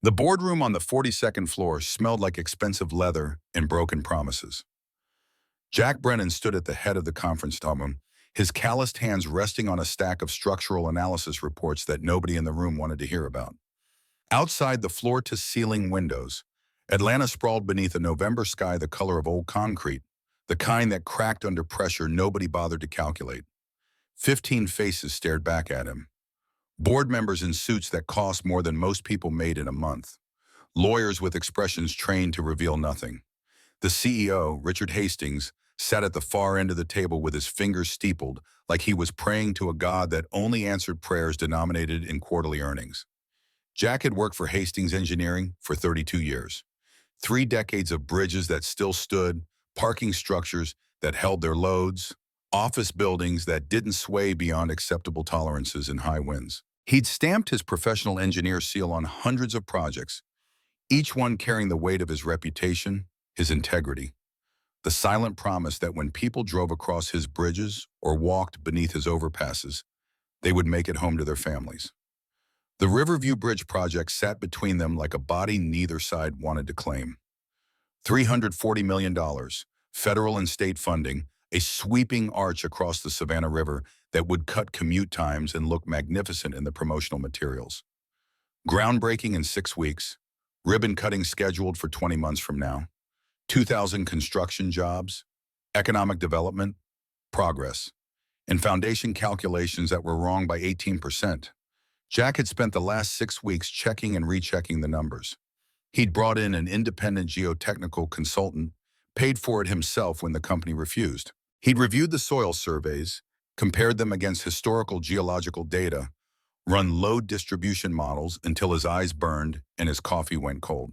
The boardroom on the 42nd floor smelled like expensive leather and broken promises. Jack Brennan stood at the head of the conference room, his calloused hands resting on a stack of structural analysis reports that nobody in the room wanted to hear about. Outside the floor-to-ceiling windows, Atlanta sprawled beneath a November sky the color of old concrete, the kind that cracked under pressure nobody bothered to calculate. 15 faces stared back at him. Board members in suits that cost more than most people made in a month. Lawyers with expressions trained to reveal nothing. The CEO, Richard Hastings, sat at the far end of the table with his fingers steepled, like he was praying to a god that only answered prayers denominated in quarterly earnings. Jack had worked for Hastings Engineering for 32 years. 3 decades of bridges that still stood, parking structures that held their loads, office buildings that didn't sway beyond acceptable tolerances in high winds. He'd stamped his professional engineer seal on hundreds of projects, each one carrying the weight of his reputation, his integrity, the silent promise that when people drove across his bridges or walked beneath his overpasses, they would make it home to their families. The Riverview Bridge project sat between them like a body neither side wanted to claim. $340 million, federal and state funding, a sweeping arch across the Savannah River that would cut commute times and look magnificent in the promotional materials. Groundbreaking in 6 weeks, ribbon cutting scheduled for 20 months from now, 2,000 construction jobs, economic development, progress, and foundation calculations that were wrong by 18%. Jack had spent the last 6 weeks checking and rechecking the numbers. He'd brought in an independent geotechnical consultant, paid for it himself when the company refused. He'd reviewed the soil surveys, compared them against historical geological data, run load distribution models until his eyes burned and his coffee went cold.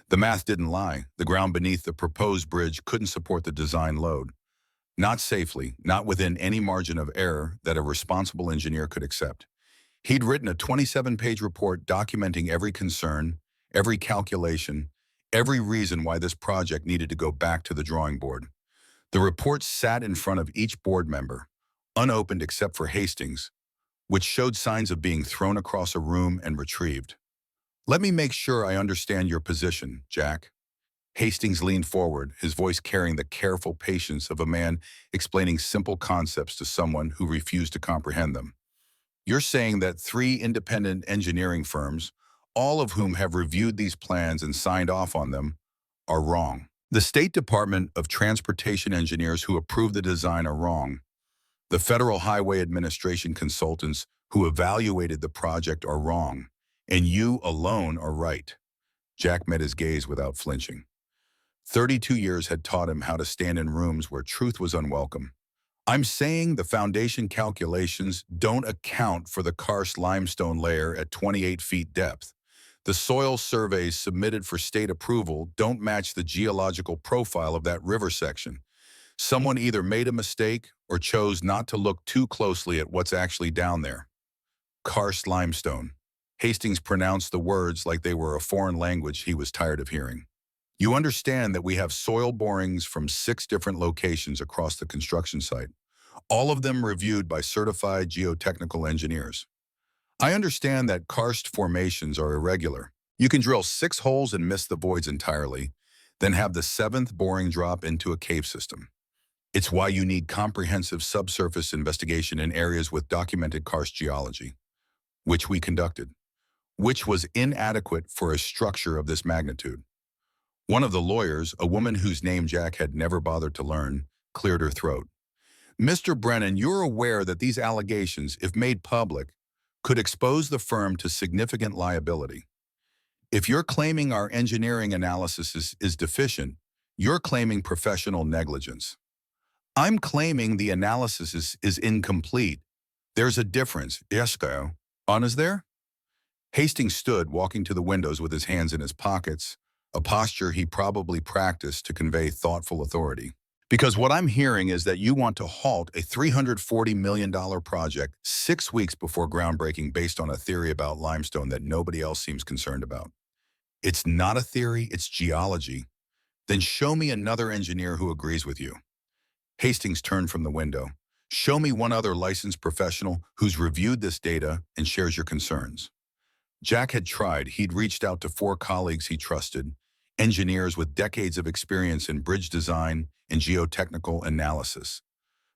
The math didn't lie. The ground beneath the proposed bridge couldn't support the design load. Not safely, not within any margin of error that a responsible engineer could accept. He'd written a 27-page report documenting every concern, every calculation, every reason why this project needed to go back to the drawing board. The report sat in front of each board member, unopened except for Hastings, which showed signs of being thrown across a room and retrieved. "Let me make sure I understand your position, Jack." Hastings leaned forward, his voice carrying the careful patience of a man explaining simple concepts to someone who refused to comprehend them. "You're saying that 3 independent engineering firms, all of whom have reviewed these plans and signed off on them, are wrong. The State Department of Transportation engineers who approved the design are wrong. The Federal Highway Administration consultants who evaluated the project are wrong, and you alone are right." Jack met his gaze without flinching. 32 years had taught him how to stand in rooms where truth was unwelcome. "I'm saying the foundation calculations don't account for the karst limestone layer at 28 feet depth. The soil surveys submitted for state approval don't match the geological profile of that river section. Someone either made a mistake or chose not to look too closely at what's actually down there." Karst limestone. Hastings pronounced the words like they were a foreign language he was tired of hearing. "You understand that we have soil borings from 6 different locations across the construction site, all of them reviewed by certified geotechnical engineers. I understand that karst formations are irregular. You can drill 6 holes and miss the voids entirely, then have the 7th boring drop into a cave system. It's why you need comprehensive subsurface investigation in areas with documented karst geology, which we conducted, which was inadequate for a structure of this magnitude." One of the lawyers, a woman whose name Jack had never bothered to learn, cleared her throat. "Mr. Brennan, you're aware that these allegations, if made public, could expose the firm to significant liability. If you're claiming our engineering analysis is deficient, you're claiming professional negligence. I'm claiming the analysis is incomplete. There's a difference, yes, is there?" Hastings stood, walking to the windows with his hands in his pockets, a posture he probably practiced to convey thoughtful authority. "Because what I'm hearing is that you want to halt a $340 million project 6 weeks before groundbreaking based on a theory about limestone that nobody else seems concerned about. It's not a theory, it's geology. Then show me another engineer who agrees with you." Hastings turned from the window. "Show me one other licensed professional who's reviewed this data and shares your concerns." Jack had tried. He'd reached out to 4 colleagues he trusted, engineers with decades of experience in bridge design and geotechnical analysis.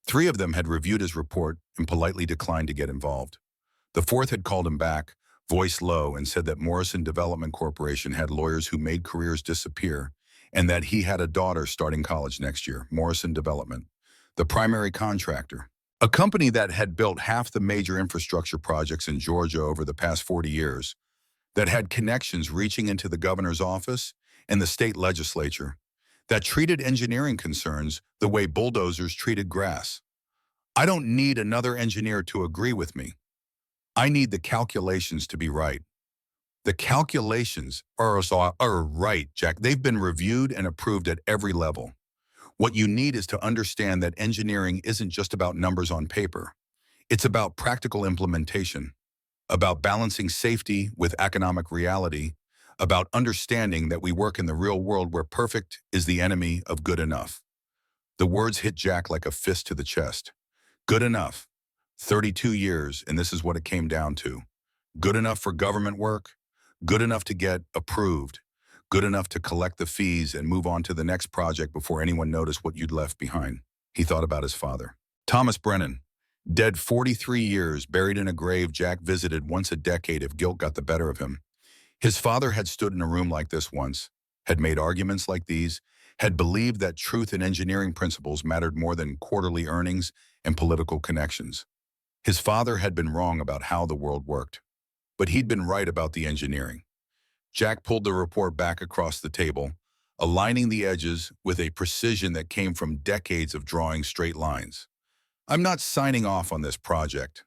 3 of them had reviewed his report and politely declined to get involved. The 4th had called him back, voice low, and said that Morrison Development Corporation had lawyers who made careers disappear and that he had a daughter starting college next year. Morrison Development, the primary contractor, a company that had built half the major infrastructure projects in Georgia over the past 40 years, that had connections reaching into the governor's office and the state legislature, that treated engineering concerns the way bulldozers treated grass. I don't need another engineer to agree with me. I need the calculations to be right. The calculations are right, Jack. They've been reviewed and approved at every level. What you need is to understand that engineering isn't just about numbers on paper. It's about practical implementation, about balancing safety with economic reality, about understanding that we work in the real world where perfect is the enemy of good enough. The words hit Jack like a fist to the chest. Good enough. 32 years, and this is what it came down to. Good enough for government work, good enough to get approved, good enough to collect the fees and move on to the next project before anyone noticed what you'd left behind. He thought about his father. Thomas Brennan, dead 43 years, buried in a grave Jack visited once a decade if guilt got the better of him. His father had stood in a room like this once, had made arguments like these, had believed that truth and engineering principles mattered more than quarterly earnings and political connections. His father had been wrong about how the world worked, but he'd been right about the engineering. Jack pulled the report back across the table, aligning the edges with a precision that came from decades of drawing straight lines. I'm not signing off on this project.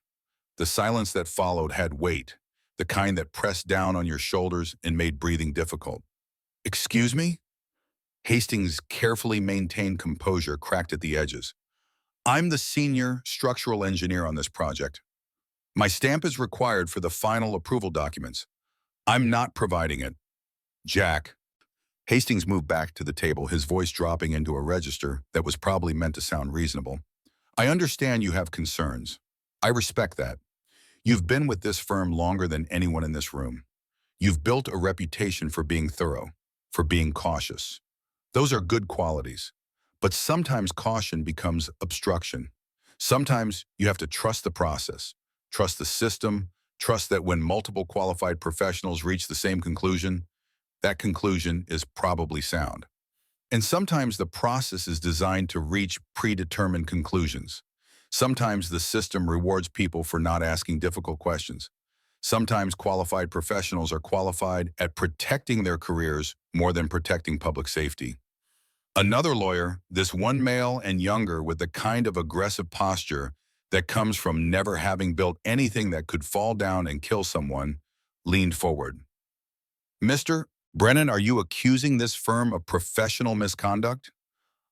The silence that followed had weight, the kind that pressed down on your shoulders and made breathing difficult. Excuse me? Hastings' carefully maintained composure cracked at the edges. I'm the senior structural engineer on this project. My stamp is required for the final approval documents. I'm not providing it. Jack. Hastings moved back to the table, his voice dropping into a register that was probably meant to sound reasonable. I understand you have concerns. I respect that. You've been with this firm longer than anyone in this room. You've built a reputation for being thorough, for being cautious. Those are good qualities. But sometimes caution becomes obstruction. Sometimes you have to trust the process, trust the system, trust that when multiple qualified professionals reach the same conclusion, that conclusion is probably sound. And sometimes the process is designed to reach predetermined conclusions. Sometimes the system rewards people for not asking difficult questions. Sometimes qualified professionals are qualified at protecting their careers more than protecting public safety. Another lawyer, this one male and younger with the kind of aggressive posture that comes from never having built anything that could fall down and kill someone, leaned forward. Mr. Brennan, are you accusing this firm of professional misconduct?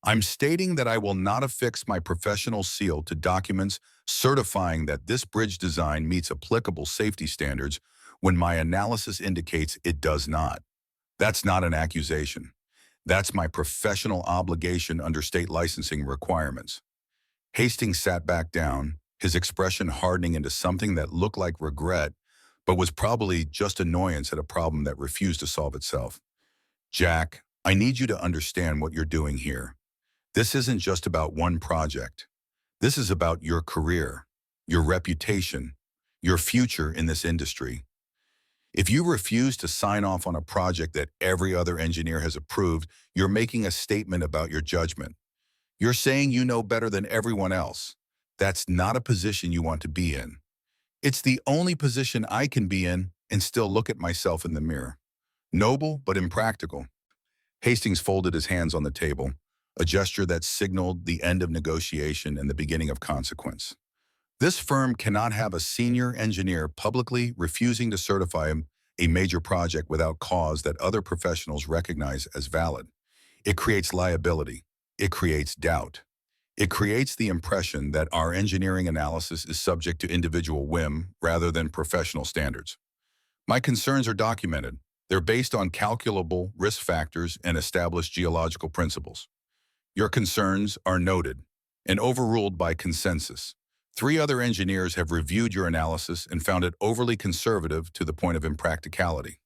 I'm stating that I will not affix my professional seal to documents certifying that this bridge design meets applicable safety standards when my analysis indicates it does not. That's not an accusation. That's my professional obligation under state licensing requirements. Hastings sat back down, his expression hardening into something that looked like regret, but was probably just annoyance at a problem that refused to solve itself. Jack, I need you to understand what you're doing here. This isn't just about one project. This is about your career, your reputation, your future in this industry. If you refuse to sign off on a project that every other engineer has approved, you're making a statement about your judgment. You're saying you know better than everyone else. That's not a position you want to be in. It's the only position I can be in and still look at myself in the mirror. Noble, but impractical. Hastings folded his hands on the table, a gesture that signaled the end of negotiation and the beginning of consequence. This firm cannot have a senior engineer publicly refusing to certify a major project without cause that other professionals recognize as valid. It creates liability. It creates doubt. It creates the impression that our engineering analysis is subject to individual whim rather than professional standards. My concerns are documented. They're based on calculable risk factors and established geological principles. Your concerns are noted and overruled by consensus. 3 other engineers have reviewed your analysis and found it overly conservative to the point of impracticality.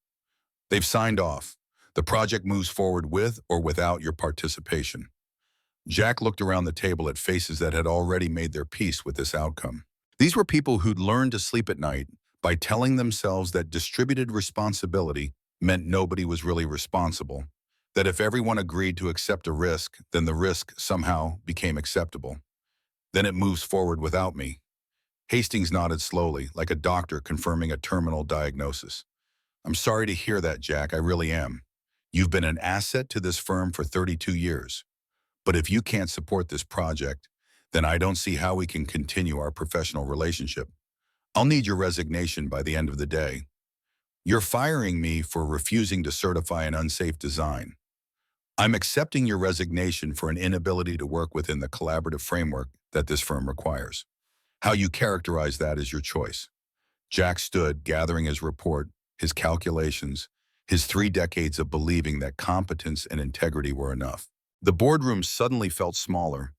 They've signed off. The project moves forward with or without your participation. Jack looked around the table at faces that had already made their peace with this outcome. These were people who'd learned to sleep at night by telling themselves that distributed responsibility meant nobody was really responsible, that if everyone agreed to accept a risk, then the risk somehow became acceptable. Then it moves forward without me. Hastings nodded slowly, like a doctor confirming a terminal diagnosis. I'm sorry to hear that, Jack, I really am. You've been an asset to this firm for 32 years. But if you can't support this project, then I don't see how we can continue our professional relationship. I'll need your resignation by the end of the day. You're firing me for refusing to certify an unsafe design. I'm accepting your resignation for an inability to work within the collaborative framework that this firm requires. How you characterize that is your choice. Jack stood, gathering his report, his calculations, his 3 decades of believing that competence and integrity were enough. The boardroom suddenly felt smaller,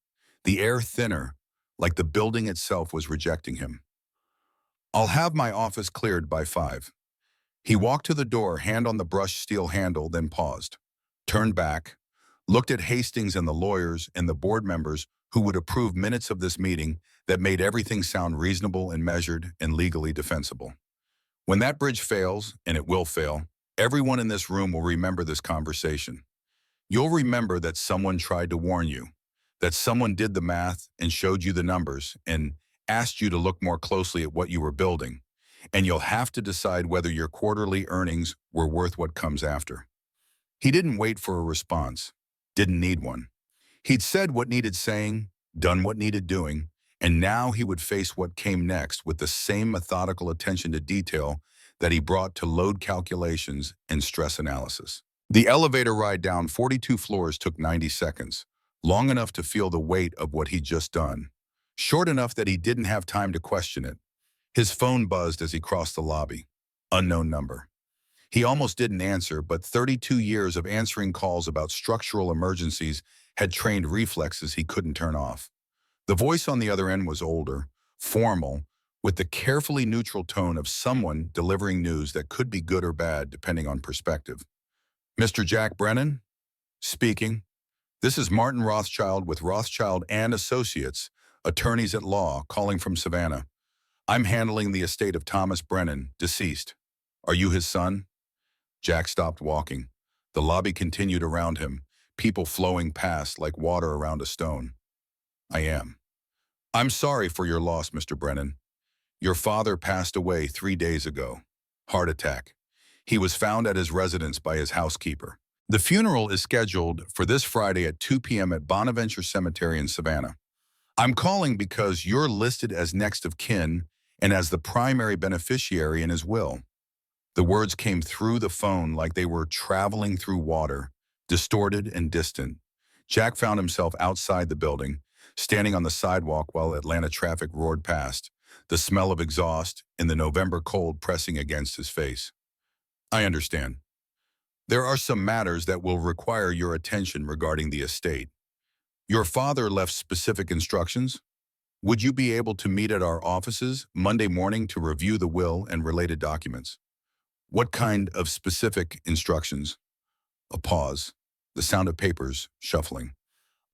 the air thinner, like the building itself was rejecting him. I'll have my office cleared by 5. He walked to the door, hand on the brushed steel handle, then paused, turned back, looked at Hastings and the lawyers and the board members who would approve minutes of this meeting that made everything sound reasonable and measured and legally defensible. When that bridge fails, and it will fail, everyone in this room will remember this conversation. You'll remember that someone tried to warn you, that someone did the math and showed you the numbers and asked you to look more closely at what you were building, and you'll have to decide whether your quarterly earnings were worth what comes after. He didn't wait for a response, didn't need one. He'd said what needed saying, done what needed doing, and now he would face what came next with the same methodical attention to detail that he brought to load calculations and stress analysis. The elevator ride down 42 floors took 90 seconds, long enough to feel the weight of what he'd just done, short enough that he didn't have time to question it. His phone buzzed as he crossed the lobby. Unknown number. He almost didn't answer, but 32 years of answering calls about structural emergencies had trained reflexes he couldn't turn off. The voice on the other end was older, formal, with the carefully neutral tone of someone delivering news that could be good or bad depending on perspective. Mr. Jack Brennan? Speaking. This is Martin Rothschild with Rothschild and Associates, attorneys at law, calling from Savannah. I'm handling the estate of Thomas Brennan, deceased. Are you his son? Jack stopped walking. The lobby continued around him, people flowing past like water around a stone. I am. I'm sorry for your loss, Mr. Brennan. Your father passed away 3 days ago. Heart attack. He was found at his residence by his housekeeper. The funeral is scheduled for this Friday at 2 p.m. at Bonaventure Cemetery in Savannah. I'm calling because you're listed as next of kin and as the primary beneficiary in his will. The words came through the phone like they were traveling through water, distorted and distant. Jack found himself outside the building, standing on the sidewalk while Atlanta traffic roared past, the smell of exhaust in the November cold pressing against his face. I understand. There are some matters that will require your attention regarding the estate. Your father left specific instructions. Would you be able to meet at our offices Monday morning to review the will and related documents? What kind of specific instructions? A pause, the sound of papers shuffling.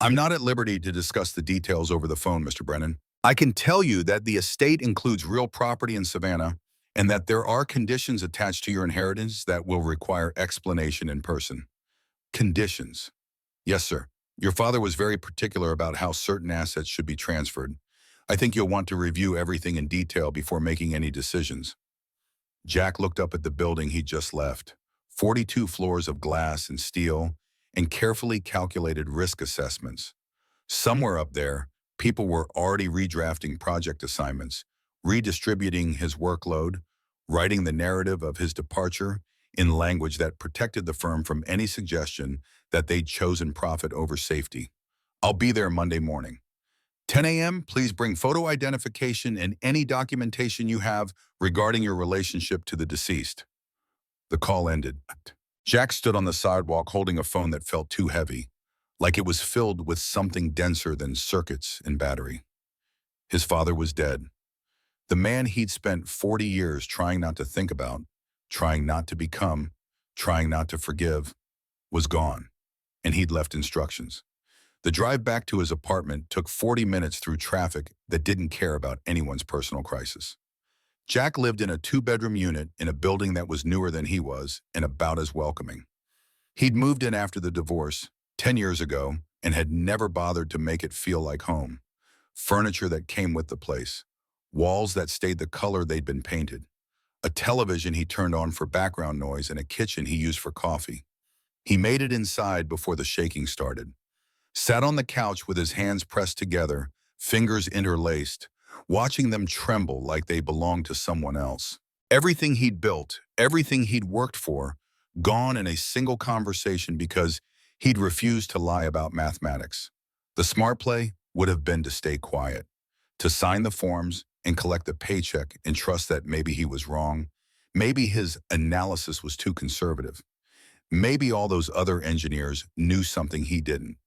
I'm not at liberty to discuss the details over the phone, Mr. Brennan. I can tell you that the estate includes real property in Savannah and that there are conditions attached to your inheritance that will require explanation in person. Conditions. Yes, sir. Your father was very particular about how certain assets should be transferred. I think you'll want to review everything in detail before making any decisions. Jack looked up at the building he'd just left. 42 floors of glass and steel and carefully calculated risk assessments. Somewhere up there, people were already redrafting project assignments, redistributing his workload, writing the narrative of his departure in language that protected the firm from any suggestion that they'd chosen profit over safety. I'll be there Monday morning. 10 a.m., please bring photo identification and any documentation you have regarding your relationship to the deceased. The call ended. Jack stood on the sidewalk holding a phone that felt too heavy, like it was filled with something denser than circuits and battery. His father was dead. The man he'd spent 40 years trying not to think about, trying not to become, trying not to forgive, was gone, and he'd left instructions. The drive back to his apartment took 40 minutes through traffic that didn't care about anyone's personal crisis. Jack lived in a two-bedroom unit in a building that was newer than he was and about as welcoming. He'd moved in after the divorce 10 years ago and had never bothered to make it feel like home. Furniture that came with the place, walls that stayed the color they'd been painted, a television he turned on for background noise, and a kitchen he used for coffee. He made it inside before the shaking started. Sat on the couch with his hands pressed together, fingers interlaced, watching them tremble like they belonged to someone else. Everything he'd built, everything he'd worked for, gone in a single conversation because he'd refused to lie about mathematics. The smart play would have been to stay quiet, to sign the forms and collect the paycheck and trust that maybe he was wrong. Maybe his analysis was too conservative. Maybe all those other engineers knew something he didn't.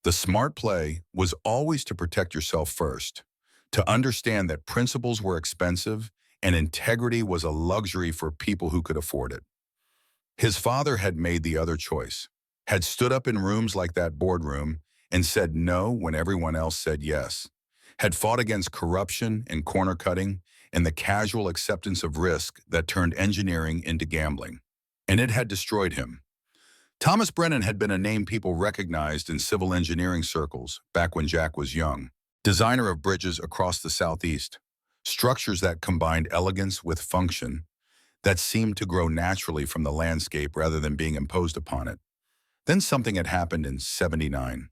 The smart play was always to protect yourself first, to understand that principles were expensive and integrity was a luxury for people who could afford it. His father had made the other choice, had stood up in rooms like that boardroom and said no when everyone else said yes, had fought against corruption and corner cutting and the casual acceptance of risk that turned engineering into gambling. And it had destroyed him. Thomas Brennan had been a name people recognized in civil engineering circles back when Jack was young. Designer of bridges across the Southeast, structures that combined elegance with function, that seemed to grow naturally from the landscape rather than being imposed upon it. Then something had happened in '79,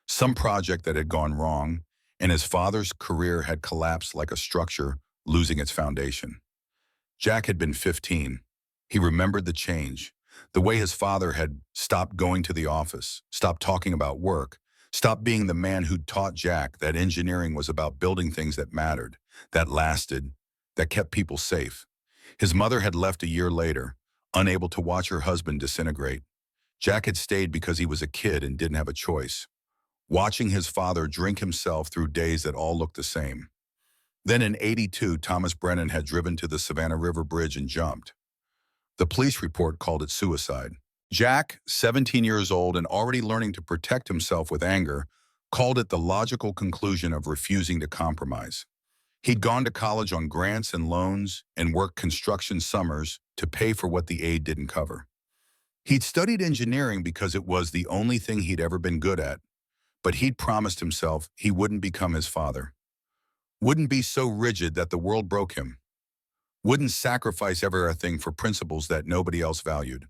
some project that had gone wrong, and his father's career had collapsed like a structure losing its foundation. Jack had been 15. He remembered the change, the way his father had stopped going to the office, stopped talking about work, stopped being the man who'd taught Jack that engineering was about building things that mattered, that lasted, that kept people safe. His mother had left a year later, unable to watch her husband disintegrate. Jack had stayed because he was a kid and didn't have a choice, watching his father drink himself through days that all looked the same. Then in '82, Thomas Brennan had driven to the Savannah River Bridge and jumped. The police report called it suicide. Jack, 17 years old and already learning to protect himself with anger, called it the logical conclusion of refusing to compromise. He'd gone to college on grants and loans and worked construction summers to pay for what the aid didn't cover. He'd studied engineering because it was the only thing he'd ever been good at, but he'd promised himself he wouldn't become his father, wouldn't be so rigid that the world broke him, wouldn't sacrifice everything for principles that nobody else valued.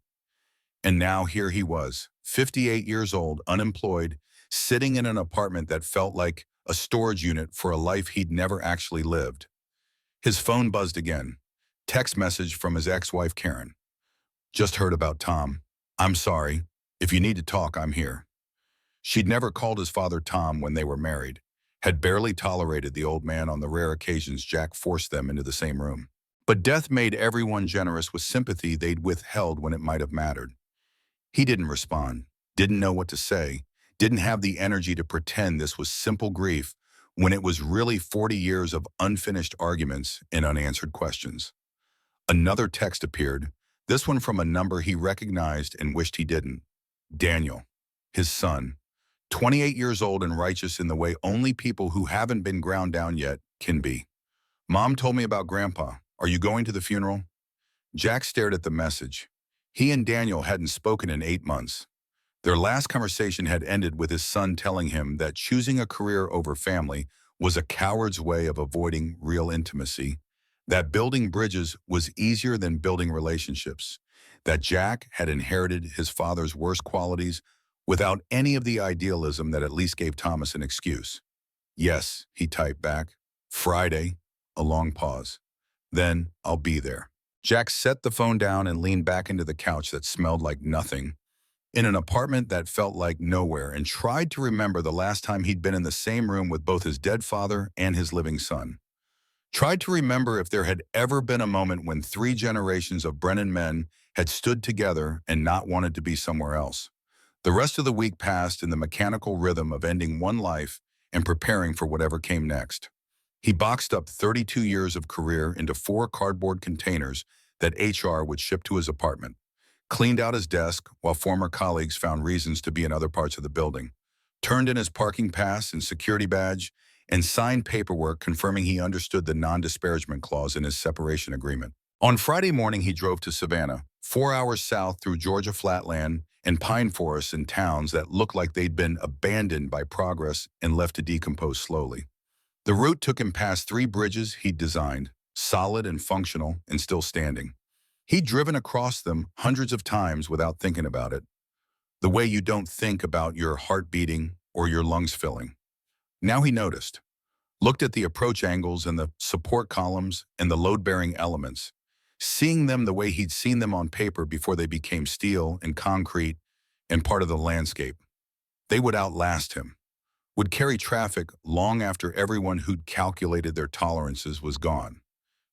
And now here he was, 58 years old, unemployed, sitting in an apartment that felt like a storage unit for a life he'd never actually lived. His phone buzzed again. Text message from his ex-wife, Karen. Just heard about Tom. I'm sorry. If you need to talk, I'm here. She'd never called his father Tom when they were married, had barely tolerated the old man on the rare occasions Jack forced them into the same room. But death made everyone generous with sympathy they'd withheld when it might have mattered. He didn't respond, didn't know what to say, didn't have the energy to pretend this was simple grief when it was really 40 years of unfinished arguments and unanswered questions. Another text appeared, this one from a number he recognized and wished he didn't. Daniel, his son, 28 years old and righteous in the way only people who haven't been ground down yet can be. Mom told me about Grandpa. Are you going to the funeral? Jack stared at the message. He and Daniel hadn't spoken in 8 months. Their last conversation had ended with his son telling him that choosing a career over family was a coward's way of avoiding real intimacy, that building bridges was easier than building relationships, that Jack had inherited his father's worst qualities without any of the idealism that at least gave Thomas an excuse. Yes, he typed back. Friday, a long pause. Then, I'll be there. Jack set the phone down and leaned back into the couch that smelled like nothing, in an apartment that felt like nowhere, and tried to remember the last time he'd been in the same room with both his dead father and his living son. Tried to remember if there had ever been a moment when 3 generations of Brennan men had stood together and not wanted to be somewhere else. The rest of the week passed in the mechanical rhythm of ending one life and preparing for whatever came next. He boxed up 32 years of career into 4 cardboard containers that HR would ship to his apartment, cleaned out his desk while former colleagues found reasons to be in other parts of the building, turned in his parking pass and security badge, and signed paperwork confirming he understood the non-disparagement clause in his separation agreement. On Friday morning, he drove to Savannah, 4 hours south through Georgia flatland and pine forests and towns that looked like they'd been abandoned by progress and left to decompose slowly. The route took him past 3 bridges he'd designed, solid and functional and still standing. He'd driven across them hundreds of times without thinking about it, the way you don't think about your heart beating or your lungs filling. Now he noticed, looked at the approach angles and the support columns and the load-bearing elements, seeing them the way he'd seen them on paper before they became steel and concrete and part of the landscape. They would outlast him, would carry traffic long after everyone who'd calculated their tolerances was gone.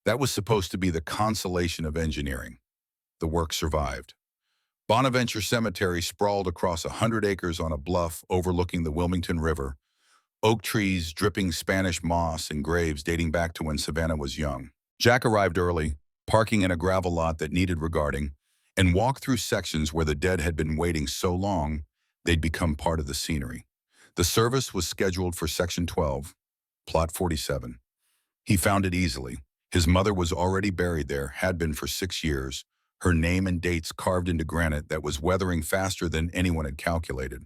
That was supposed to be the consolation of engineering. The work survived. Bonaventure Cemetery sprawled across 100 acres on a bluff overlooking the Wilmington River, oak trees dripping Spanish moss and graves dating back to when Savannah was young. Jack arrived early, parking in a gravel lot that needed regarding, and walked through sections where the dead had been waiting so long they'd become part of the scenery. The service was scheduled for Section 12, Plot 47. He found it easily. His mother was already buried there, had been for 6 years, her name and dates carved into granite that was weathering faster than anyone had calculated.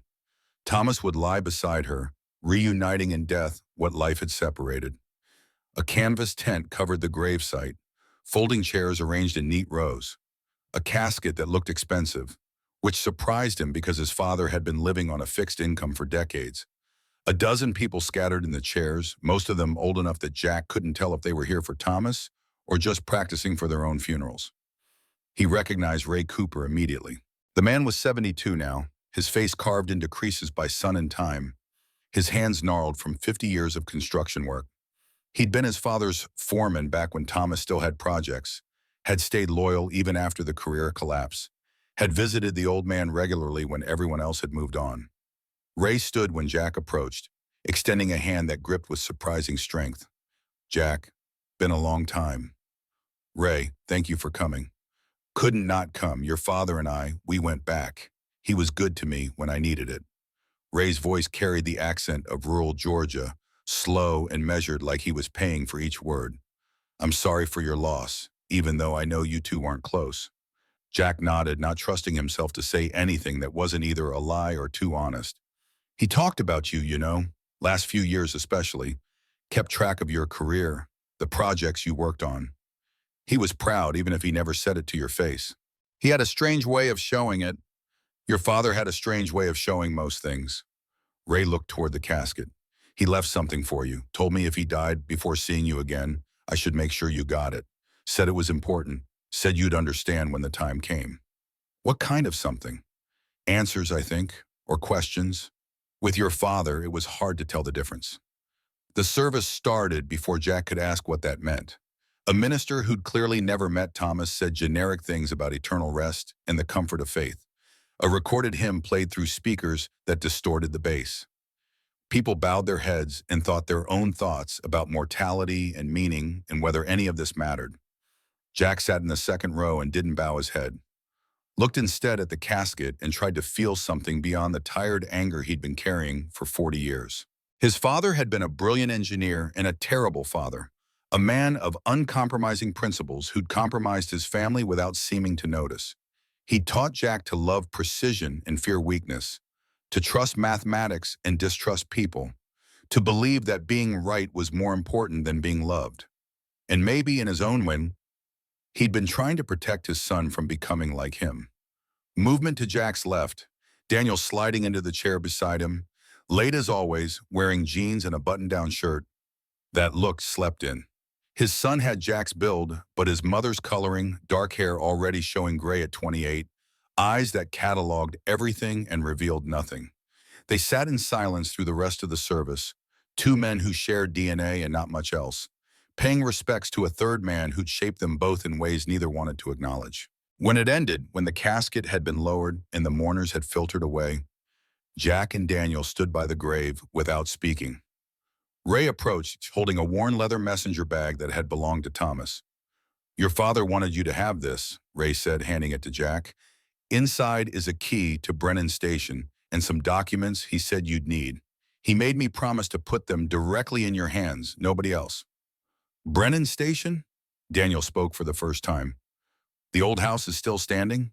Thomas would lie beside her, reuniting in death what life had separated. A canvas tent covered the gravesite, folding chairs arranged in neat rows. A casket that looked expensive, which surprised him because his father had been living on a fixed income for decades. A dozen people scattered in the chairs, most of them old enough that Jack couldn't tell if they were here for Thomas or just practicing for their own funerals. He recognized Ray Cooper immediately. The man was 72 now, his face carved into creases by sun and time, his hands gnarled from 50 years of construction work. He'd been his father's foreman back when Thomas still had projects, had stayed loyal even after the career collapse, had visited the old man regularly when everyone else had moved on. Ray stood when Jack approached, extending a hand that gripped with surprising strength. "Jack, been a long time." "Ray, thank you for coming." "Couldn't not come. Your father and I, we went back. He was good to me when I needed it." Ray's voice carried the accent of rural Georgia, slow and measured like he was paying for each word. "I'm sorry for your loss, even though I know you two aren't close." Jack nodded, not trusting himself to say anything that wasn't either a lie or too honest. "He talked about you, you know, last few years especially, kept track of your career, the projects you worked on. He was proud even if he never said it to your face. He had a strange way of showing it. Your father had a strange way of showing most things." Ray looked toward the casket. "He left something for you, told me if he died before seeing you again, I should make sure you got it. Said it was important, said you'd understand when the time came." "What kind of something?" "Answers, I think, or questions." With your father, it was hard to tell the difference. The service started before Jack could ask what that meant. A minister who'd clearly never met Thomas said generic things about eternal rest and the comfort of faith. A recorded hymn played through speakers that distorted the bass. People bowed their heads and thought their own thoughts about mortality and meaning and whether any of this mattered. Jack sat in the second row and didn't bow his head. Looked instead at the casket and tried to feel something beyond the tired anger he'd been carrying for 40 years. His father had been a brilliant engineer and a terrible father, a man of uncompromising principles who'd compromised his family without seeming to notice. He'd taught Jack to love precision and fear weakness, to trust mathematics and distrust people, to believe that being right was more important than being loved. And maybe in his own way, he'd been trying to protect his son from becoming like him. Movement to Jack's left, Daniel sliding into the chair beside him, late as always, wearing jeans and a button-down shirt. That look slept in. His son had Jack's build, but his mother's coloring, dark hair already showing gray at 28, eyes that cataloged everything and revealed nothing. They sat in silence through the rest of the service, 2 men who shared DNA and not much else, paying respects to a third man who'd shaped them both in ways neither wanted to acknowledge. When it ended, when the casket had been lowered and the mourners had filtered away, Jack and Daniel stood by the grave without speaking. Ray approached, holding a worn leather messenger bag that had belonged to Thomas. "Your father wanted you to have this," Ray said, handing it to Jack. "Inside is a key to Brennan Station and some documents he said you'd need. He made me promise to put them directly in your hands, nobody else." "Brennan Station?" Daniel spoke for the first time. "The old house is still standing?"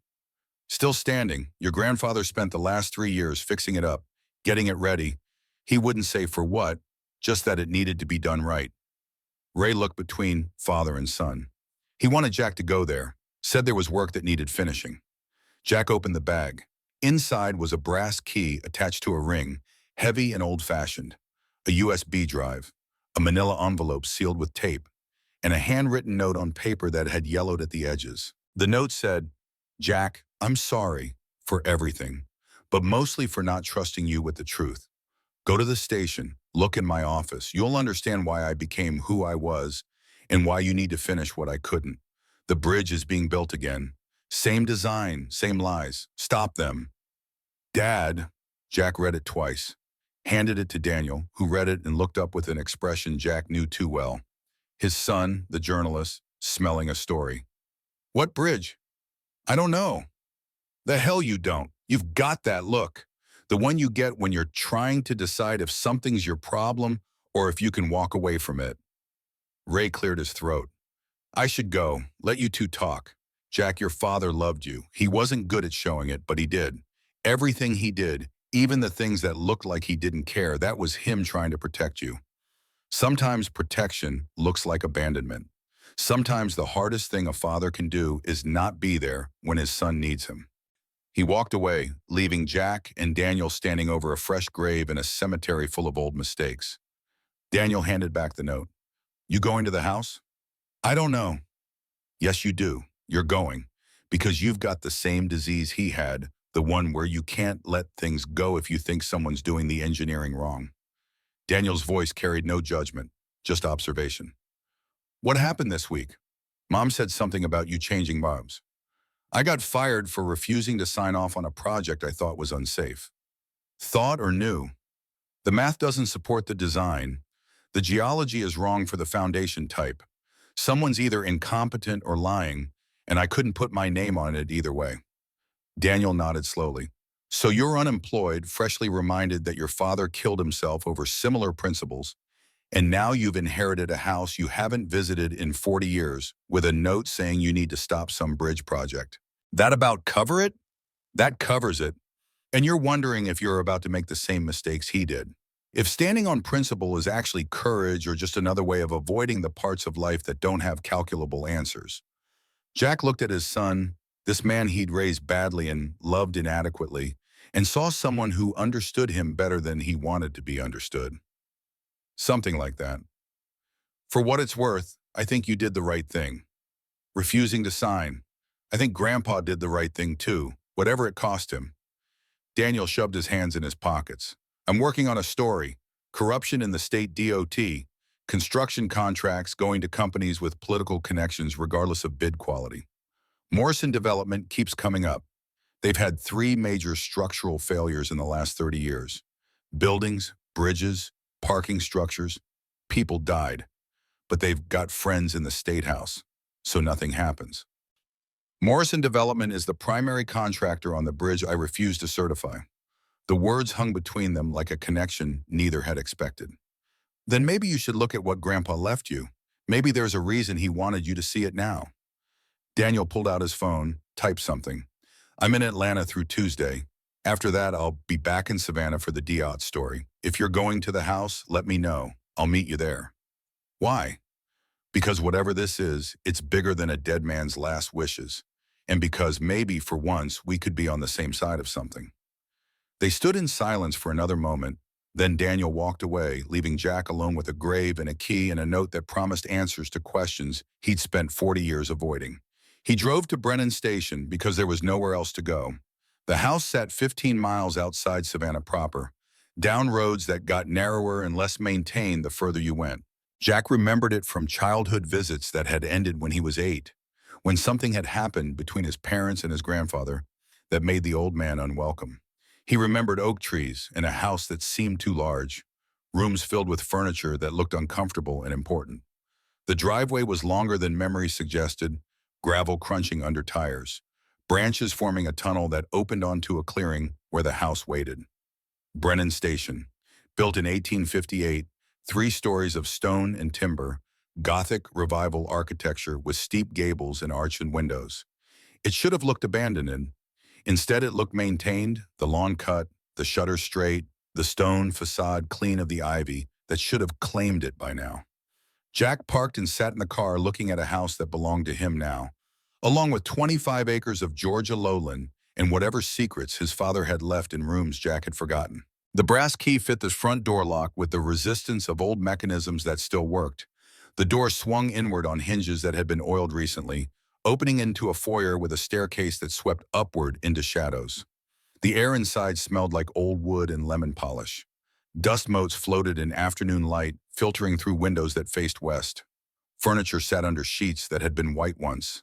"Still standing. Your grandfather spent the last 3 years fixing it up, getting it ready. He wouldn't say for what, just that it needed to be done right." Ray looked between father and son. He wanted Jack to go there, said there was work that needed finishing. Jack opened the bag. Inside was a brass key attached to a ring, heavy and old-fashioned, a USB drive, a manila envelope sealed with tape, and a handwritten note on paper that had yellowed at the edges. The note said, "Jack, I'm sorry for everything, but mostly for not trusting you with the truth. Go to the station, look in my office. You'll understand why I became who I was and why you need to finish what I couldn't. The bridge is being built again. Same design, same lies. Stop them." "Dad," Jack read it twice, handed it to Daniel, who read it and looked up with an expression Jack knew too well. His son, the journalist, smelling a story. "What bridge?" "I don't know." "The hell you don't. You've got that look. The one you get when you're trying to decide if something's your problem or if you can walk away from it." Ray cleared his throat. "I should go. Let you two talk. Jack, your father loved you. He wasn't good at showing it, but he did. Everything he did, even the things that looked like he didn't care, that was him trying to protect you. Sometimes protection looks like abandonment. Sometimes the hardest thing a father can do is not be there when his son needs him." He walked away, leaving Jack and Daniel standing over a fresh grave in a cemetery full of old mistakes. Daniel handed back the note. "You going to the house?" "I don't know." "Yes, you do. You're going. Because you've got the same disease he had, the one where you can't let things go if you think someone's doing the engineering wrong." Daniel's voice carried no judgment, just observation. "What happened this week? Mom said something about you changing jobs." "I got fired for refusing to sign off on a project I thought was unsafe." "Thought or knew?" "The math doesn't support the design. The geology is wrong for the foundation type. Someone's either incompetent or lying, and I couldn't put my name on it either way." Daniel nodded slowly. "So you're unemployed, freshly reminded that your father killed himself over similar principles, and now you've inherited a house you haven't visited in 40 years with a note saying you need to stop some bridge project. That about cover it?" "That covers it. And you're wondering if you're about to make the same mistakes he did. If standing on principle is actually courage or just another way of avoiding the parts of life that don't have calculable answers." Jack looked at his son, this man he'd raised badly and loved inadequately, and saw someone who understood him better than he wanted to be understood. "Something like that. For what it's worth, I think you did the right thing. Refusing to sign. I think Grandpa did the right thing too, whatever it cost him." Daniel shoved his hands in his pockets. "I'm working on a story. Corruption in the state DOT. Construction contracts going to companies with political connections regardless of bid quality. Morrison Development keeps coming up. They've had 3 major structural failures in the last 30 years. Buildings, bridges, parking structures. People died. But they've got friends in the State House, so nothing happens. Morrison Development is the primary contractor on the bridge I refuse to certify." The words hung between them like a connection neither had expected. "Then maybe you should look at what Grandpa left you. Maybe there's a reason he wanted you to see it now." Daniel pulled out his phone, typed something. "I'm in Atlanta through Tuesday. After that, I'll be back in Savannah for the Diot story. If you're going to the house, let me know. I'll meet you there." "Why?" "Because whatever this is, it's bigger than a dead man's last wishes. And because maybe for once we could be on the same side of something." They stood in silence for another moment. Then Daniel walked away, leaving Jack alone with a grave and a key and a note that promised answers to questions he'd spent 40 years avoiding. He drove to Brennan Station because there was nowhere else to go. The house sat 15 miles outside Savannah proper, down roads that got narrower and less maintained the further you went. Jack remembered it from childhood visits that had ended when he was 8, when something had happened between his parents and his grandfather that made the old man unwelcome. He remembered oak trees and a house that seemed too large, rooms filled with furniture that looked uncomfortable and important. The driveway was longer than memory suggested, gravel crunching under tires, branches forming a tunnel that opened onto a clearing where the house waited. Brennan Station, built in 1858, 3 stories of stone and timber, Gothic Revival architecture with steep gables and arched windows. It should have looked abandoned. Instead, it looked maintained, the lawn cut, the shutters straight, the stone facade clean of the ivy that should have claimed it by now. Jack parked and sat in the car looking at a house that belonged to him now, along with 25 acres of Georgia lowland and whatever secrets his father had left in rooms Jack had forgotten. The brass key fit the front door lock with the resistance of old mechanisms that still worked. The door swung inward on hinges that had been oiled recently, opening into a foyer with a staircase that swept upward into shadows. The air inside smelled like old wood and lemon polish. Dust motes floated in afternoon light, filtering through windows that faced west. Furniture sat under sheets that had been white once.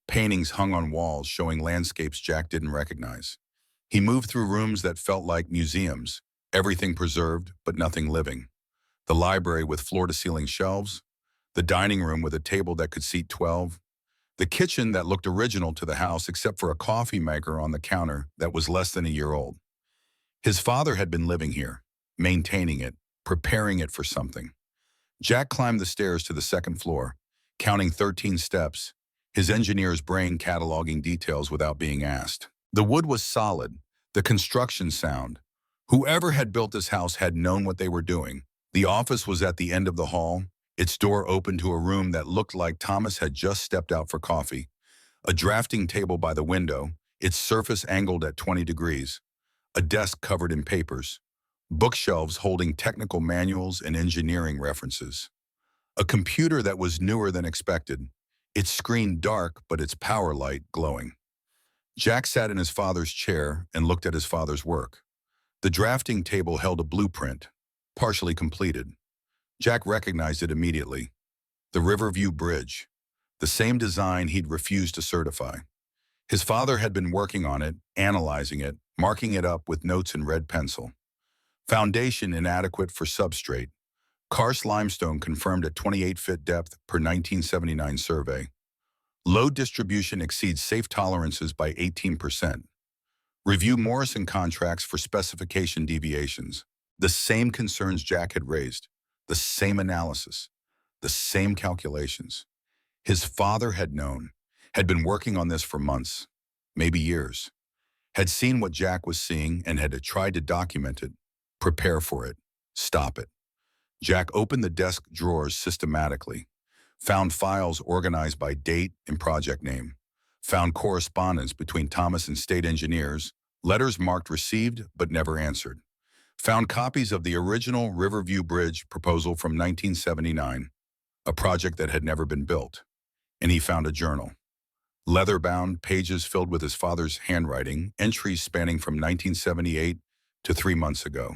Paintings hung on walls showing landscapes Jack didn't recognize. He moved through rooms that felt like museums, everything preserved but nothing living. The library with floor-to-ceiling shelves, the dining room with a table that could seat 12, the kitchen that looked original to the house except for a coffee maker on the counter that was less than a year old. His father had been living here, maintaining it, preparing it for something. Jack climbed the stairs to the second floor, counting 13 steps, his engineer's brain cataloging details without being asked. The wood was solid, the construction sound. Whoever had built this house had known what they were doing. The office was at the end of the hall, its door open to a room that looked like Thomas had just stepped out for coffee. A drafting table by the window, its surface angled at 20 degrees. A desk covered in papers. Bookshelves holding technical manuals and engineering references. A computer that was newer than expected, its screen dark but its power light glowing. Jack sat in his father's chair and looked at his father's work. The drafting table held a blueprint, partially completed. Jack recognized it immediately. The Riverview Bridge, the same design he'd refused to certify. His father had been working on it, analyzing it, marking it up with notes in red pencil. Foundation inadequate for substrate. Karst limestone confirmed at 28-foot depth per 1979 survey. Load distribution exceeds safe tolerances by 18%. Review Morrison contracts for specification deviations. The same concerns Jack had raised. The same analysis, the same calculations. His father had known, had been working on this for months, maybe years, had seen what Jack was seeing and had tried to document it, prepare for it, stop it. Jack opened the desk drawers systematically, found files organized by date and project name, found correspondence between Thomas and state engineers, letters marked received but never answered. Found copies of the original Riverview Bridge proposal from 1979, a project that had never been built. And he found a journal. Leather-bound, pages filled with his father's handwriting, entries spanning from 1978 to 3 months ago.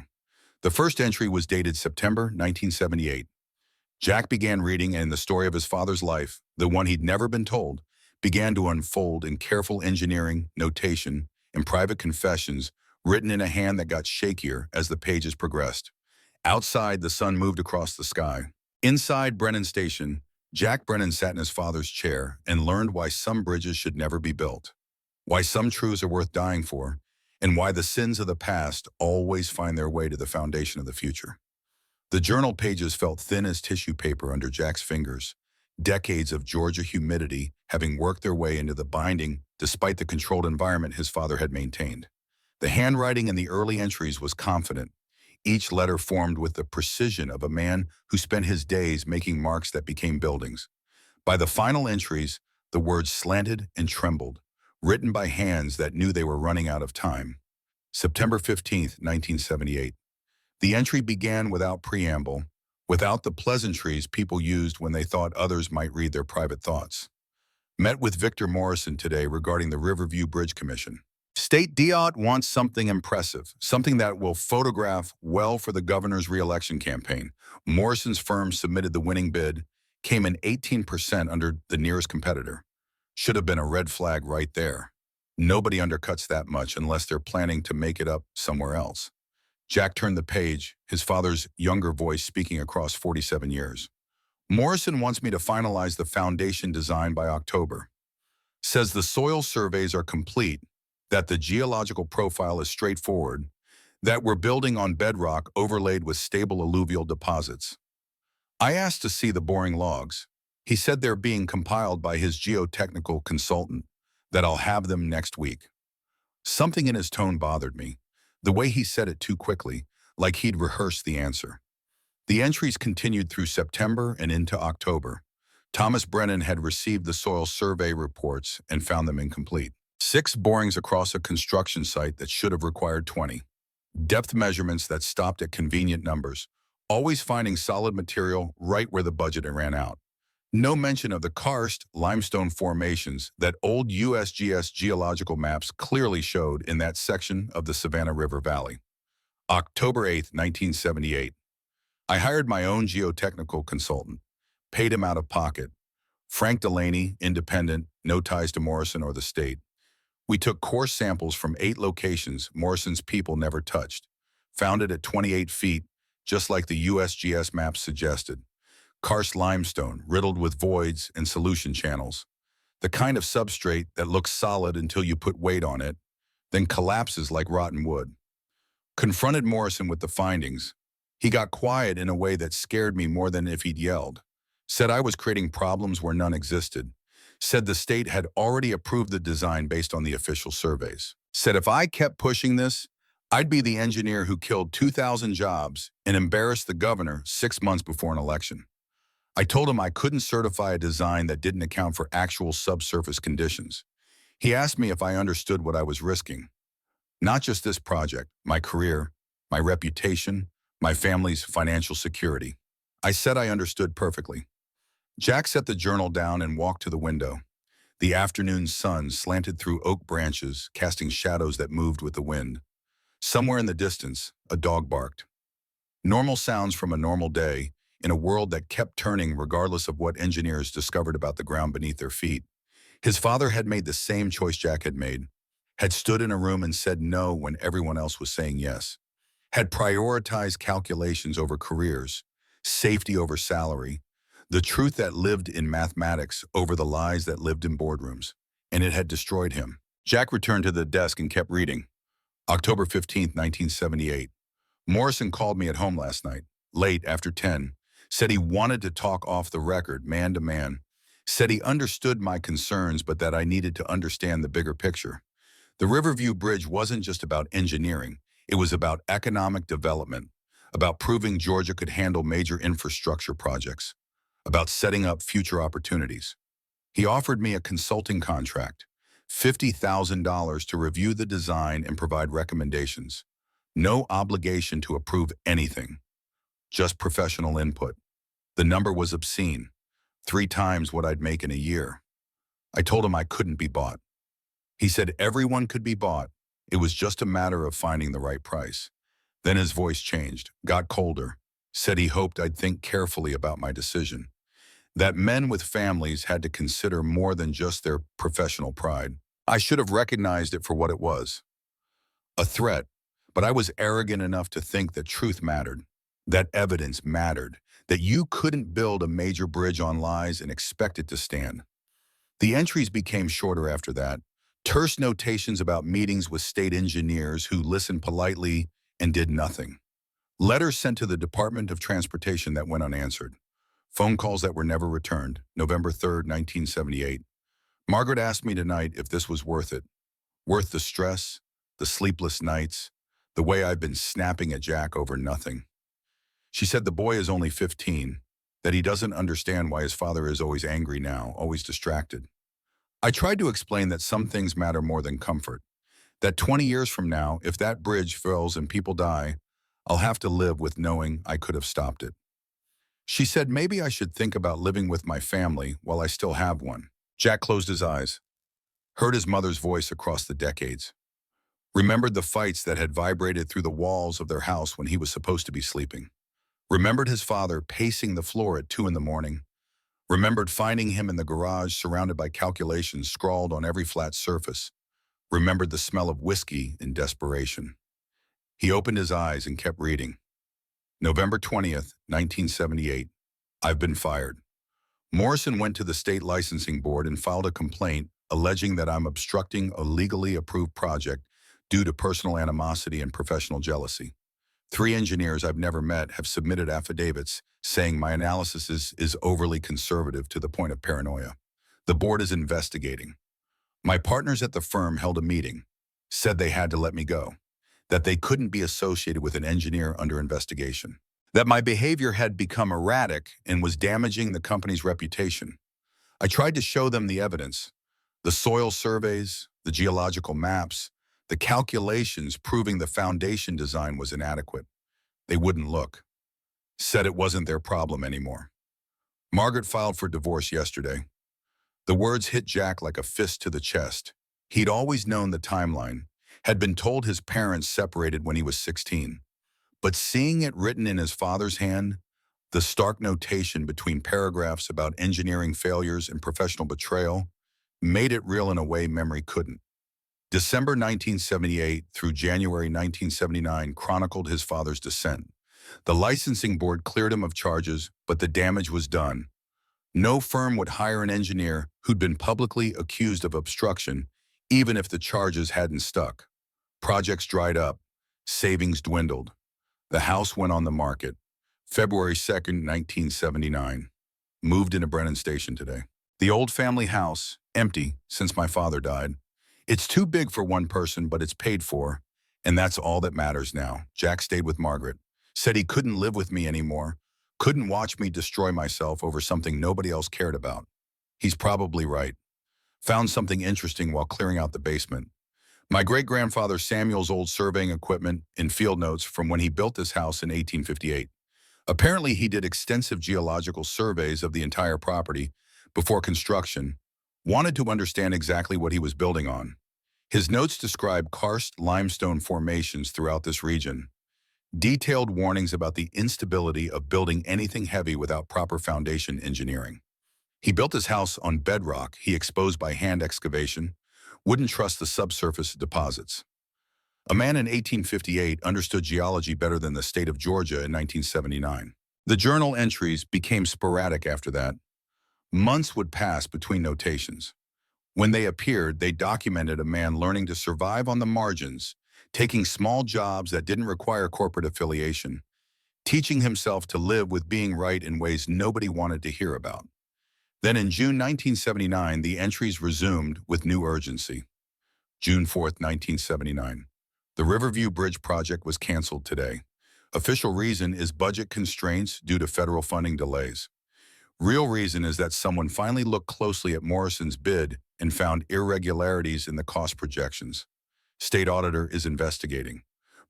The first entry was dated September 1978. Jack began reading, and the story of his father's life, the one he'd never been told, began to unfold in careful engineering, notation, and private confessions written in a hand that got shakier as the pages progressed. Outside, the sun moved across the sky. Inside Brennan Station, Jack Brennan sat in his father's chair and learned why some bridges should never be built, why some truths are worth dying for, and why the sins of the past always find their way to the foundation of the future. The journal pages felt thin as tissue paper under Jack's fingers, decades of Georgia humidity having worked their way into the binding despite the controlled environment his father had maintained. The handwriting in the early entries was confident, each letter formed with the precision of a man who spent his days making marks that became buildings. By the final entries, the words slanted and trembled, written by hands that knew they were running out of time. September 15th, 1978. The entry began without preamble, without the pleasantries people used when they thought others might read their private thoughts. Met with Victor Morrison today regarding the Riverview Bridge Commission. State DOT wants something impressive, something that will photograph well for the governor's re-election campaign. Morrison's firm submitted the winning bid, came in 18% under the nearest competitor. Should have been a red flag right there. Nobody undercuts that much unless they're planning to make it up somewhere else. Jack turned the page, his father's younger voice speaking across 47 years. Morrison wants me to finalize the foundation design by October. Says the soil surveys are complete, that the geological profile is straightforward, that we're building on bedrock overlaid with stable alluvial deposits. I asked to see the boring logs. He said they're being compiled by his geotechnical consultant, that I'll have them next week. Something in his tone bothered me, the way he said it too quickly, like he'd rehearsed the answer. The entries continued through September and into October. Thomas Brennan had received the soil survey reports and found them incomplete. 6 borings across a construction site that should have required 20. Depth measurements that stopped at convenient numbers, always finding solid material right where the budget ran out. No mention of the karst limestone formations that old USGS geological maps clearly showed in that section of the Savannah River Valley. October 8, 1978. I hired my own geotechnical consultant, paid him out of pocket. Frank Delaney, independent, no ties to Morrison or the state. We took core samples from 8 locations Morrison's people never touched, found it at 28 feet, just like the USGS maps suggested. Karst limestone, riddled with voids and solution channels. The kind of substrate that looks solid until you put weight on it, then collapses like rotten wood. Confronted Morrison with the findings. He got quiet in a way that scared me more than if he'd yelled. Said I was creating problems where none existed. Said the state had already approved the design based on the official surveys. Said if I kept pushing this, I'd be the engineer who killed 2,000 jobs and embarrassed the governor 6 months before an election. I told him I couldn't certify a design that didn't account for actual subsurface conditions. He asked me if I understood what I was risking. Not just this project, my career, my reputation, my family's financial security. I said I understood perfectly. Jack set the journal down and walked to the window. The afternoon sun slanted through oak branches, casting shadows that moved with the wind. Somewhere in the distance, a dog barked. Normal sounds from a normal day, in a world that kept turning regardless of what engineers discovered about the ground beneath their feet. His father had made the same choice Jack had made, had stood in a room and said no when everyone else was saying yes, had prioritized calculations over careers, safety over salary, the truth that lived in mathematics over the lies that lived in boardrooms, and it had destroyed him. Jack returned to the desk and kept reading. October 15, 1978. Morrison called me at home last night, late after 10, said he wanted to talk off the record, man to man, said he understood my concerns but that I needed to understand the bigger picture. The Riverview Bridge wasn't just about engineering, it was about economic development, about proving Georgia could handle major infrastructure projects, about setting up future opportunities. He offered me a consulting contract, $50,000 to review the design and provide recommendations. No obligation to approve anything, just professional input. The number was obscene, 3 times what I'd make in a year. I told him I couldn't be bought. He said everyone could be bought. It was just a matter of finding the right price. Then his voice changed, got colder, said he hoped I'd think carefully about my decision. That men with families had to consider more than just their professional pride. I should have recognized it for what it was. A threat, but I was arrogant enough to think that truth mattered, that evidence mattered, that you couldn't build a major bridge on lies and expect it to stand. The entries became shorter after that, terse notations about meetings with state engineers who listened politely and did nothing. Letters sent to the Department of Transportation that went unanswered. Phone calls that were never returned. November 3rd, 1978. Margaret asked me tonight if this was worth it. Worth the stress, the sleepless nights, the way I've been snapping at Jack over nothing. She said the boy is only 15, that he doesn't understand why his father is always angry now, always distracted. I tried to explain that some things matter more than comfort, that 20 years from now, if that bridge fails and people die, I'll have to live with knowing I could have stopped it. She said maybe I should think about living with my family while I still have one. Jack closed his eyes, heard his mother's voice across the decades, remembered the fights that had vibrated through the walls of their house when he was supposed to be sleeping, remembered his father pacing the floor at 2 in the morning, remembered finding him in the garage surrounded by calculations scrawled on every flat surface, remembered the smell of whiskey in desperation. He opened his eyes and kept reading. November 20th, 1978. I've been fired. Morrison went to the state licensing board and filed a complaint alleging that I'm obstructing a legally approved project due to personal animosity and professional jealousy. 3 engineers I've never met have submitted affidavits saying my analysis is overly conservative to the point of paranoia. The board is investigating. My partners at the firm held a meeting, said they had to let me go, that they couldn't be associated with an engineer under investigation, that my behavior had become erratic and was damaging the company's reputation. I tried to show them the evidence, the soil surveys, the geological maps, the calculations proving the foundation design was inadequate. They wouldn't look, said it wasn't their problem anymore. Margaret filed for divorce yesterday. The words hit Jack like a fist to the chest. He'd always known the timeline, had been told his parents separated when he was 16. But seeing it written in his father's hand, the stark notation between paragraphs about engineering failures and professional betrayal, made it real in a way memory couldn't. December 1978 through January 1979 chronicled his father's descent. The licensing board cleared him of charges, but the damage was done. No firm would hire an engineer who'd been publicly accused of obstruction, even if the charges hadn't stuck. Projects dried up. Savings dwindled. The house went on the market. February 2nd, 1979. Moved into Brennan Station today. The old family house, empty since my father died. It's too big for one person, but it's paid for, and that's all that matters now. Jack stayed with Margaret. Said he couldn't live with me anymore. Couldn't watch me destroy myself over something nobody else cared about. He's probably right. Found something interesting while clearing out the basement. My great-grandfather Samuel's old surveying equipment and field notes from when he built this house in 1858. Apparently, he did extensive geological surveys of the entire property before construction, wanted to understand exactly what he was building on. His notes describe karst limestone formations throughout this region. Detailed warnings about the instability of building anything heavy without proper foundation engineering. He built his house on bedrock he exposed by hand excavation, wouldn't trust the subsurface deposits. A man in 1858 understood geology better than the state of Georgia in 1979. The journal entries became sporadic after that. Months would pass between notations. When they appeared, they documented a man learning to survive on the margins, taking small jobs that didn't require corporate affiliation, teaching himself to live with being right in ways nobody wanted to hear about. Then in June 1979, the entries resumed with new urgency. June 4th, 1979. The Riverview Bridge project was canceled today. Official reason is budget constraints due to federal funding delays. Real reason is that someone finally looked closely at Morrison's bid and found irregularities in the cost projections. State auditor is investigating.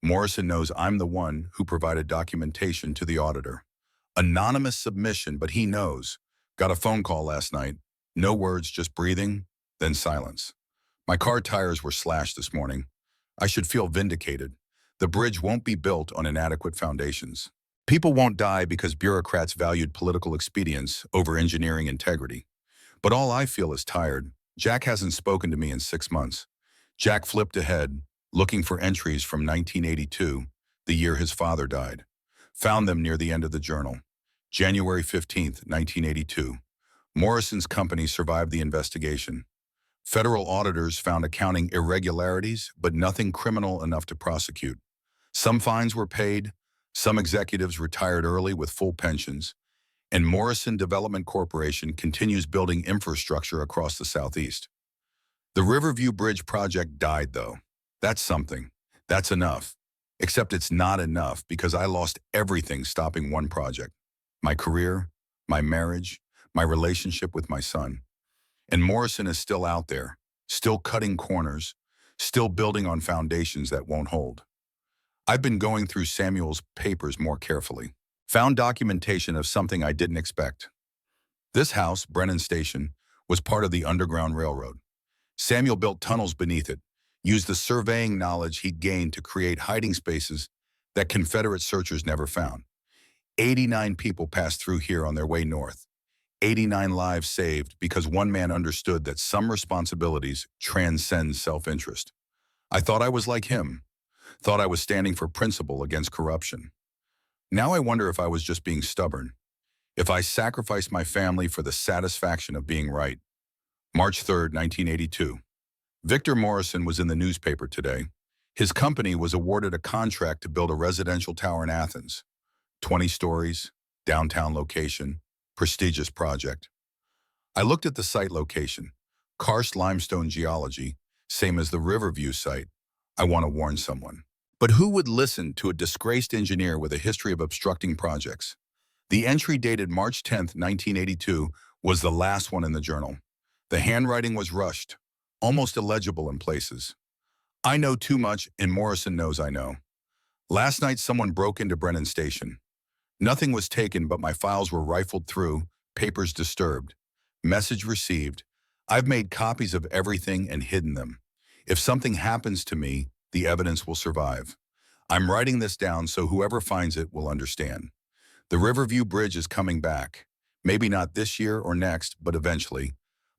Morrison knows I'm the one who provided documentation to the auditor. Anonymous submission, but he knows. Got a phone call last night. No words, just breathing, then silence. My car tires were slashed this morning. I should feel vindicated. The bridge won't be built on inadequate foundations. People won't die because bureaucrats valued political expedience over engineering integrity. But all I feel is tired. Jack hasn't spoken to me in 6 months. Jack flipped ahead, looking for entries from 1982, the year his father died. Found them near the end of the journal. January 15th, 1982. Morrison's company survived the investigation. Federal auditors found accounting irregularities, but nothing criminal enough to prosecute. Some fines were paid, some executives retired early with full pensions, and Morrison Development Corporation continues building infrastructure across the Southeast. The Riverview Bridge project died, though. That's something. That's enough. Except it's not enough because I lost everything stopping one project. My career, my marriage, my relationship with my son. And Morrison is still out there, still cutting corners, still building on foundations that won't hold. I've been going through Samuel's papers more carefully. Found documentation of something I didn't expect. This house, Brennan Station, was part of the Underground Railroad. Samuel built tunnels beneath it, used the surveying knowledge he'd gained to create hiding spaces that Confederate searchers never found. 89 people passed through here on their way north. 89 lives saved because one man understood that some responsibilities transcend self-interest. I thought I was like him. Thought I was standing for principle against corruption. Now I wonder if I was just being stubborn. If I sacrificed my family for the satisfaction of being right. March 3rd, 1982. Victor Morrison was in the newspaper today. His company was awarded a contract to build a residential tower in Athens. 20 stories, downtown location, prestigious project. I looked at the site location. Karst limestone geology, same as the Riverview site. I want to warn someone. But who would listen to a disgraced engineer with a history of obstructing projects? The entry dated March 10th, 1982, was the last one in the journal. The handwriting was rushed, almost illegible in places. I know too much, and Morrison knows I know. Last night, someone broke into Brennan Station. Nothing was taken, but my files were rifled through, papers disturbed. Message received. I've made copies of everything and hidden them. If something happens to me, the evidence will survive. I'm writing this down so whoever finds it will understand. The Riverview Bridge is coming back. Maybe not this year or next, but eventually.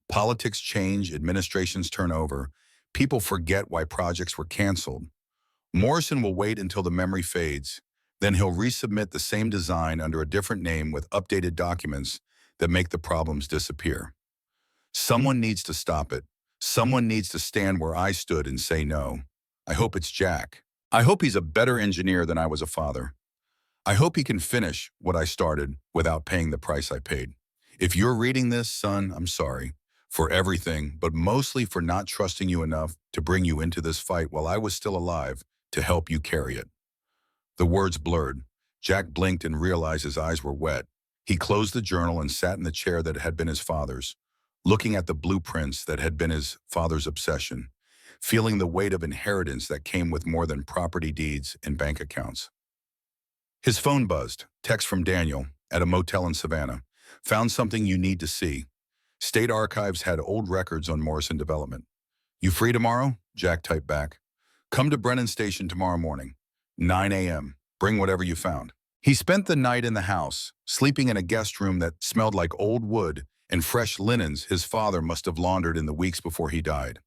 Politics change, administrations turn over. People forget why projects were canceled. Morrison will wait until the memory fades. Then he'll resubmit the same design under a different name with updated documents that make the problems disappear. Someone needs to stop it. Someone needs to stand where I stood and say no. I hope it's Jack. I hope he's a better engineer than I was a father. I hope he can finish what I started without paying the price I paid. If you're reading this, son, I'm sorry for everything, but mostly for not trusting you enough to bring you into this fight while I was still alive to help you carry it. The words blurred. Jack blinked and realized his eyes were wet. He closed the journal and sat in the chair that had been his father's, looking at the blueprints that had been his father's obsession, feeling the weight of inheritance that came with more than property deeds and bank accounts. His phone buzzed. Text from Daniel at a motel in Savannah. Found something you need to see. State Archives had old records on Morrison Development. You free tomorrow? Jack typed back. Come to Brennan Station tomorrow morning, 9 a.m. Bring whatever you found. He spent the night in the house, sleeping in a guest room that smelled like old wood and fresh linens his father must have laundered in the weeks before he died.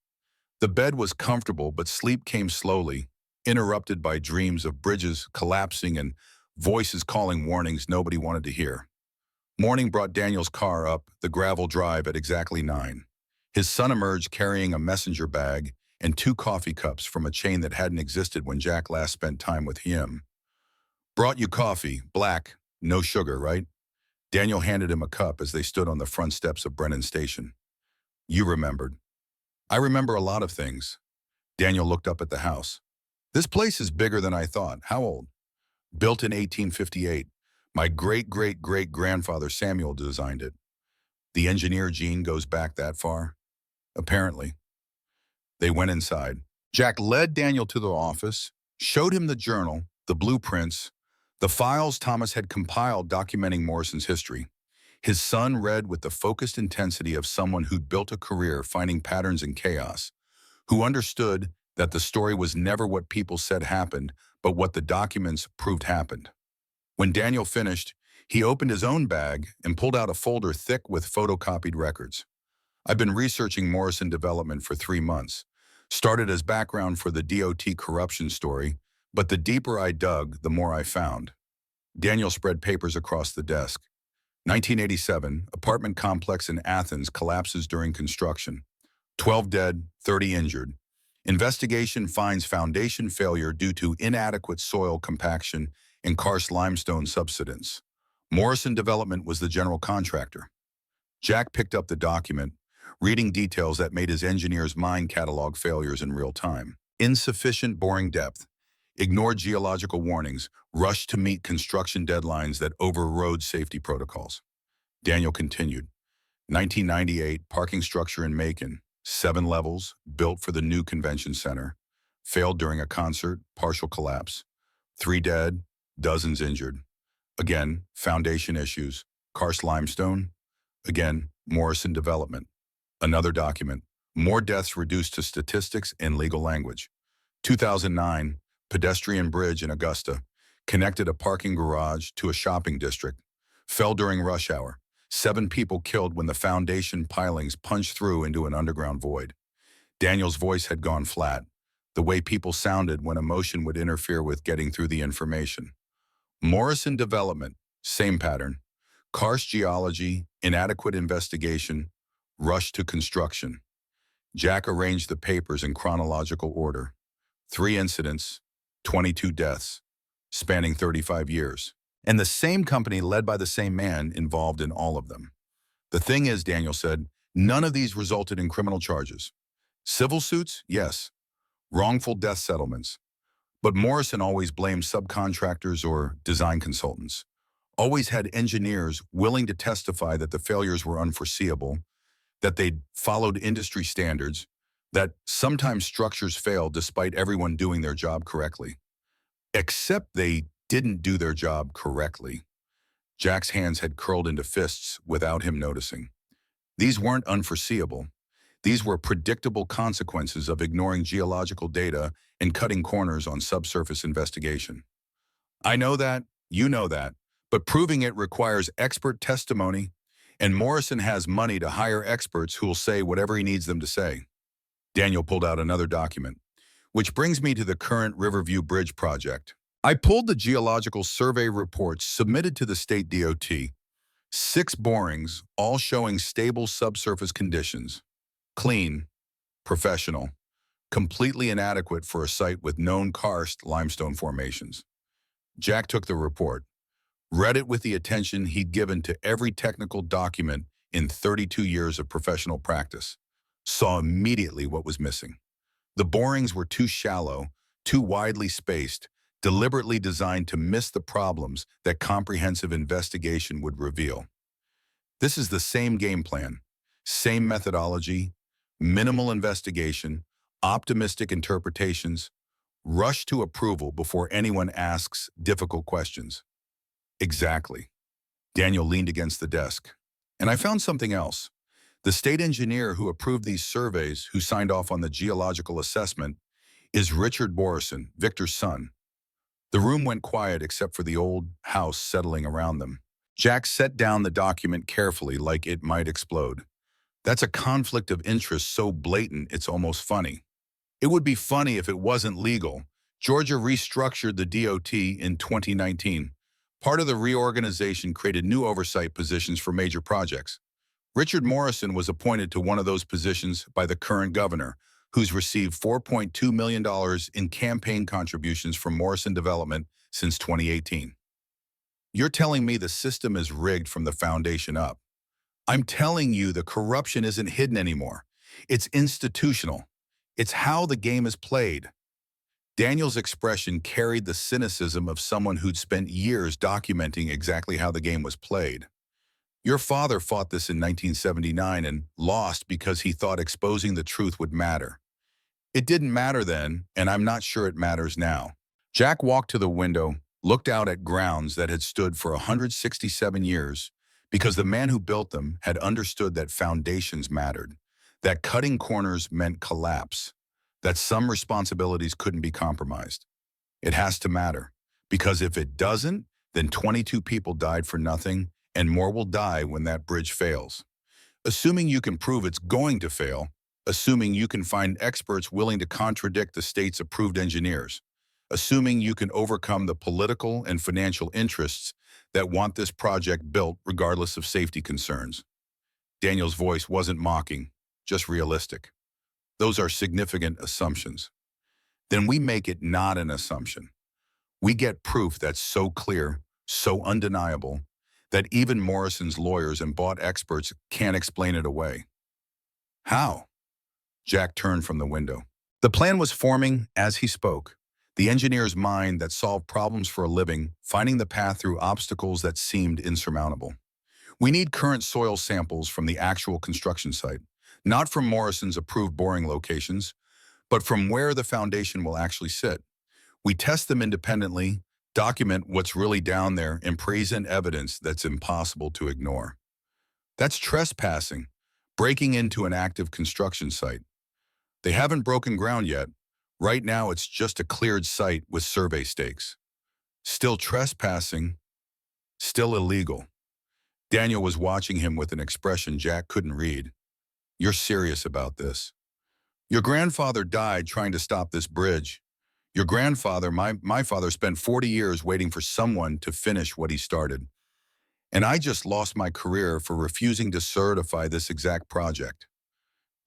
The bed was comfortable, but sleep came slowly, interrupted by dreams of bridges collapsing and voices calling warnings nobody wanted to hear. Morning brought Daniel's car up the gravel drive at exactly 9. His son emerged carrying a messenger bag and 2 coffee cups from a chain that hadn't existed when Jack last spent time with him. Brought you coffee, black, no sugar, right? Daniel handed him a cup as they stood on the front steps of Brennan Station. You remembered. I remember a lot of things. Daniel looked up at the house. This place is bigger than I thought. How old? Built in 1858. My great-great-great-grandfather Samuel designed it. The engineer gene goes back that far? Apparently. They went inside. Jack led Daniel to the office, showed him the journal, the blueprints, the files Thomas had compiled documenting Morrison's history. His son read with the focused intensity of someone who'd built a career finding patterns in chaos, who understood that the story was never what people said happened, but what the documents proved happened. When Daniel finished, he opened his own bag and pulled out a folder thick with photocopied records. I've been researching Morrison Development for 3 months. Started as background for the DOT corruption story, but the deeper I dug, the more I found. Daniel spread papers across the desk. 1987, apartment complex in Athens collapses during construction. 12 dead, 30 injured. Investigation finds foundation failure due to inadequate soil compaction and karst limestone subsidence. Morrison Development was the general contractor. Jack picked up the document, reading details that made his engineer's mind catalog failures in real time. Insufficient boring depth, ignored geological warnings, rushed to meet construction deadlines that overrode safety protocols. Daniel continued. 1998, parking structure in Macon, 7 levels, built for the new convention center. Failed during a concert, partial collapse. 3 dead, dozens injured. Again, foundation issues. Karst limestone. Again, Morrison Development. Another document. More deaths reduced to statistics in legal language. 2009, pedestrian bridge in Augusta. Connected a parking garage to a shopping district. Fell during rush hour. 7 people killed when the foundation pilings punched through into an underground void. Daniel's voice had gone flat. the way people sounded when emotion would interfere with getting through the information. Morrison development, same pattern. Karst geology, inadequate investigation, rush to construction. Jack arranged the papers in chronological order. 3 incidents, 22 deaths, spanning 35 years. And the same company led by the same man involved in all of them. The thing is, Daniel said, none of these resulted in criminal charges. Civil suits? Yes. Wrongful death settlements. But Morrison always blamed subcontractors or design consultants. Always had engineers willing to testify that the failures were unforeseeable, that they'd followed industry standards, that sometimes structures failed despite everyone doing their job correctly. Except they didn't do their job correctly. Jack's hands had curled into fists without him noticing. These weren't unforeseeable. These were predictable consequences of ignoring geological data and cutting corners on subsurface investigation. I know that, you know that, but proving it requires expert testimony, and Morrison has money to hire experts who will say whatever he needs them to say. Daniel pulled out another document, which brings me to the current Riverview Bridge project. I pulled the geological survey reports submitted to the state DOT. 6 borings, all showing stable subsurface conditions. Clean, professional, completely inadequate for a site with known karst limestone formations. Jack took the report, read it with the attention he'd given to every technical document in 32 years of professional practice, saw immediately what was missing. The borings were too shallow, too widely spaced, deliberately designed to miss the problems that comprehensive investigation would reveal. This is the same game plan, same methodology, minimal investigation, optimistic interpretations, rush to approval before anyone asks difficult questions. Exactly. Daniel leaned against the desk. And I found something else. The state engineer who approved these surveys, who signed off on the geological assessment, is Richard Morrison, Victor's son. The room went quiet except for the old house settling around them. Jack set down the document carefully like it might explode. That's a conflict of interest so blatant it's almost funny. It would be funny if it wasn't legal. Georgia restructured the DOT in 2019. Part of the reorganization created new oversight positions for major projects. Richard Morrison was appointed to one of those positions by the current governor, who's received $4.2 million in campaign contributions from Morrison Development since 2018. You're telling me the system is rigged from the foundation up. I'm telling you the corruption isn't hidden anymore. It's institutional. It's how the game is played. Daniel's expression carried the cynicism of someone who'd spent years documenting exactly how the game was played. Your father fought this in 1979 and lost because he thought exposing the truth would matter. It didn't matter then, and I'm not sure it matters now. Jack walked to the window, looked out at grounds that had stood for 167 years, because the man who built them had understood that foundations mattered, that cutting corners meant collapse, that some responsibilities couldn't be compromised. It has to matter, because if it doesn't, then 22 people died for nothing, and more will die when that bridge fails. Assuming you can prove it's going to fail, assuming you can find experts willing to contradict the state's approved engineers, assuming you can overcome the political and financial interests that want this project built regardless of safety concerns. Daniel's voice wasn't mocking, just realistic. Those are significant assumptions. Then we make it not an assumption. We get proof that's so clear, so undeniable, that even Morrison's lawyers and bought experts can't explain it away. How? Jack turned from the window. The plan was forming as he spoke. The engineer's mind that solved problems for a living, finding the path through obstacles that seemed insurmountable. We need current soil samples from the actual construction site, not from Morrison's approved boring locations, but from where the foundation will actually sit. We test them independently, document what's really down there, and present evidence that's impossible to ignore. That's trespassing, breaking into an active construction site. They haven't broken ground yet. Right now, it's just a cleared site with survey stakes. Still trespassing, still illegal. Daniel was watching him with an expression Jack couldn't read. You're serious about this? Your grandfather died trying to stop this bridge. Your grandfather, my father, spent 40 years waiting for someone to finish what he started. And I just lost my career for refusing to certify this exact project.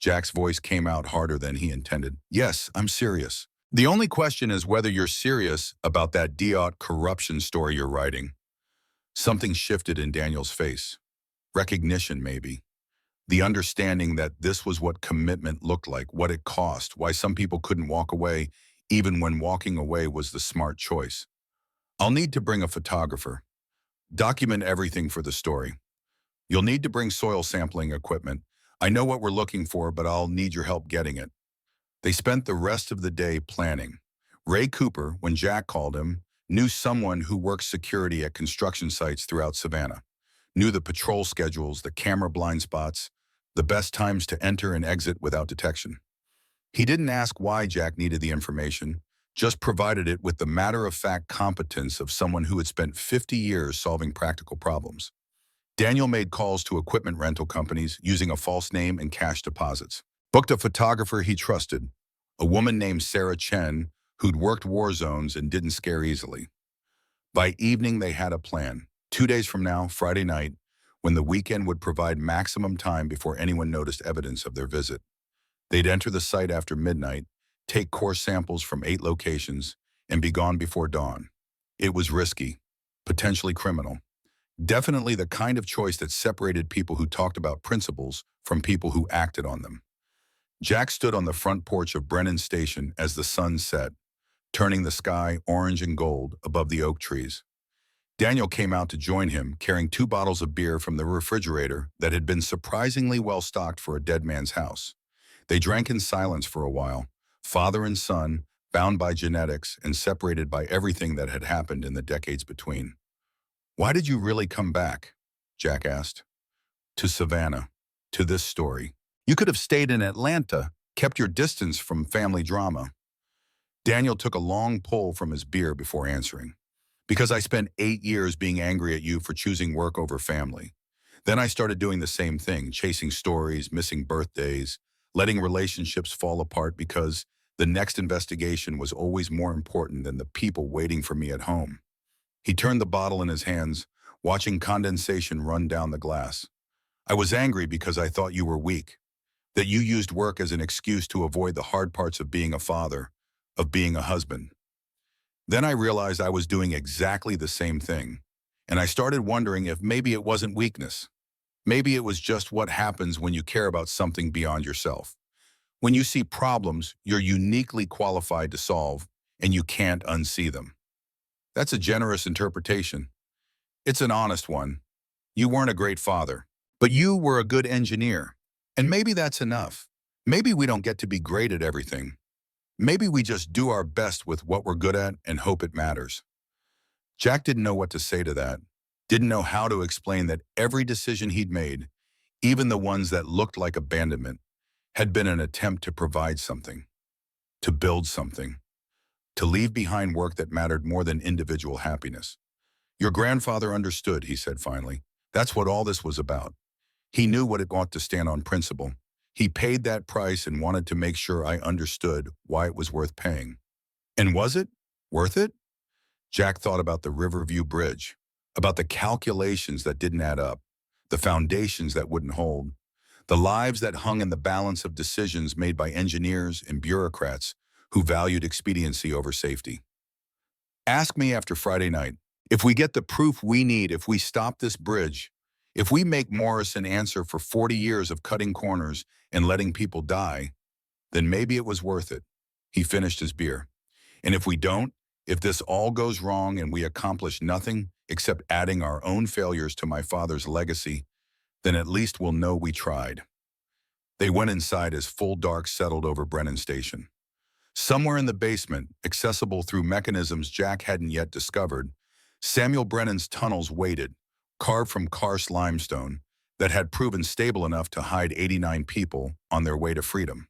Jack's voice came out harder than he intended. Yes, I'm serious. The only question is whether you're serious about that Diot corruption story you're writing. Something shifted in Daniel's face. Recognition, maybe. The understanding that this was what commitment looked like, what it cost, why some people couldn't walk away, even when walking away was the smart choice. I'll need to bring a photographer. Document everything for the story. You'll need to bring soil sampling equipment. I know what we're looking for, but I'll need your help getting it. They spent the rest of the day planning. Ray Cooper, when Jack called him, knew someone who worked security at construction sites throughout Savannah, knew the patrol schedules, the camera blind spots, the best times to enter and exit without detection. He didn't ask why Jack needed the information, just provided it with the matter-of-fact competence of someone who had spent 50 years solving practical problems. Daniel made calls to equipment rental companies using a false name and cash deposits. Booked a photographer he trusted, a woman named Sarah Chen, who'd worked war zones and didn't scare easily. By evening, they had a plan. 2 days from now, Friday night, when the weekend would provide maximum time before anyone noticed evidence of their visit. They'd enter the site after midnight, take core samples from 8 locations, and be gone before dawn. It was risky, potentially criminal. Definitely the kind of choice that separated people who talked about principles from people who acted on them. Jack stood on the front porch of Brennan Station as the sun set, turning the sky orange and gold above the oak trees. Daniel came out to join him, carrying 2 bottles of beer from the refrigerator that had been surprisingly well stocked for a dead man's house. They drank in silence for a while, father and son, bound by genetics and separated by everything that had happened in the decades between. "Why did you really come back?" Jack asked. "To Savannah, to this story. You could have stayed in Atlanta, kept your distance from family drama." Daniel took a long pull from his beer before answering. "Because I spent 8 years being angry at you for choosing work over family. Then I started doing the same thing, chasing stories, missing birthdays, letting relationships fall apart because the next investigation was always more important than the people waiting for me at home." He turned the bottle in his hands, watching condensation run down the glass. "I was angry because I thought you were weak, that you used work as an excuse to avoid the hard parts of being a father, of being a husband. Then I realized I was doing exactly the same thing, and I started wondering if maybe it wasn't weakness. Maybe it was just what happens when you care about something beyond yourself. When you see problems you're uniquely qualified to solve, and you can't unsee them." That's a generous interpretation. It's an honest one. You weren't a great father, but you were a good engineer. And maybe that's enough. Maybe we don't get to be great at everything. Maybe we just do our best with what we're good at and hope it matters. Jack didn't know what to say to that, didn't know how to explain that every decision he'd made, even the ones that looked like abandonment, had been an attempt to provide something, to build something, to leave behind work that mattered more than individual happiness. "Your grandfather understood," he said finally. "That's what all this was about. He knew what it ought to stand on principle. He paid that price and wanted to make sure I understood why it was worth paying." And was it worth it? Jack thought about the Riverview Bridge, about the calculations that didn't add up, the foundations that wouldn't hold, the lives that hung in the balance of decisions made by engineers and bureaucrats who valued expediency over safety. "Ask me after Friday night. If we get the proof we need, if we stop this bridge, if we make Morrison answer for 40 years of cutting corners and letting people die, then maybe it was worth it." He finished his beer. "And if we don't, if this all goes wrong and we accomplish nothing except adding our own failures to my father's legacy, then at least we'll know we tried." They went inside as full dark settled over Brennan Station. Somewhere in the basement, accessible through mechanisms Jack hadn't yet discovered, Samuel Brennan's tunnels waited, carved from karst limestone that had proven stable enough to hide 89 people on their way to freedom.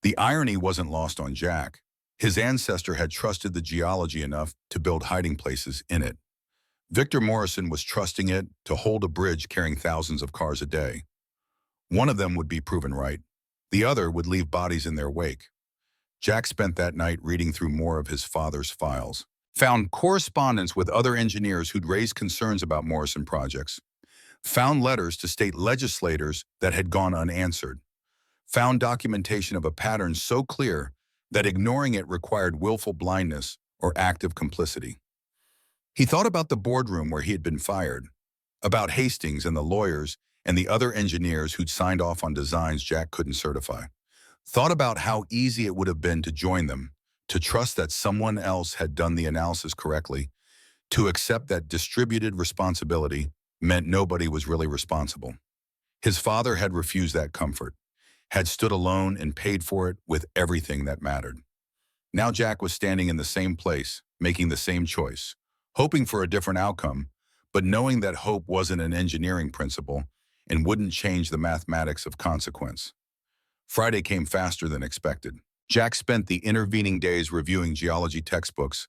The irony wasn't lost on Jack. His ancestor had trusted the geology enough to build hiding places in it. Victor Morrison was trusting it to hold a bridge carrying thousands of cars a day. One of them would be proven right. The other would leave bodies in their wake. Jack spent that night reading through more of his father's files, found correspondence with other engineers who'd raised concerns about Morrison projects, found letters to state legislators that had gone unanswered, found documentation of a pattern so clear that ignoring it required willful blindness or active complicity. He thought about the boardroom where he had been fired, about Hastings and the lawyers and the other engineers who'd signed off on designs Jack couldn't certify. Thought about how easy it would have been to join them, to trust that someone else had done the analysis correctly, to accept that distributed responsibility meant nobody was really responsible. His father had refused that comfort, had stood alone and paid for it with everything that mattered. Now Jack was standing in the same place, making the same choice, hoping for a different outcome, but knowing that hope wasn't an engineering principle and wouldn't change the mathematics of consequence. Friday came faster than expected. Jack spent the intervening days reviewing geology textbooks,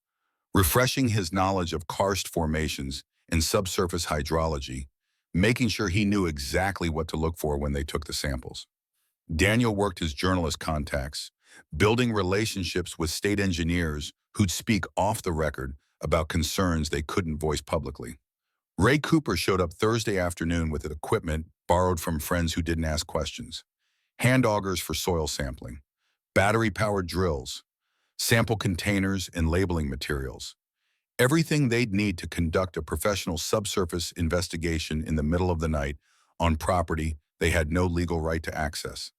refreshing his knowledge of karst formations and subsurface hydrology, making sure he knew exactly what to look for when they took the samples. Daniel worked his journalist contacts, building relationships with state engineers who'd speak off the record about concerns they couldn't voice publicly. Ray Cooper showed up Thursday afternoon with equipment borrowed from friends who didn't ask questions. Hand augers for soil sampling, battery-powered drills, sample containers and labeling materials. Everything they'd need to conduct a professional subsurface investigation in the middle of the night on property they had no legal right to access.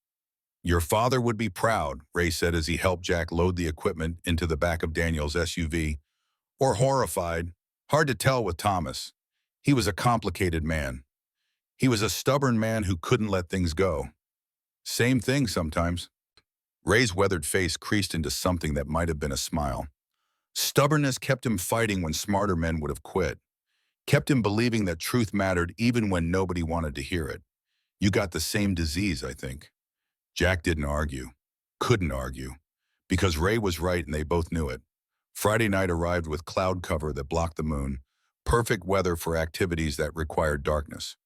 "Your father would be proud," Ray said as he helped Jack load the equipment into the back of Daniel's SUV. "Or horrified. Hard to tell with Thomas. He was a complicated man. He was a stubborn man who couldn't let things go. Same thing sometimes." Ray's weathered face creased into something that might have been a smile. Stubbornness kept him fighting when smarter men would have quit. Kept him believing that truth mattered even when nobody wanted to hear it. "You got the same disease, I think." Jack didn't argue. Couldn't argue. Because Ray was right and they both knew it. Friday night arrived with cloud cover that blocked the moon. Perfect weather for activities that required darkness.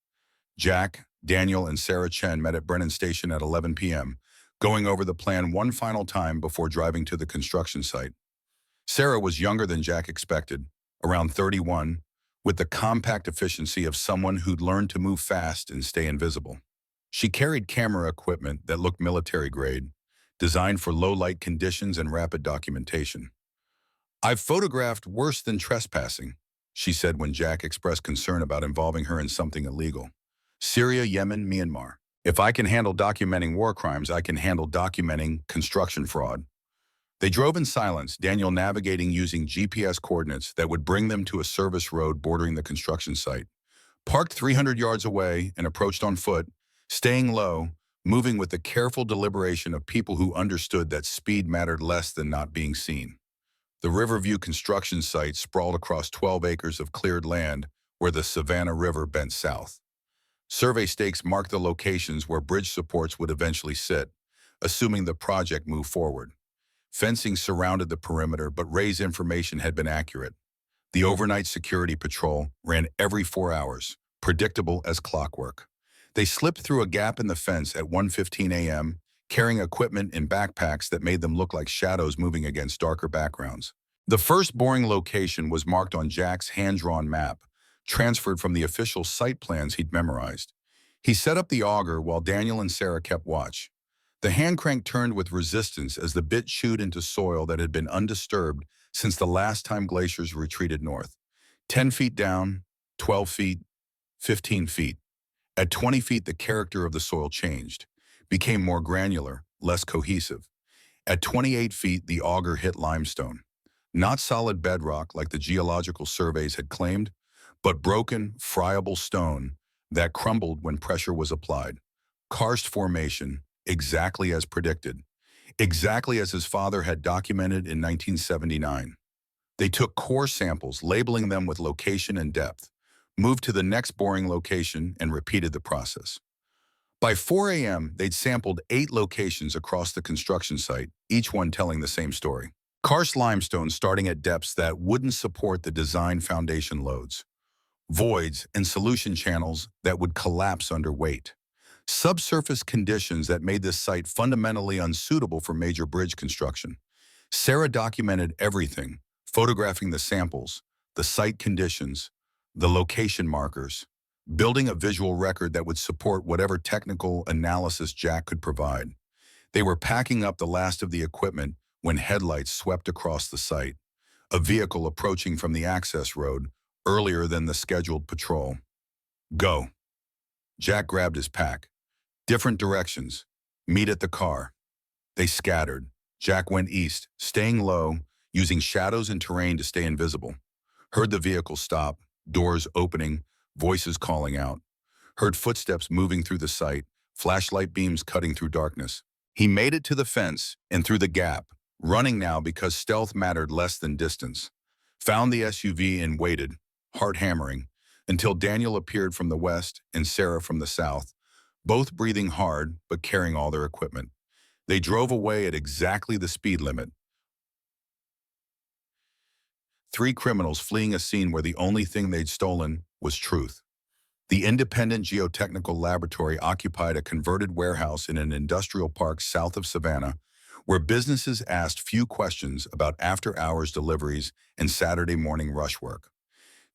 Jack, Daniel, and Sarah Chen met at Brennan Station at 11 p.m., going over the plan one final time before driving to the construction site. Sarah was younger than Jack expected, around 31, with the compact efficiency of someone who'd learned to move fast and stay invisible. She carried camera equipment that looked military-grade, designed for low-light conditions and rapid documentation. "I've photographed worse than trespassing," she said when Jack expressed concern about involving her in something illegal. "Syria, Yemen, Myanmar. If I can handle documenting war crimes, I can handle documenting construction fraud." They drove in silence, Daniel navigating using GPS coordinates that would bring them to a service road bordering the construction site. Parked 300 yards away and approached on foot, staying low, moving with the careful deliberation of people who understood that speed mattered less than not being seen. The Riverview construction site sprawled across 12 acres of cleared land where the Savannah River bent south. Survey stakes marked the locations where bridge supports would eventually sit, assuming the project moved forward. Fencing surrounded the perimeter, but Ray's information had been accurate. The overnight security patrol ran every 4 hours, predictable as clockwork. They slipped through a gap in the fence at 1:15 a.m., carrying equipment in backpacks that made them look like shadows moving against darker backgrounds. The first boring location was marked on Jack's hand-drawn map, transferred from the official site plans he'd memorized. He set up the auger while Daniel and Sarah kept watch. The hand crank turned with resistance as the bit chewed into soil that had been undisturbed since the last time glaciers retreated north. 10 feet down, 12 feet, 15 feet. At 20 feet, the character of the soil changed, became more granular, less cohesive. At 28 feet, the auger hit limestone. Not solid bedrock like the geological surveys had claimed, but broken, friable stone that crumbled when pressure was applied. Karst formation, exactly as predicted, exactly as his father had documented in 1979. They took core samples, labeling them with location and depth, moved to the next boring location, and repeated the process. By 4 a.m., they'd sampled 8 locations across the construction site, each one telling the same story. Karst limestone starting at depths that wouldn't support the design foundation loads. Voids and solution channels that would collapse under weight. subsurface conditions that made this site fundamentally unsuitable for major bridge construction. Sarah documented everything, photographing the samples, the site conditions, the location markers, building a visual record that would support whatever technical analysis Jack could provide. They were packing up the last of the equipment when headlights swept across the site, a vehicle approaching from the access road earlier than the scheduled patrol. Go. Jack grabbed his pack. Different directions. Meet at the car. They scattered. Jack went east, staying low, using shadows and terrain to stay invisible. Heard the vehicle stop, doors opening, voices calling out. Heard footsteps moving through the site, flashlight beams cutting through darkness. He made it to the fence and through the gap, running now because stealth mattered less than distance. Found the SUV and waited, heart hammering, until Daniel appeared from the west and Sarah from the south, both breathing hard but carrying all their equipment. They drove away at exactly the speed limit. Three criminals fleeing a scene where the only thing they'd stolen was truth. The independent geotechnical laboratory occupied a converted warehouse in an industrial park south of Savannah, where businesses asked few questions about after-hours deliveries and Saturday morning rush work.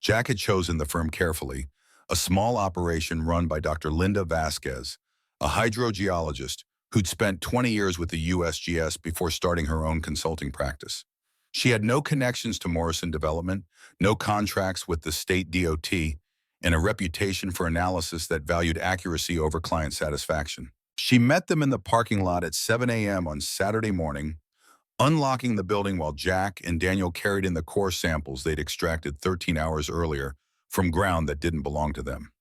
Jack had chosen the firm carefully, a small operation run by Dr. Linda Vasquez, a hydrogeologist who'd spent 20 years with the USGS before starting her own consulting practice. She had no connections to Morrison Development, no contracts with the state DOT, and a reputation for analysis that valued accuracy over client satisfaction. She met them in the parking lot at 7 a.m. on Saturday morning, unlocking the building while Jack and Daniel carried in the core samples they'd extracted 13 hours earlier from ground that didn't belong to them.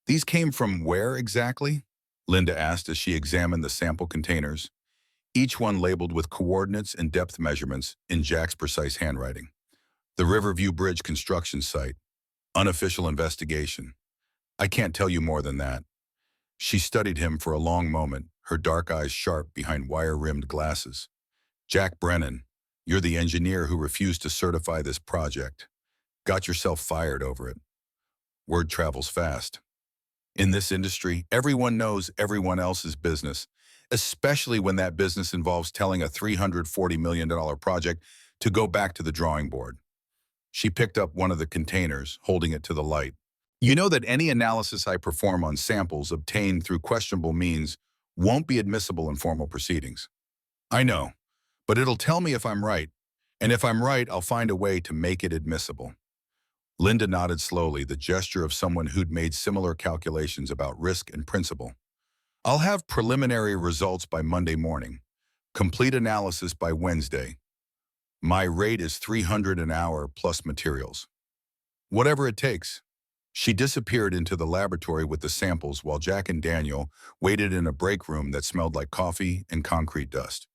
These came from where exactly? Linda asked as she examined the sample containers, each one labeled with coordinates and depth measurements in Jack's precise handwriting. The Riverview Bridge construction site. Unofficial investigation. I can't tell you more than that. She studied him for a long moment, her dark eyes sharp behind wire-rimmed glasses. Jack Brennan, you're the engineer who refused to certify this project. Got yourself fired over it. Word travels fast. In this industry, everyone knows everyone else's business, especially when that business involves telling a $340 million project to go back to the drawing board. She picked up one of the containers, holding it to the light. You know that any analysis I perform on samples obtained through questionable means won't be admissible in formal proceedings. I know, but it'll tell me if I'm right, and if I'm right, I'll find a way to make it admissible. Linda nodded slowly, the gesture of someone who'd made similar calculations about risk and principle. I'll have preliminary results by Monday morning. Complete analysis by Wednesday. My rate is $300 an hour plus materials. Whatever it takes. She disappeared into the laboratory with the samples while Jack and Daniel waited in a break room that smelled like coffee and concrete dust.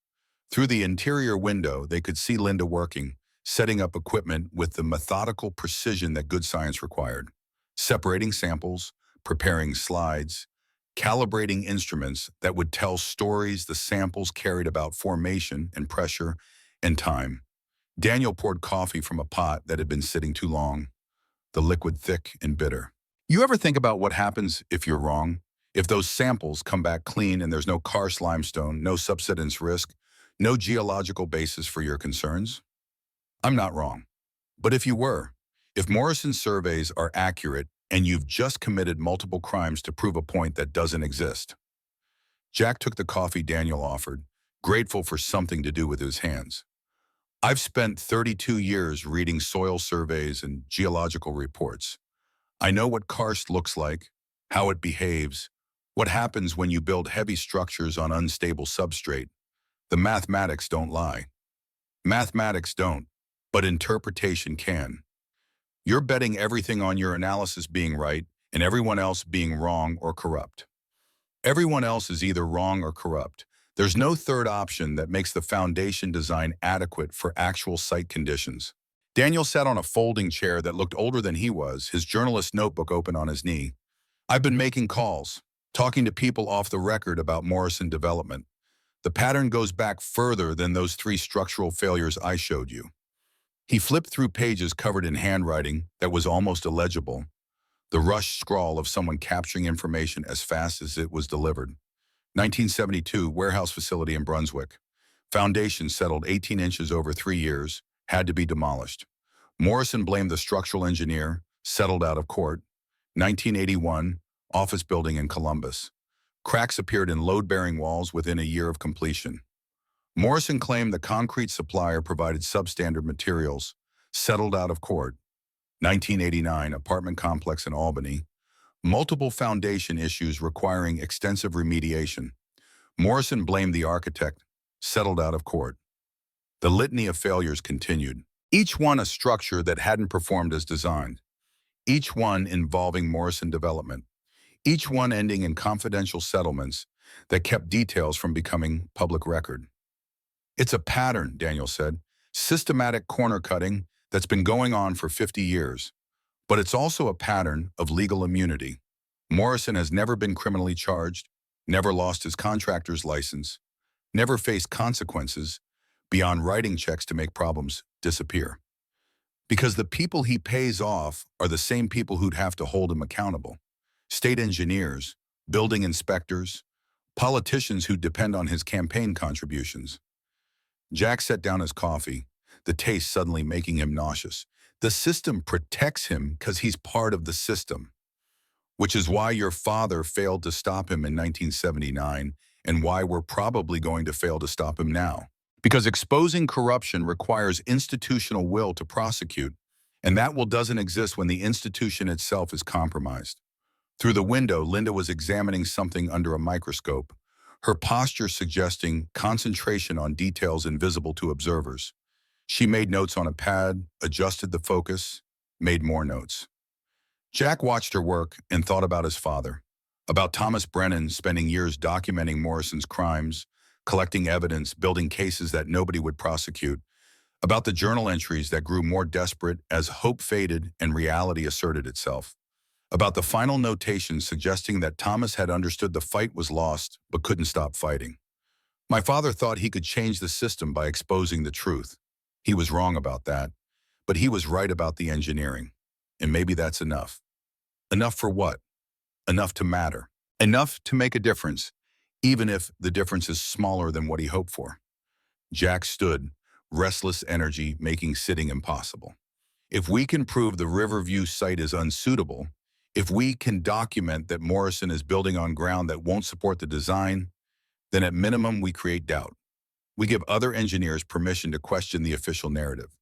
Through the interior window, they could see Linda working, setting up equipment with the methodical precision that good science required. Separating samples, preparing slides, calibrating instruments that would tell stories the samples carried about formation and pressure and time. Daniel poured coffee from a pot that had been sitting too long, the liquid thick and bitter. You ever think about what happens if you're wrong? If those samples come back clean and there's no karst limestone, no subsidence risk, no geological basis for your concerns? I'm not wrong. But if you were, if Morrison's surveys are accurate and you've just committed multiple crimes to prove a point that doesn't exist. Jack took the coffee Daniel offered, grateful for something to do with his hands. I've spent 32 years reading soil surveys and geological reports. I know what karst looks like, how it behaves, what happens when you build heavy structures on unstable substrate. The mathematics don't lie. Mathematics don't, but interpretation can. You're betting everything on your analysis being right and everyone else being wrong or corrupt. Everyone else is either wrong or corrupt. There's no third option that makes the foundation design adequate for actual site conditions. Daniel sat on a folding chair that looked older than he was, his journalist notebook open on his knee. I've been making calls, talking to people off the record about Morrison Development. The pattern goes back further than those 3 structural failures I showed you. He flipped through pages covered in handwriting that was almost illegible. the rushed scrawl of someone capturing information as fast as it was delivered. 1972, warehouse facility in Brunswick. Foundation settled 18 inches over 3 years, had to be demolished. Morrison blamed the structural engineer, settled out of court. 1981, office building in Columbus. Cracks appeared in load-bearing walls within a year of completion. Morrison claimed the concrete supplier provided substandard materials, settled out of court. 1989, apartment complex in Albany. Multiple foundation issues requiring extensive remediation. Morrison blamed the architect, settled out of court. The litany of failures continued, each one a structure that hadn't performed as designed, each one involving Morrison development, each one ending in confidential settlements that kept details from becoming public record. It's a pattern, Daniel said, systematic corner cutting that's been going on for 50 years. But it's also a pattern of legal immunity. Morrison has never been criminally charged, never lost his contractor's license, never faced consequences beyond writing checks to make problems disappear. Because the people he pays off are the same people who'd have to hold him accountable. State engineers, building inspectors, politicians who depend on his campaign contributions. Jack set down his coffee, the taste suddenly making him nauseous. The system protects him because he's part of the system, which is why your father failed to stop him in 1979 and why we're probably going to fail to stop him now. Because exposing corruption requires institutional will to prosecute, and that will doesn't exist when the institution itself is compromised. Through the window, Linda was examining something under a microscope, her posture suggesting concentration on details invisible to observers. She made notes on a pad, adjusted the focus, made more notes. Jack watched her work and thought about his father, about Thomas Brennan spending years documenting Morrison's crimes, collecting evidence, building cases that nobody would prosecute, about the journal entries that grew more desperate as hope faded and reality asserted itself, about the final notation suggesting that Thomas had understood the fight was lost but couldn't stop fighting. My father thought he could change the system by exposing the truth. He was wrong about that, but he was right about the engineering. And maybe that's enough. Enough for what? Enough to matter. Enough to make a difference, even if the difference is smaller than what he hoped for. Jack stood, restless energy making sitting impossible. If we can prove the Riverview site is unsuitable, if we can document that Morrison is building on ground that won't support the design, then at minimum we create doubt. We give other engineers permission to question the official narrative.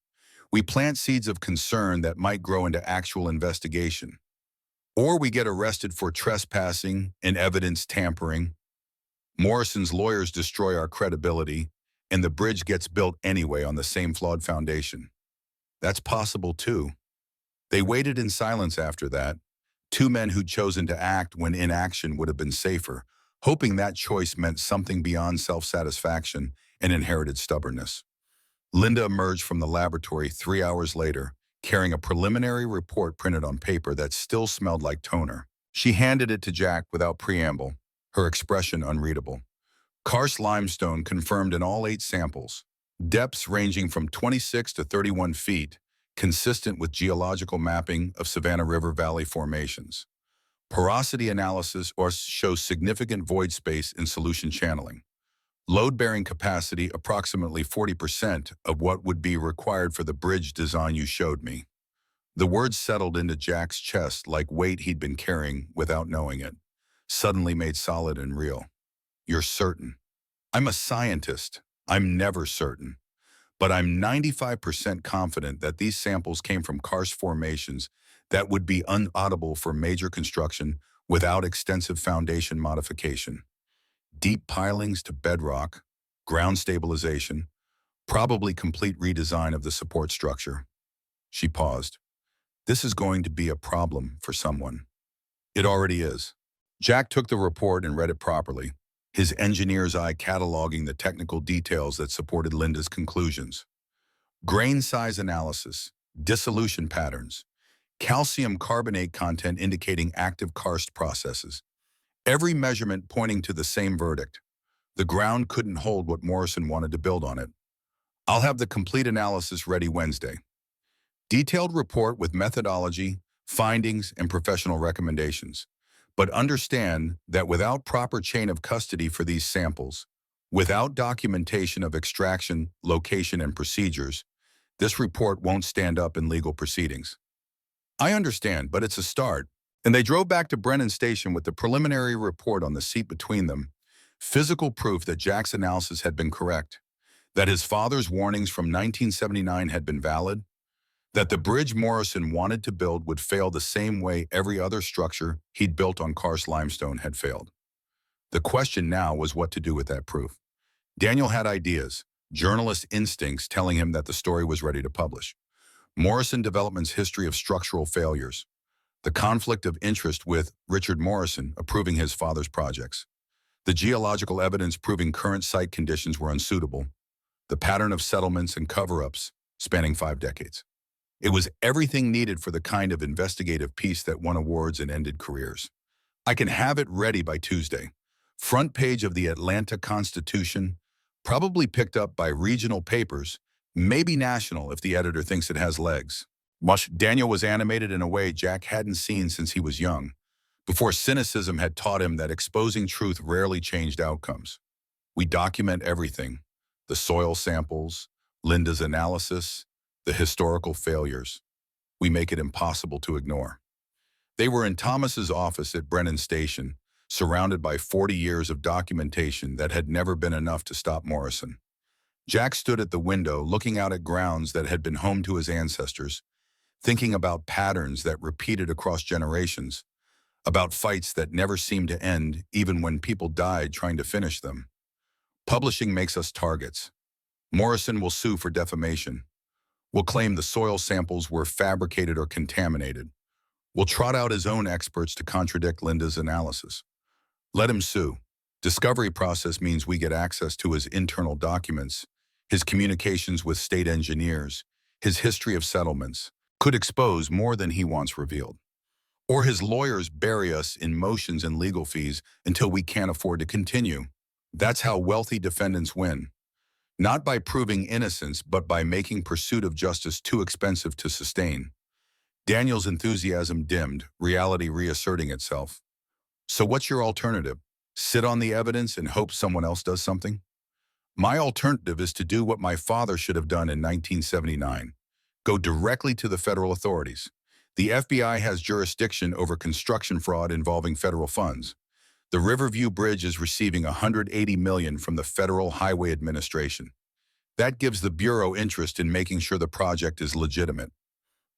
We plant seeds of concern that might grow into actual investigation. Or we get arrested for trespassing and evidence tampering. Morrison's lawyers destroy our credibility, and the bridge gets built anyway on the same flawed foundation. That's possible too. They waited in silence after that, two men who'd chosen to act when inaction would have been safer, hoping that choice meant something beyond self-satisfaction and inherited stubbornness. Linda emerged from the laboratory 3 hours later, carrying a preliminary report printed on paper that still smelled like toner. She handed it to Jack without preamble, her expression unreadable. Karst limestone confirmed in all 8 samples, depths ranging from 26 to 31 feet, consistent with geological mapping of Savannah River Valley formations. Porosity analysis shows significant void space in solution channeling. Load-bearing capacity approximately 40% of what would be required for the bridge design you showed me. The words settled into Jack's chest like weight he'd been carrying without knowing it, suddenly made solid and real. You're certain. I'm a scientist. I'm never certain. But I'm 95% confident that these samples came from karst formations that would be unaudible for major construction without extensive foundation modification. Deep pilings to bedrock, ground stabilization, probably complete redesign of the support structure. She paused. This is going to be a problem for someone. It already is. Jack took the report and read it properly, his engineer's eye cataloging the technical details that supported Linda's conclusions. Grain size analysis, dissolution patterns, calcium carbonate content indicating active karst processes. Every measurement pointing to the same verdict. The ground couldn't hold what Morrison wanted to build on it. I'll have the complete analysis ready Wednesday. Detailed report with methodology, findings, and professional recommendations. But understand that without proper chain of custody for these samples, without documentation of extraction, location, and procedures, this report won't stand up in legal proceedings. I understand, but it's a start. And they drove back to Brennan Station with the preliminary report on the seat between them, physical proof that Jack's analysis had been correct, that his father's warnings from 1979 had been valid, that the bridge Morrison wanted to build would fail the same way every other structure he'd built on karst limestone had failed. The question now was what to do with that proof. Daniel had ideas, journalist instincts telling him that the story was ready to publish. Morrison Development's history of structural failures, the conflict of interest with Richard Morrison approving his father's projects, the geological evidence proving current site conditions were unsuitable, the pattern of settlements and cover-ups spanning 5 decades. It was everything needed for the kind of investigative piece that won awards and ended careers. I can have it ready by Tuesday. Front page of the Atlanta Constitution, probably picked up by regional papers, maybe national if the editor thinks it has legs. Daniel was animated in a way Jack hadn't seen since he was young, before cynicism had taught him that exposing truth rarely changed outcomes. We document everything, the soil samples, Linda's analysis, the historical failures. We make it impossible to ignore. They were in Thomas's office at Brennan Station, surrounded by 40 years of documentation that had never been enough to stop Morrison. Jack stood at the window looking out at grounds that had been home to his ancestors, thinking about patterns that repeated across generations, about fights that never seemed to end even when people died trying to finish them. Publishing makes us targets. Morrison will sue for defamation. Will claim the soil samples were fabricated or contaminated. Will trot out his own experts to contradict Linda's analysis. Let him sue. Discovery process means we get access to his internal documents, his communications with state engineers, his history of settlements, could expose more than he wants revealed. Or his lawyers bury us in motions and legal fees until we can't afford to continue. That's how wealthy defendants win. Not by proving innocence, but by making pursuit of justice too expensive to sustain. Daniel's enthusiasm dimmed, reality reasserting itself. So what's your alternative? Sit on the evidence and hope someone else does something? My alternative is to do what my father should have done in 1979. Go directly to the federal authorities. The FBI has jurisdiction over construction fraud involving federal funds. The Riverview Bridge is receiving $180 million from the Federal Highway Administration. That gives the Bureau interest in making sure the project is legitimate.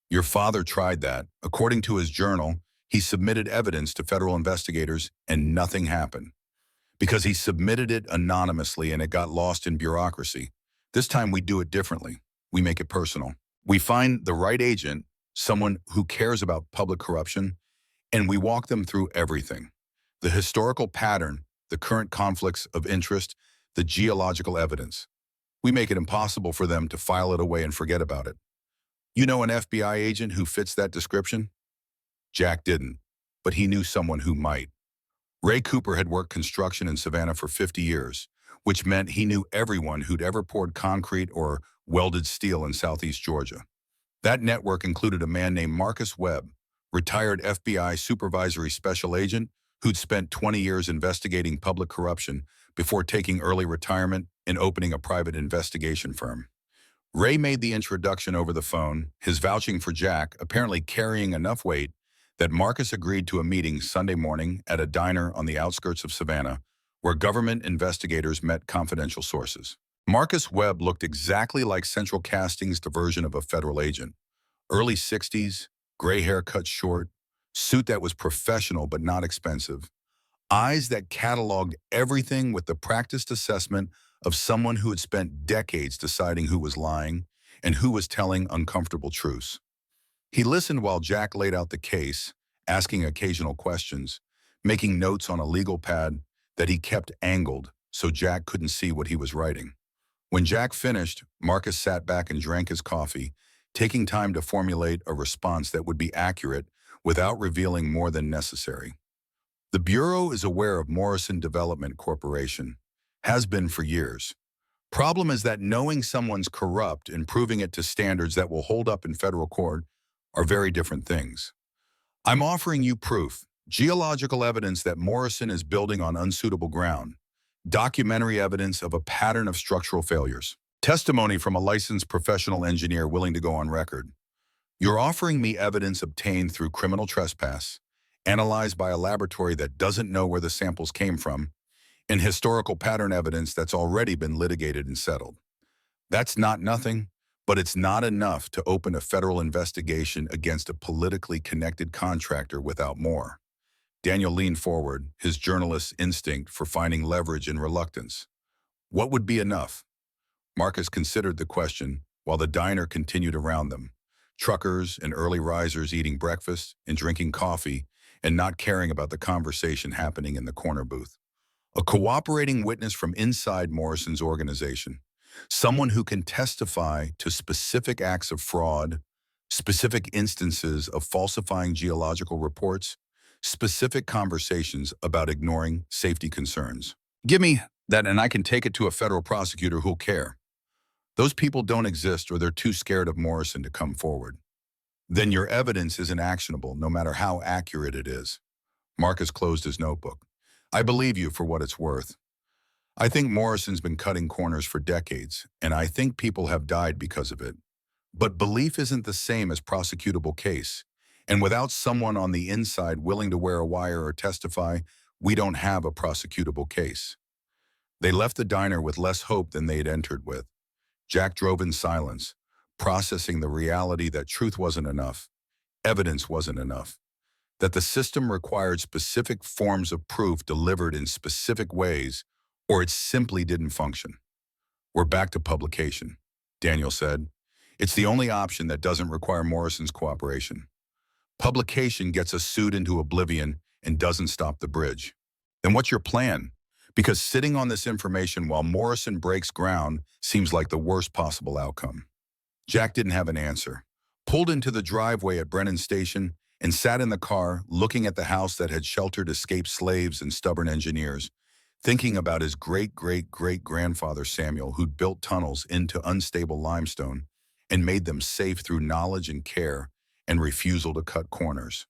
Your father tried that. According to his journal, he submitted evidence to federal investigators and nothing happened. Because he submitted it anonymously and it got lost in bureaucracy. This time we do it differently. We make it personal. We find the right agent, someone who cares about public corruption, and we walk them through everything. The historical pattern, the current conflicts of interest, the geological evidence. We make it impossible for them to file it away and forget about it. You know an FBI agent who fits that description? Jack didn't, but he knew someone who might. Ray Cooper had worked construction in Savannah for 50 years, which meant he knew everyone who'd ever poured concrete or welded steel in Southeast Georgia. That network included a man named Marcus Webb, retired FBI supervisory special agent who'd spent 20 years investigating public corruption before taking early retirement and opening a private investigation firm. Ray made the introduction over the phone, his vouching for Jack apparently carrying enough weight that Marcus agreed to a meeting Sunday morning at a diner on the outskirts of Savannah, where government investigators met confidential sources. Marcus Webb looked exactly like Central Casting's version of a federal agent. Early 60s, gray hair cut short, suit that was professional but not expensive, eyes that cataloged everything with the practiced assessment of someone who had spent decades deciding who was lying and who was telling uncomfortable truths. He listened while Jack laid out the case, asking occasional questions, making notes on a legal pad that he kept angled so Jack couldn't see what he was writing. When Jack finished, Marcus sat back and drank his coffee, taking time to formulate a response that would be accurate without revealing more than necessary. The Bureau is aware of Morrison Development Corporation, has been for years. Problem is that knowing someone's corrupt and proving it to standards that will hold up in federal court are very different things. I'm offering you proof, geological evidence that Morrison is building on unsuitable ground, documentary evidence of a pattern of structural failures, testimony from a licensed professional engineer willing to go on record. You're offering me evidence obtained through criminal trespass, analyzed by a laboratory that doesn't know where the samples came from, and historical pattern evidence that's already been litigated and settled. That's not nothing, but it's not enough to open a federal investigation against a politically connected contractor without more. Daniel leaned forward, his journalist's instinct for finding leverage in reluctance. What would be enough? Marcus considered the question while the diner continued around them. Truckers and early risers eating breakfast and drinking coffee and not caring about the conversation happening in the corner booth. A cooperating witness from inside Morrison's organization. Someone who can testify to specific acts of fraud, specific instances of falsifying geological reports, specific conversations about ignoring safety concerns. Give me that and I can take it to a federal prosecutor who'll care. Those people don't exist or they're too scared of Morrison to come forward. Then your evidence isn't actionable, no matter how accurate it is. Marcus closed his notebook. I believe you for what it's worth. I think Morrison's been cutting corners for decades, and I think people have died because of it. But belief isn't the same as prosecutable case. And without someone on the inside willing to wear a wire or testify, we don't have a prosecutable case. They left the diner with less hope than they'd entered with. Jack drove in silence, processing the reality that truth wasn't enough, evidence wasn't enough, that the system required specific forms of proof delivered in specific ways, or it simply didn't function. We're back to publication, Daniel said. It's the only option that doesn't require Morrison's cooperation. Publication gets us sued into oblivion and doesn't stop the bridge. Then what's your plan? Because sitting on this information while Morrison breaks ground seems like the worst possible outcome. Jack didn't have an answer, pulled into the driveway at Brennan Station, and sat in the car looking at the house that had sheltered escaped slaves and stubborn engineers, thinking about his great-great-great-grandfather Samuel, who'd built tunnels into unstable limestone and made them safe through knowledge and care and refusal to cut corners.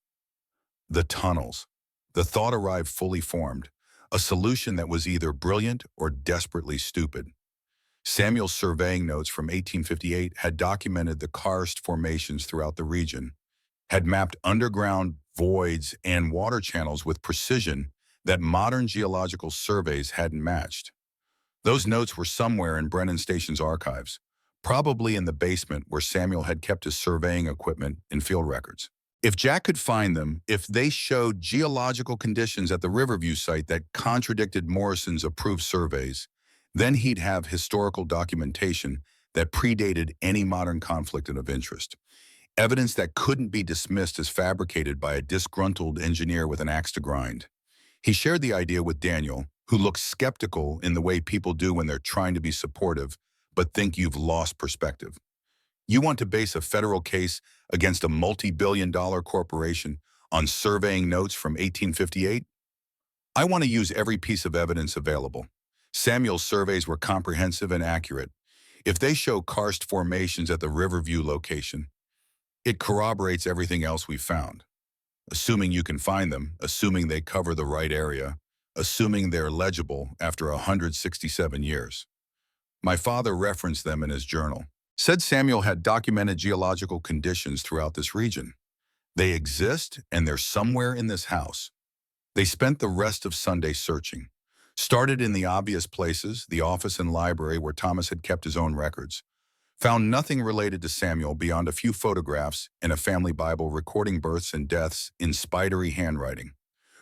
The tunnels. The thought arrived fully formed, a solution that was either brilliant or desperately stupid. Samuel's surveying notes from 1858 had documented the karst formations throughout the region, had mapped underground voids and water channels with precision that modern geological surveys hadn't matched. Those notes were somewhere in Brennan Station's archives, probably in the basement where Samuel had kept his surveying equipment and field records. If Jack could find them, if they showed geological conditions at the Riverview site that contradicted Morrison's approved surveys, then he'd have historical documentation that predated any modern conflict of interest. Evidence that couldn't be dismissed as fabricated by a disgruntled engineer with an axe to grind. He shared the idea with Daniel, who looked skeptical in the way people do when they're trying to be supportive, but think you've lost perspective. You want to base a federal case against a multi-billion-dollar corporation on surveying notes from 1858? I want to use every piece of evidence available. Samuel's surveys were comprehensive and accurate. If they show karst formations at the Riverview location, it corroborates everything else we've found. Assuming you can find them, assuming they cover the right area, assuming they're legible after 167 years. My father referenced them in his journal. Said Samuel had documented geological conditions throughout this region. They exist, and they're somewhere in this house. They spent the rest of Sunday searching. Started in the obvious places, the office and library where Thomas had kept his own records. Found nothing related to Samuel beyond a few photographs and a family Bible recording births and deaths in spidery handwriting.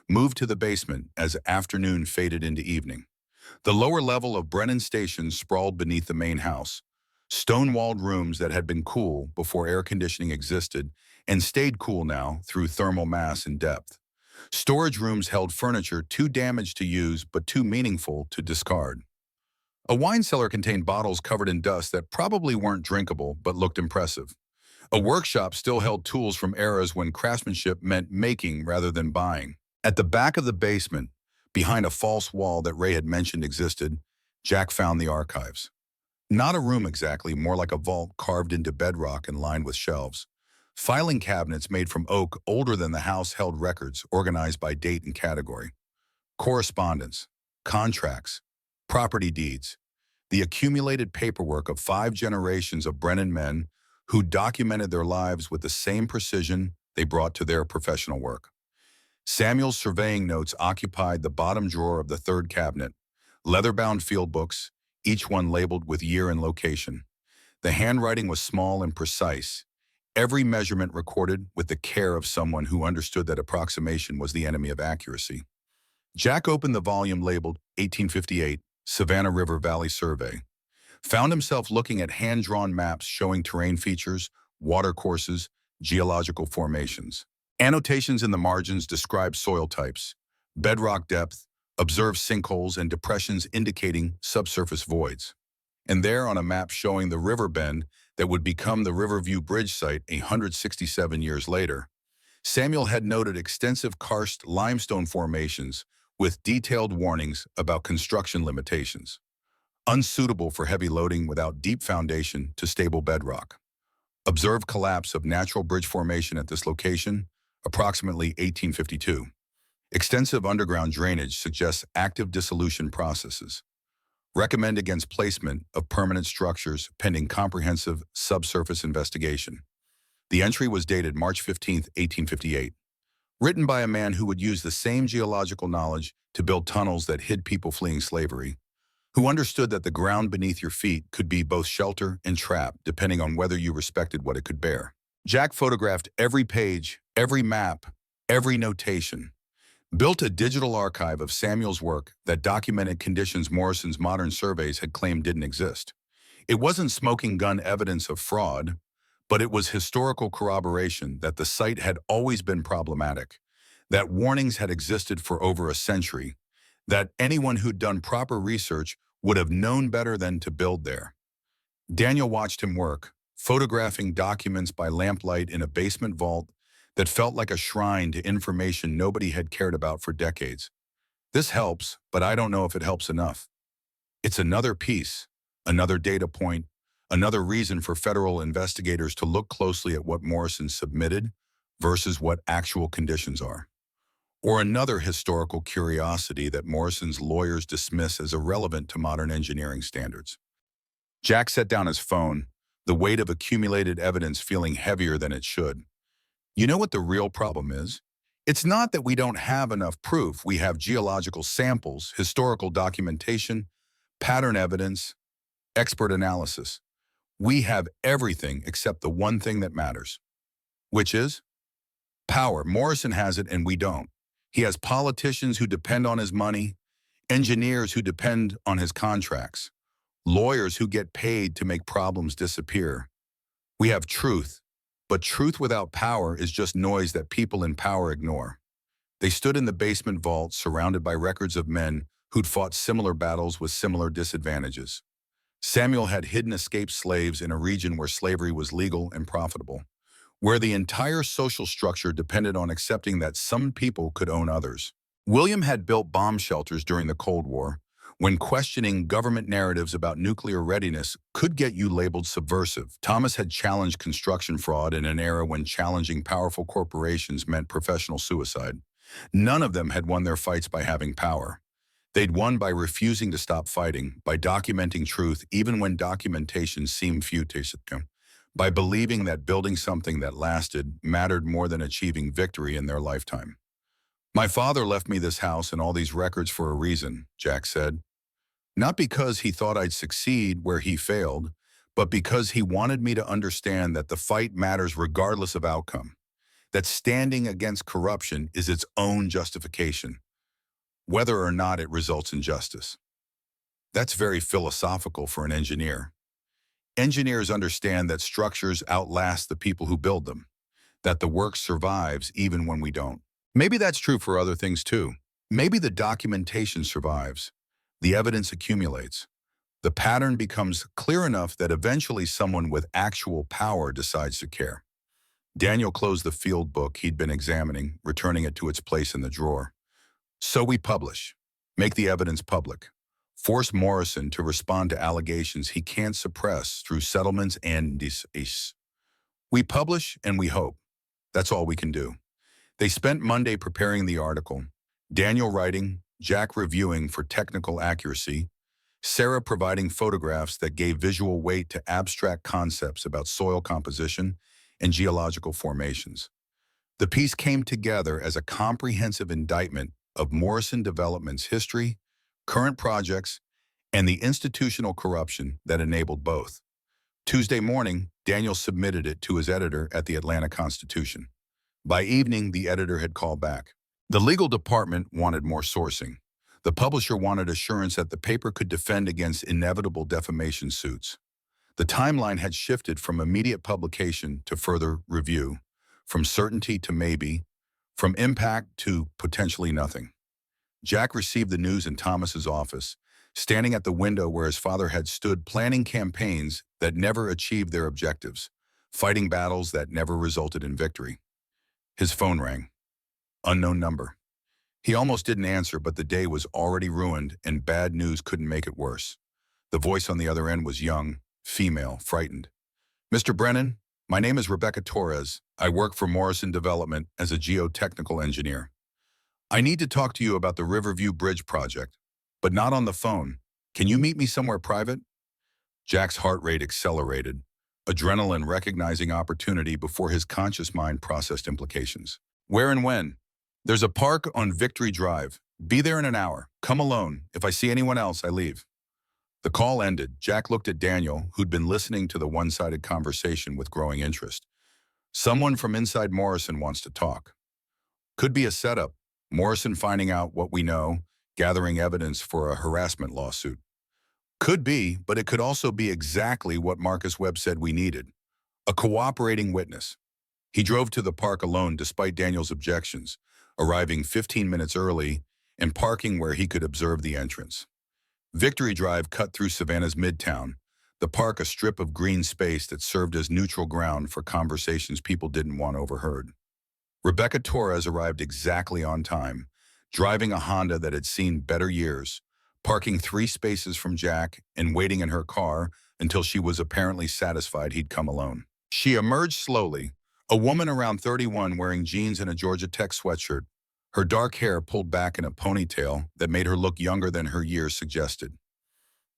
Moved to the basement as afternoon faded into evening. The lower level of Brennan Station sprawled beneath the main house. Stone-walled rooms that had been cool before air conditioning existed and stayed cool now through thermal mass and depth. Storage rooms held furniture too damaged to use but too meaningful to discard. A wine cellar contained bottles covered in dust that probably weren't drinkable but looked impressive. A workshop still held tools from eras when craftsmanship meant making rather than buying. At the back of the basement, behind a false wall that Ray had mentioned existed, Jack found the archives. Not a room exactly, more like a vault carved into bedrock and lined with shelves. Filing cabinets made from oak older than the house held records organized by date and category. Correspondence, contracts, property deeds, the accumulated paperwork of 5 generations of Brennan men who documented their lives with the same precision they brought to their professional work. Samuel's surveying notes occupied the bottom drawer of the third cabinet, leather-bound field books, each one labeled with year and location. The handwriting was small and precise, every measurement recorded with the care of someone who understood that approximation was the enemy of accuracy. Jack opened the volume labeled 1858, Savannah River Valley Survey, found himself looking at hand-drawn maps showing terrain features, watercourses, geological formations. Annotations in the margins describe soil types, bedrock depth, observed sinkholes and depressions indicating subsurface voids. And there on a map showing the river bend that would become the Riverview Bridge site 167 years later, Samuel had noted extensive karst limestone formations with detailed warnings about construction limitations, unsuitable for heavy loading without deep foundation to stable bedrock. Observed collapse of natural bridge formation at this location, approximately 1852. Extensive underground drainage suggests active dissolution processes. Recommend against placement of permanent structures pending comprehensive subsurface investigation. The entry was dated March 15, 1858. Written by a man who would use the same geological knowledge to build tunnels that hid people fleeing slavery, who understood that the ground beneath your feet could be both shelter and trap depending on whether you respected what it could bear. Jack photographed every page, every map, every notation, built a digital archive of Samuel's work that documented conditions Morrison's modern surveys had claimed didn't exist. It wasn't smoking gun evidence of fraud, but it was historical corroboration that the site had always been problematic, that warnings had existed for over a century, that anyone who'd done proper research would have known better than to build there. Daniel watched him work, photographing documents by lamplight in a basement vault that felt like a shrine to information nobody had cared about for decades. This helps, but I don't know if it helps enough. It's another piece, another data point, another reason for federal investigators to look closely at what Morrison submitted versus what actual conditions are. Or another historical curiosity that Morrison's lawyers dismiss as irrelevant to modern engineering standards. Jack set down his phone, the weight of accumulated evidence feeling heavier than it should. You know what the real problem is? It's not that we don't have enough proof. We have geological samples, historical documentation, pattern evidence, expert analysis. We have everything except the one thing that matters, which is power. Morrison has it and we don't. He has politicians who depend on his money, engineers who depend on his contracts, lawyers who get paid to make problems disappear. We have truth, but truth without power is just noise that people in power ignore. They stood in the basement vault surrounded by records of men who'd fought similar battles with similar disadvantages. Samuel had hidden escaped slaves in a region where slavery was legal and profitable, where the entire social structure depended on accepting that some people could own others. William had built bomb shelters during the Cold War, when questioning government narratives about nuclear readiness could get you labeled subversive. Thomas had challenged construction fraud in an era when challenging powerful corporations meant professional suicide. None of them had won their fights by having power. They'd won by refusing to stop fighting, by documenting truth even when documentation seemed futile, by believing that building something that lasted mattered more than achieving victory in their lifetime. My father left me this house and all these records for a reason, Jack said. Not because he thought I'd succeed where he failed, but because he wanted me to understand that the fight matters regardless of outcome, that standing against corruption is its own justification, whether or not it results in justice. That's very philosophical for an engineer. Engineers understand that structures outlast the people who build them, that the work survives even when we don't. Maybe that's true for other things too. Maybe the documentation survives, the evidence accumulates, the pattern becomes clear enough that eventually someone with actual power decides to care. Daniel closed the field book he'd been examining, returning it to its place in the drawer. So we publish, make the evidence public, force Morrison to respond to allegations he can't suppress through settlements and indices. We publish and we hope. That's all we can do. They spent Monday preparing the article, Daniel writing, Jack reviewing for technical accuracy, Sarah providing photographs that gave visual weight to abstract concepts about soil composition and geological formations. The piece came together as a comprehensive indictment of Morrison Development's history, current projects, and the institutional corruption that enabled both. Tuesday morning, Daniel submitted it to his editor at the Atlanta Constitution. By evening, the editor had called back. The legal department wanted more sourcing. The publisher wanted assurance that the paper could defend against inevitable defamation suits. The timeline had shifted from immediate publication to further review, from certainty to maybe, from impact to potentially nothing. Jack received the news in Thomas's office, standing at the window where his father had stood planning campaigns that never achieved their objectives, fighting battles that never resulted in victory. His phone rang. Unknown number. He almost didn't answer, but the day was already ruined and bad news couldn't make it worse. The voice on the other end was young, female, frightened. Mr. Brennan, my name is Rebecca Torres. I work for Morrison Development as a geotechnical engineer. I need to talk to you about the Riverview Bridge project, but not on the phone. Can you meet me somewhere private? Jack's heart rate accelerated, adrenaline recognizing opportunity before his conscious mind processed implications. Where and when? There's a park on Victory Drive. Be there in an hour. Come alone. If I see anyone else, I leave. The call ended. Jack looked at Daniel, who'd been listening to the one-sided conversation with growing interest. Someone from inside Morrison wants to talk. Could be a setup. Morrison finding out what we know, gathering evidence for a harassment lawsuit. Could be, but it could also be exactly what Marcus Webb said we needed. A cooperating witness. He drove to the park alone despite Daniel's objections, arriving 15 minutes early and parking where he could observe the entrance. Victory Drive cut through Savannah's midtown, the park a strip of green space that served as neutral ground for conversations people didn't want overheard. Rebecca Torres arrived exactly on time, driving a Honda that had seen better years, parking 3 spaces from Jack and waiting in her car until she was apparently satisfied he'd come alone. She emerged slowly, a woman around 31 wearing jeans and a Georgia Tech sweatshirt, her dark hair pulled back in a ponytail that made her look younger than her years suggested.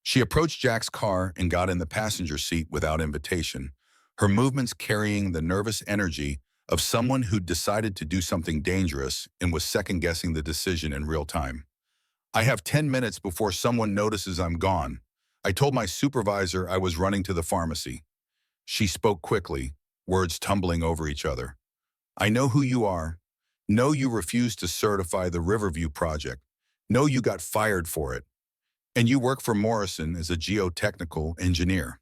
She approached Jack's car and got in the passenger seat without invitation, her movements carrying the nervous energy of someone who'd decided to do something dangerous and was second-guessing the decision in real time. I have 10 minutes before someone notices I'm gone. I told my supervisor I was running to the pharmacy. She spoke quickly, words tumbling over each other. I know who you are. Know you refused to certify the Riverview project. Know you got fired for it. And you work for Morrison as a geotechnical engineer.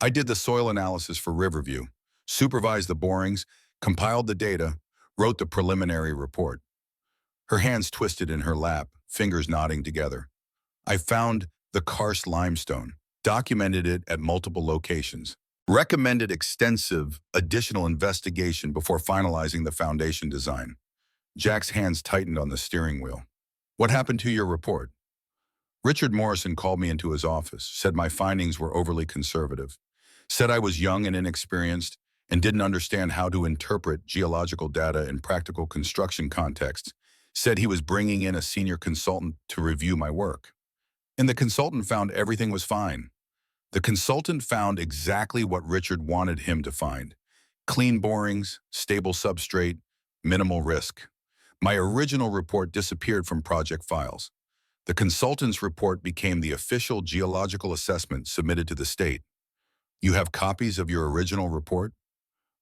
I did the soil analysis for Riverview, supervised the borings, compiled the data, wrote the preliminary report. Her hands twisted in her lap, fingers knotting together. I found the karst limestone, documented it at multiple locations, recommended extensive additional investigation before finalizing the foundation design. Jack's hands tightened on the steering wheel. What happened to your report? Richard Morrison called me into his office, said my findings were overly conservative, said I was young and inexperienced and didn't understand how to interpret geological data in practical construction contexts, said he was bringing in a senior consultant to review my work. And the consultant found everything was fine. The consultant found exactly what Richard wanted him to find. Clean borings, stable substrate, minimal risk. My original report disappeared from project files. The consultant's report became the official geological assessment submitted to the state. You have copies of your original report?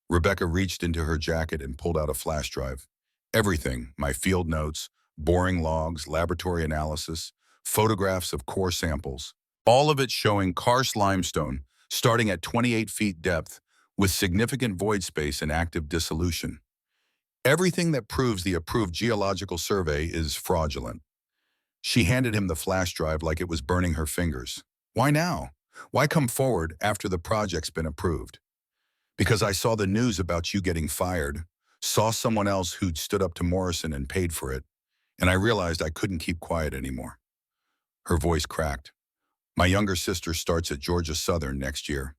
Rebecca reached into her jacket and pulled out a flash drive. Everything, my field notes, boring logs, laboratory analysis, photographs of core samples. All of it showing karst limestone, starting at 28 feet depth, with significant void space and active dissolution. Everything that proves the approved geological survey is fraudulent. She handed him the flash drive like it was burning her fingers. Why now? Why come forward after the project's been approved? Because I saw the news about you getting fired, saw someone else who'd stood up to Morrison and paid for it, and I realized I couldn't keep quiet anymore. Her voice cracked. My younger sister starts at Georgia Southern next year.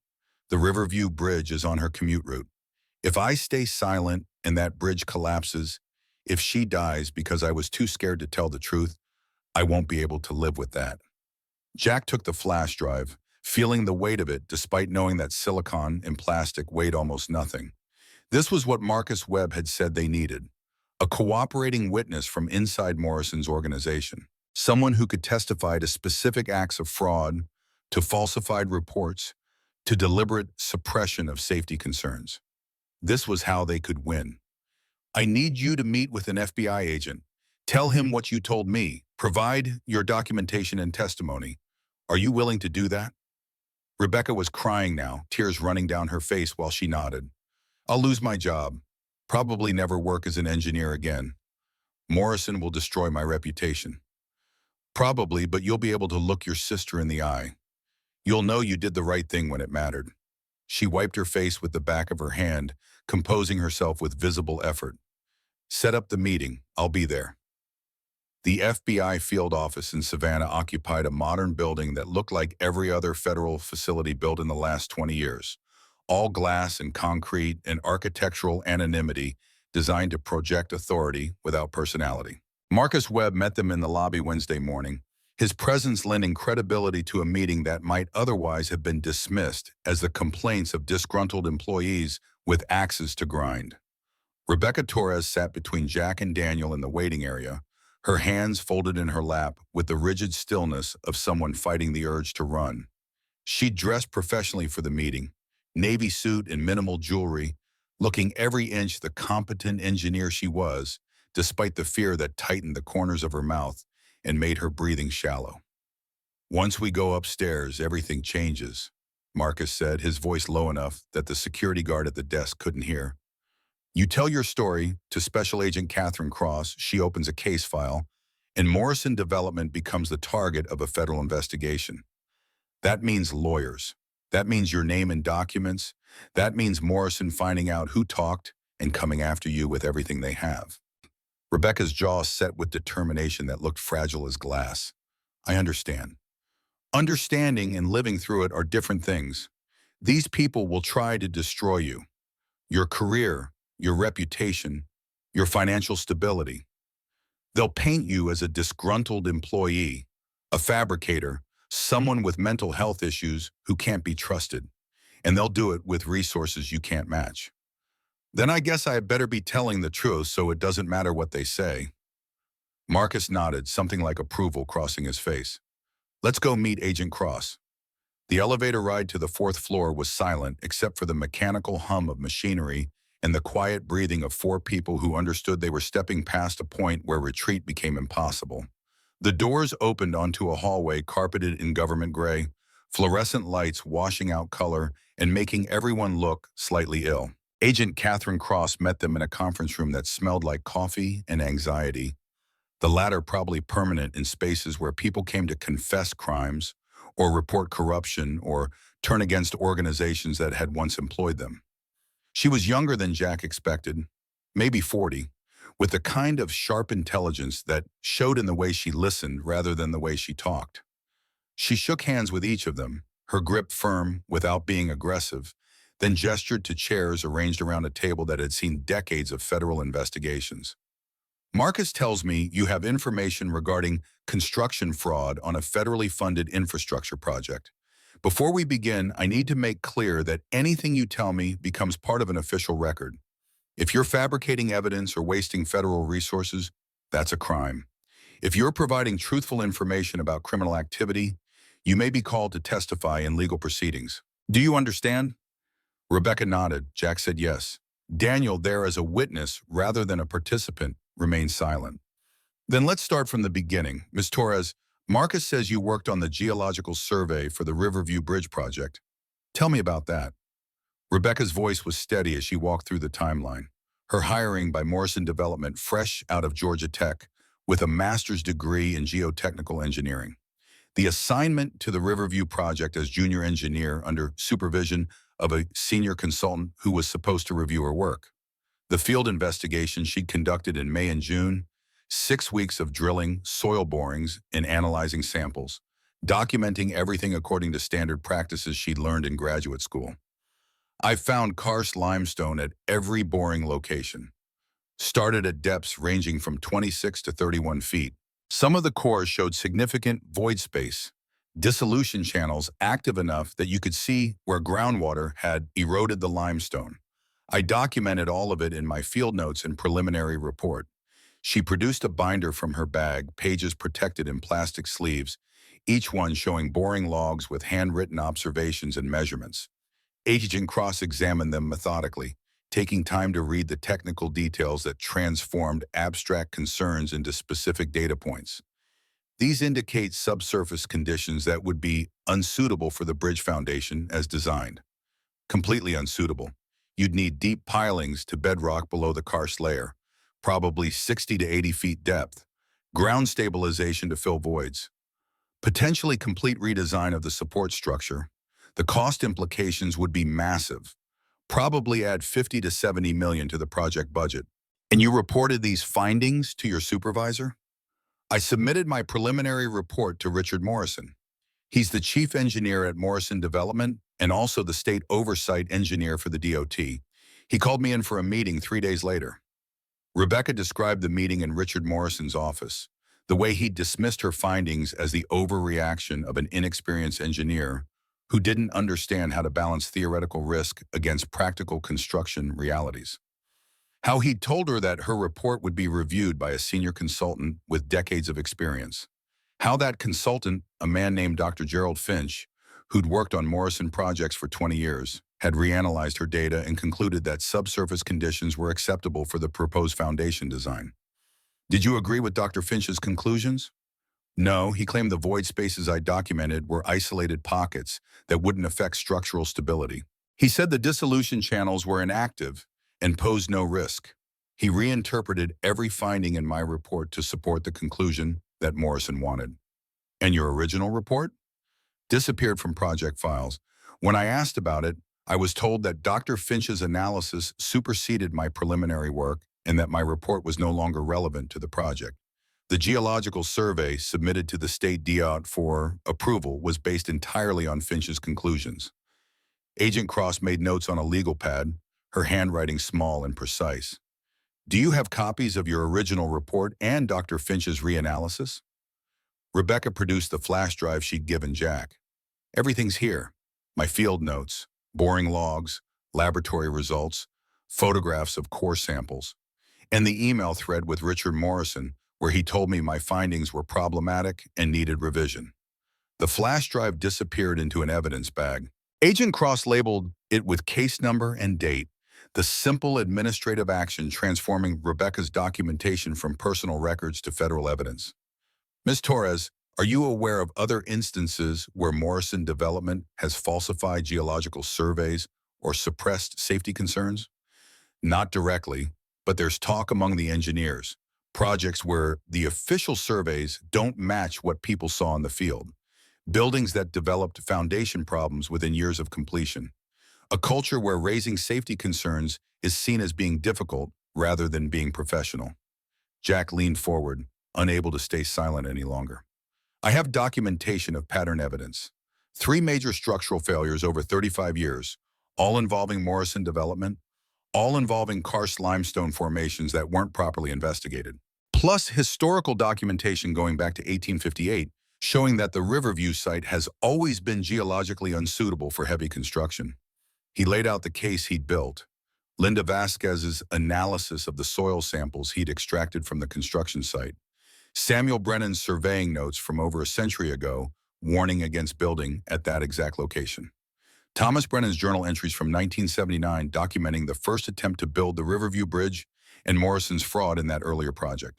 The Riverview Bridge is on her commute route. If I stay silent and that bridge collapses, if she dies because I was too scared to tell the truth, I won't be able to live with that. Jack took the flash drive, feeling the weight of it despite knowing that silicon and plastic weighed almost nothing. This was what Marcus Webb had said they needed: a cooperating witness from inside Morrison's organization, someone who could testify to specific acts of fraud, to falsified reports, to deliberate suppression of safety concerns. This was how they could win. I need you to meet with an FBI agent. Tell him what you told me. Provide your documentation and testimony. Are you willing to do that? Rebecca was crying now, tears running down her face while she nodded. I'll lose my job. Probably never work as an engineer again. Morrison will destroy my reputation. Probably, but you'll be able to look your sister in the eye. You'll know you did the right thing when it mattered. She wiped her face with the back of her hand, composing herself with visible effort. Set up the meeting. I'll be there. The FBI field office in Savannah occupied a modern building that looked like every other federal facility built in the last 20 years. All glass and concrete and architectural anonymity designed to project authority without personality. Marcus Webb met them in the lobby Wednesday morning, his presence lending credibility to a meeting that might otherwise have been dismissed as the complaints of disgruntled employees with axes to grind. Rebecca Torres sat between Jack and Daniel in the waiting area, her hands folded in her lap with the rigid stillness of someone fighting the urge to run. She dressed professionally for the meeting, navy suit and minimal jewelry, looking every inch the competent engineer she was, despite the fear that tightened the corners of her mouth and made her breathing shallow. Once we go upstairs, everything changes, Marcus said, his voice low enough that the security guard at the desk couldn't hear. You tell your story to Special Agent Catherine Cross, she opens a case file, and Morrison Development becomes the target of a federal investigation. That means lawyers. That means your name and documents. That means Morrison finding out who talked and coming after you with everything they have. Rebecca's jaw set with determination that looked fragile as glass. I understand. Understanding and living through it are different things. These people will try to destroy you. Your career, your reputation, your financial stability. They'll paint you as a disgruntled employee, a fabricator, someone with mental health issues who can't be trusted, and they'll do it with resources you can't match. Then I guess I had better be telling the truth so it doesn't matter what they say. Marcus nodded, something like approval crossing his face. Let's go meet Agent Cross. The elevator ride to the 4th floor was silent except for the mechanical hum of machinery and the quiet breathing of 4 people who understood they were stepping past a point where retreat became impossible. The doors opened onto a hallway carpeted in government gray, fluorescent lights washing out color and making everyone look slightly ill. Agent Catherine Cross met them in a conference room that smelled like coffee and anxiety, the latter probably permanent in spaces where people came to confess crimes or report corruption or turn against organizations that had once employed them. She was younger than Jack expected, maybe 40, with the kind of sharp intelligence that showed in the way she listened rather than the way she talked. She shook hands with each of them, her grip firm without being aggressive, then gestured to chairs arranged around a table that had seen decades of federal investigations. Marcus tells me you have information regarding construction fraud on a federally funded infrastructure project. Before we begin, I need to make clear that anything you tell me becomes part of an official record. If you're fabricating evidence or wasting federal resources, that's a crime. If you're providing truthful information about criminal activity, you may be called to testify in legal proceedings. Do you understand? Rebecca nodded. Jack said yes. Daniel, there as a witness rather than a participant, remained silent. Then let's start from the beginning. Ms. Torres, Marcus says you worked on the geological survey for the Riverview Bridge project. Tell me about that. Rebecca's voice was steady as she walked through the timeline. Her hiring by Morrison Development fresh out of Georgia Tech with a master's degree in geotechnical engineering. The assignment to the Riverview project as junior engineer under supervision of a senior consultant who was supposed to review her work. The field investigation she'd conducted in May and June, 6 weeks of drilling, soil borings, and analyzing samples, documenting everything according to standard practices she'd learned in graduate school. I found karst limestone at every boring location. Started at depths ranging from 26 to 31 feet. Some of the cores showed significant void space, dissolution channels active enough that you could see where groundwater had eroded the limestone. I documented all of it in my field notes and preliminary report. She produced a binder from her bag, pages protected in plastic sleeves, each one showing boring logs with handwritten observations and measurements. Agent cross-examined them methodically, taking time to read the technical details that transformed abstract concerns into specific data points. These indicate subsurface conditions that would be unsuitable for the bridge foundation as designed. Completely unsuitable. You'd need deep pilings to bedrock below the karst layer, probably 60 to 80 feet depth, ground stabilization to fill voids, potentially complete redesign of the support structure. The cost implications would be massive, probably add 50 to 70 million to the project budget. And you reported these findings to your supervisor? I submitted my preliminary report to Richard Morrison. He's the chief engineer at Morrison Development and also the state oversight engineer for the DOT. He called me in for a meeting 3 days later. Rebecca described the meeting in Richard Morrison's office, the way he dismissed her findings as the overreaction of an inexperienced engineer who didn't understand how to balance theoretical risk against practical construction realities. How he'd told her that her report would be reviewed by a senior consultant with decades of experience. How that consultant, a man named Dr. Gerald Finch, who'd worked on Morrison projects for 20 years, had reanalyzed her data and concluded that subsurface conditions were acceptable for the proposed foundation design. Did you agree with Dr. Finch's conclusions? No, he claimed the void spaces I documented were isolated pockets that wouldn't affect structural stability. He said the dissolution channels were inactive and posed no risk. He reinterpreted every finding in my report to support the conclusion that Morrison wanted. And your original report? Disappeared from project files. When I asked about it, I was told that Dr. Finch's analysis superseded my preliminary work and that my report was no longer relevant to the project. The geological survey submitted to the state DOT for approval was based entirely on Finch's conclusions. Agent Cross made notes on a legal pad, her handwriting small and precise. Do you have copies of your original report and Dr. Finch's reanalysis? Rebecca produced the flash drive she'd given Jack. Everything's here. My field notes, boring logs, laboratory results, photographs of core samples, and the email thread with Richard Morrison where he told me my findings were problematic and needed revision. The flash drive disappeared into an evidence bag. Agent Cross labeled it with case number and date, the simple administrative action transforming Rebecca's documentation from personal records to federal evidence. Ms. Torres, are you aware of other instances where Morrison Development has falsified geological surveys or suppressed safety concerns? Not directly, but there's talk among the engineers, projects where the official surveys don't match what people saw in the field, buildings that developed foundation problems within years of completion, a culture where raising safety concerns is seen as being difficult rather than being professional. Jack leaned forward, unable to stay silent any longer. I have documentation of pattern evidence. 3 major structural failures over 35 years, all involving Morrison Development, all involving karst limestone formations that weren't properly investigated. Plus historical documentation going back to 1858, showing that the Riverview site has always been geologically unsuitable for heavy construction. He laid out the case he'd built, Linda Vasquez's analysis of the soil samples he'd extracted from the construction site, Samuel Brennan's surveying notes from over a century ago warning against building at that exact location, Thomas Brennan's journal entries from 1979 documenting the first attempt to build the Riverview Bridge and Morrison's fraud in that earlier project,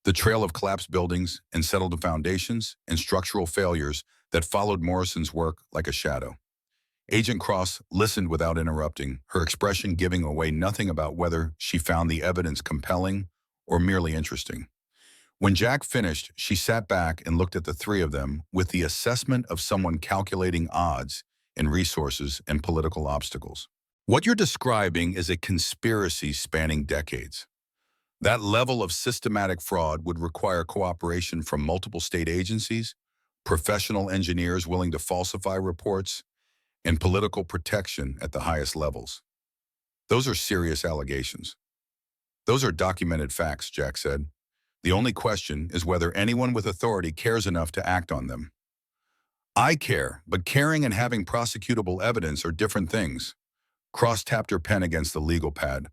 the trail of collapsed buildings and settled foundations and structural failures that followed Morrison's work like a shadow. Agent Cross listened without interrupting, her expression giving away nothing about whether she found the evidence compelling or merely interesting. When Jack finished, she sat back and looked at the 3 of them with the assessment of someone calculating odds and resources and political obstacles. What you're describing is a conspiracy spanning decades. That level of systematic fraud would require cooperation from multiple state agencies, professional engineers willing to falsify reports, and political protection at the highest levels. Those are serious allegations. Those are documented facts, Jack said. The only question is whether anyone with authority cares enough to act on them. I care, but caring and having prosecutable evidence are different things. Cross tapped her pen against the legal pad.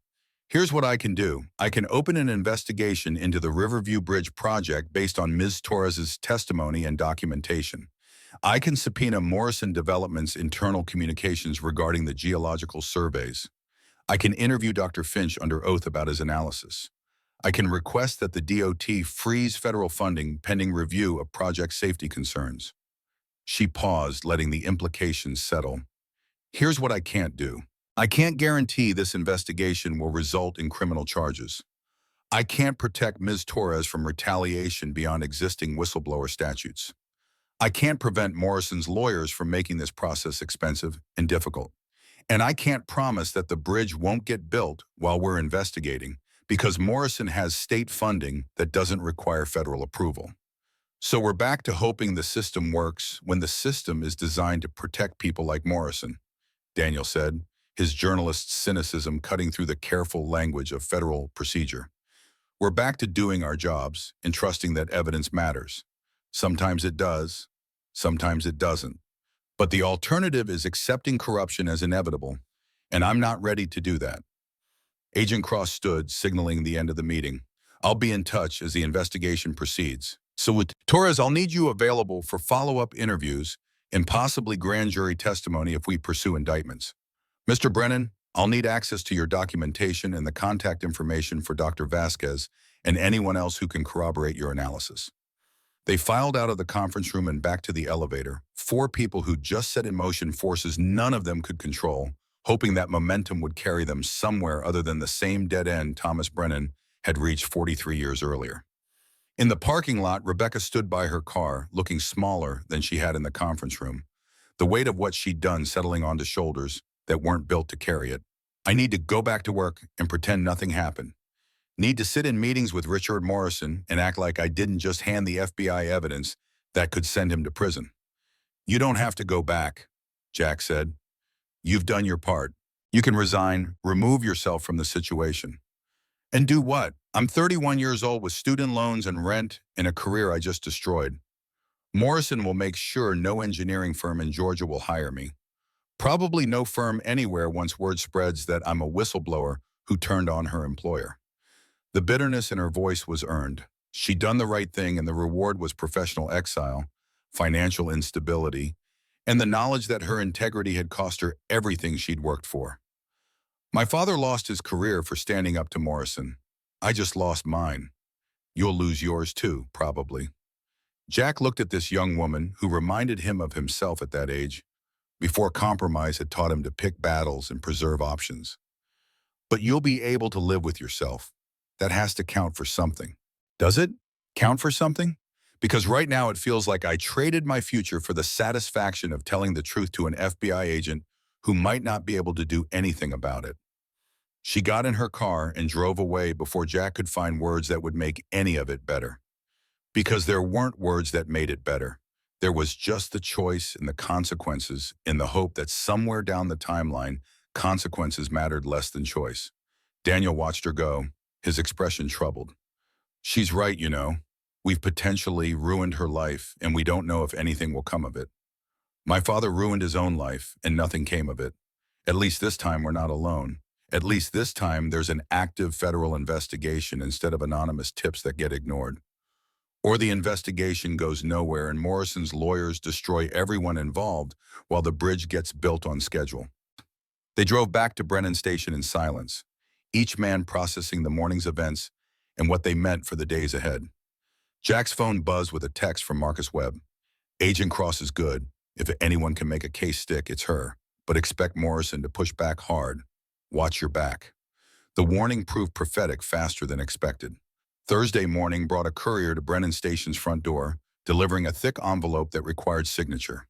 Here's what I can do. I can open an investigation into the Riverview Bridge project based on Ms. Torres's testimony and documentation. I can subpoena Morrison Development's internal communications regarding the geological surveys. I can interview Dr. Finch under oath about his analysis. I can request that the DOT freeze federal funding pending review of project safety concerns. She paused, letting the implications settle. Here's what I can't do. I can't guarantee this investigation will result in criminal charges. I can't protect Ms. Torres from retaliation beyond existing whistleblower statutes. I can't prevent Morrison's lawyers from making this process expensive and difficult. And I can't promise that the bridge won't get built while we're investigating, because Morrison has state funding that doesn't require federal approval. So we're back to hoping the system works when the system is designed to protect people like Morrison, Daniel said, his journalist's cynicism cutting through the careful language of federal procedure. We're back to doing our jobs and trusting that evidence matters. Sometimes it does, sometimes it doesn't. But the alternative is accepting corruption as inevitable, and I'm not ready to do that. Agent Cross stood, signaling the end of the meeting. I'll be in touch as the investigation proceeds. So with Torres, I'll need you available for follow-up interviews and possibly grand jury testimony if we pursue indictments. Mr. Brennan, I'll need access to your documentation and the contact information for Dr. Vasquez and anyone else who can corroborate your analysis. They filed out of the conference room and back to the elevator, 4 people who just set in motion forces none of them could control, hoping that momentum would carry them somewhere other than the same dead end Thomas Brennan had reached 43 years earlier. In the parking lot, Rebecca stood by her car, looking smaller than she had in the conference room, the weight of what she'd done settling onto shoulders that weren't built to carry it. I need to go back to work and pretend nothing happened. Need to sit in meetings with Richard Morrison and act like I didn't just hand the FBI evidence that could send him to prison. You don't have to go back, Jack said. You've done your part. You can resign, remove yourself from the situation. And do what? I'm 31 years old with student loans and rent and a career I just destroyed. Morrison will make sure no engineering firm in Georgia will hire me. Probably no firm anywhere once word spreads that I'm a whistleblower who turned on her employer. The bitterness in her voice was earned. She'd done the right thing, and the reward was professional exile, financial instability, and the knowledge that her integrity had cost her everything she'd worked for. My father lost his career for standing up to Morrison. I just lost mine. You'll lose yours too, probably. Jack looked at this young woman who reminded him of himself at that age, before compromise had taught him to pick battles and preserve options. But you'll be able to live with yourself. That has to count for something. Does it count for something? Because right now it feels like I traded my future for the satisfaction of telling the truth to an FBI agent who might not be able to do anything about it. She got in her car and drove away before Jack could find words that would make any of it better. Because there weren't words that made it better. There was just the choice and the consequences in the hope that somewhere down the timeline, consequences mattered less than choice. Daniel watched her go, his expression troubled. She's right, you know. We've potentially ruined her life, and we don't know if anything will come of it. My father ruined his own life, and nothing came of it. At least this time we're not alone. At least this time there's an active federal investigation instead of anonymous tips that get ignored. Or the investigation goes nowhere and Morrison's lawyers destroy everyone involved while the bridge gets built on schedule. They drove back to Brennan Station in silence, each man processing the morning's events and what they meant for the days ahead. Jack's phone buzzed with a text from Marcus Webb. Agent Cross is good. If anyone can make a case stick, it's her. But expect Morrison to push back hard. Watch your back. The warning proved prophetic faster than expected. Thursday morning brought a courier to Brennan Station's front door, delivering a thick envelope that required signature.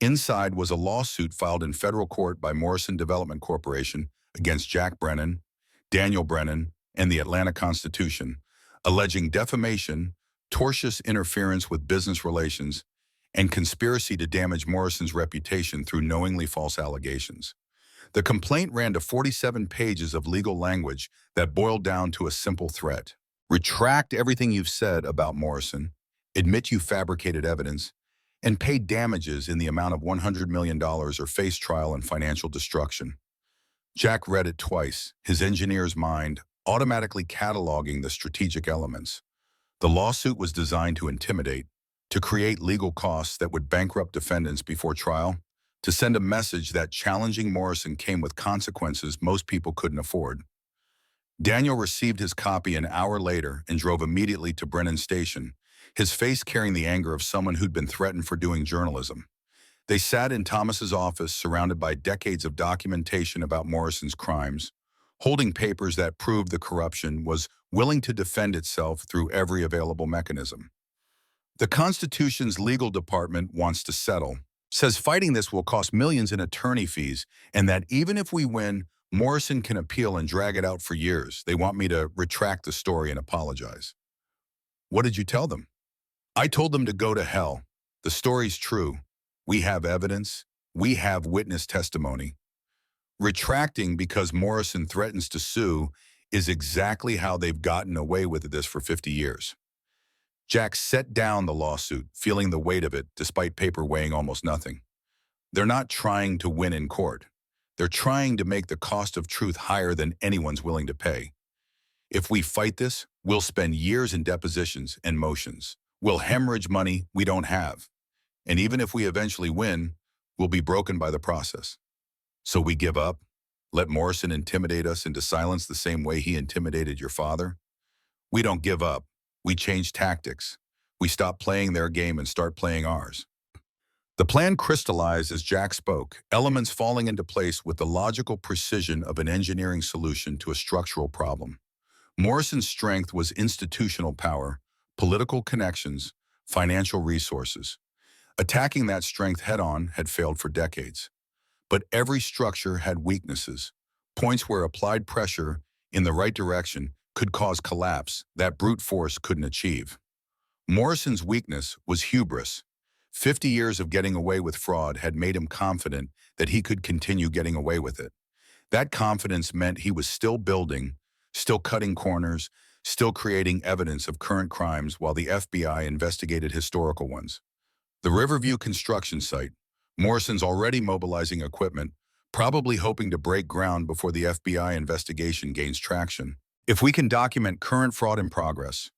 Inside was a lawsuit filed in federal court by Morrison Development Corporation against Jack Brennan, Daniel Brennan, and the Atlanta Constitution, alleging defamation, tortious interference with business relations, and conspiracy to damage Morrison's reputation through knowingly false allegations. The complaint ran to 47 pages of legal language that boiled down to a simple threat. Retract everything you've said about Morrison, admit you fabricated evidence, and pay damages in the amount of $100 million or face trial and financial destruction. Jack read it twice, his engineer's mind automatically cataloging the strategic elements. The lawsuit was designed to intimidate, to create legal costs that would bankrupt defendants before trial, to send a message that challenging Morrison came with consequences most people couldn't afford. Daniel received his copy an hour later and drove immediately to Brennan Station, his face carrying the anger of someone who'd been threatened for doing journalism. They sat in Thomas's office surrounded by decades of documentation about Morrison's crimes, holding papers that proved the corruption was willing to defend itself through every available mechanism. The Constitution's legal department wants to settle, says fighting this will cost millions in attorney fees, and that even if we win, Morrison can appeal and drag it out for years. They want me to retract the story and apologize. What did you tell them? I told them to go to hell. The story's true. We have evidence. We have witness testimony. Retracting because Morrison threatens to sue is exactly how they've gotten away with this for 50 years. Jack set down the lawsuit, feeling the weight of it despite paper weighing almost nothing. They're not trying to win in court. They're trying to make the cost of truth higher than anyone's willing to pay. If we fight this, we'll spend years in depositions and motions. We'll hemorrhage money we don't have. And even if we eventually win, we'll be broken by the process. So we give up? Let Morrison intimidate us into silence the same way he intimidated your father? We don't give up. We change tactics. We stop playing their game and start playing ours. The plan crystallized as Jack spoke, elements falling into place with the logical precision of an engineering solution to a structural problem. Morrison's strength was institutional power, political connections, financial resources. Attacking that strength head-on had failed for decades. But every structure had weaknesses, points where applied pressure in the right direction could cause collapse that brute force couldn't achieve. Morrison's weakness was hubris. 50 years of getting away with fraud had made him confident that he could continue getting away with it. That confidence meant he was still building, still cutting corners, still creating evidence of current crimes while the FBI investigated historical ones. The Riverview construction site. Morrison's already mobilizing equipment, probably hoping to break ground before the FBI investigation gains traction. If we can document current fraud in progress,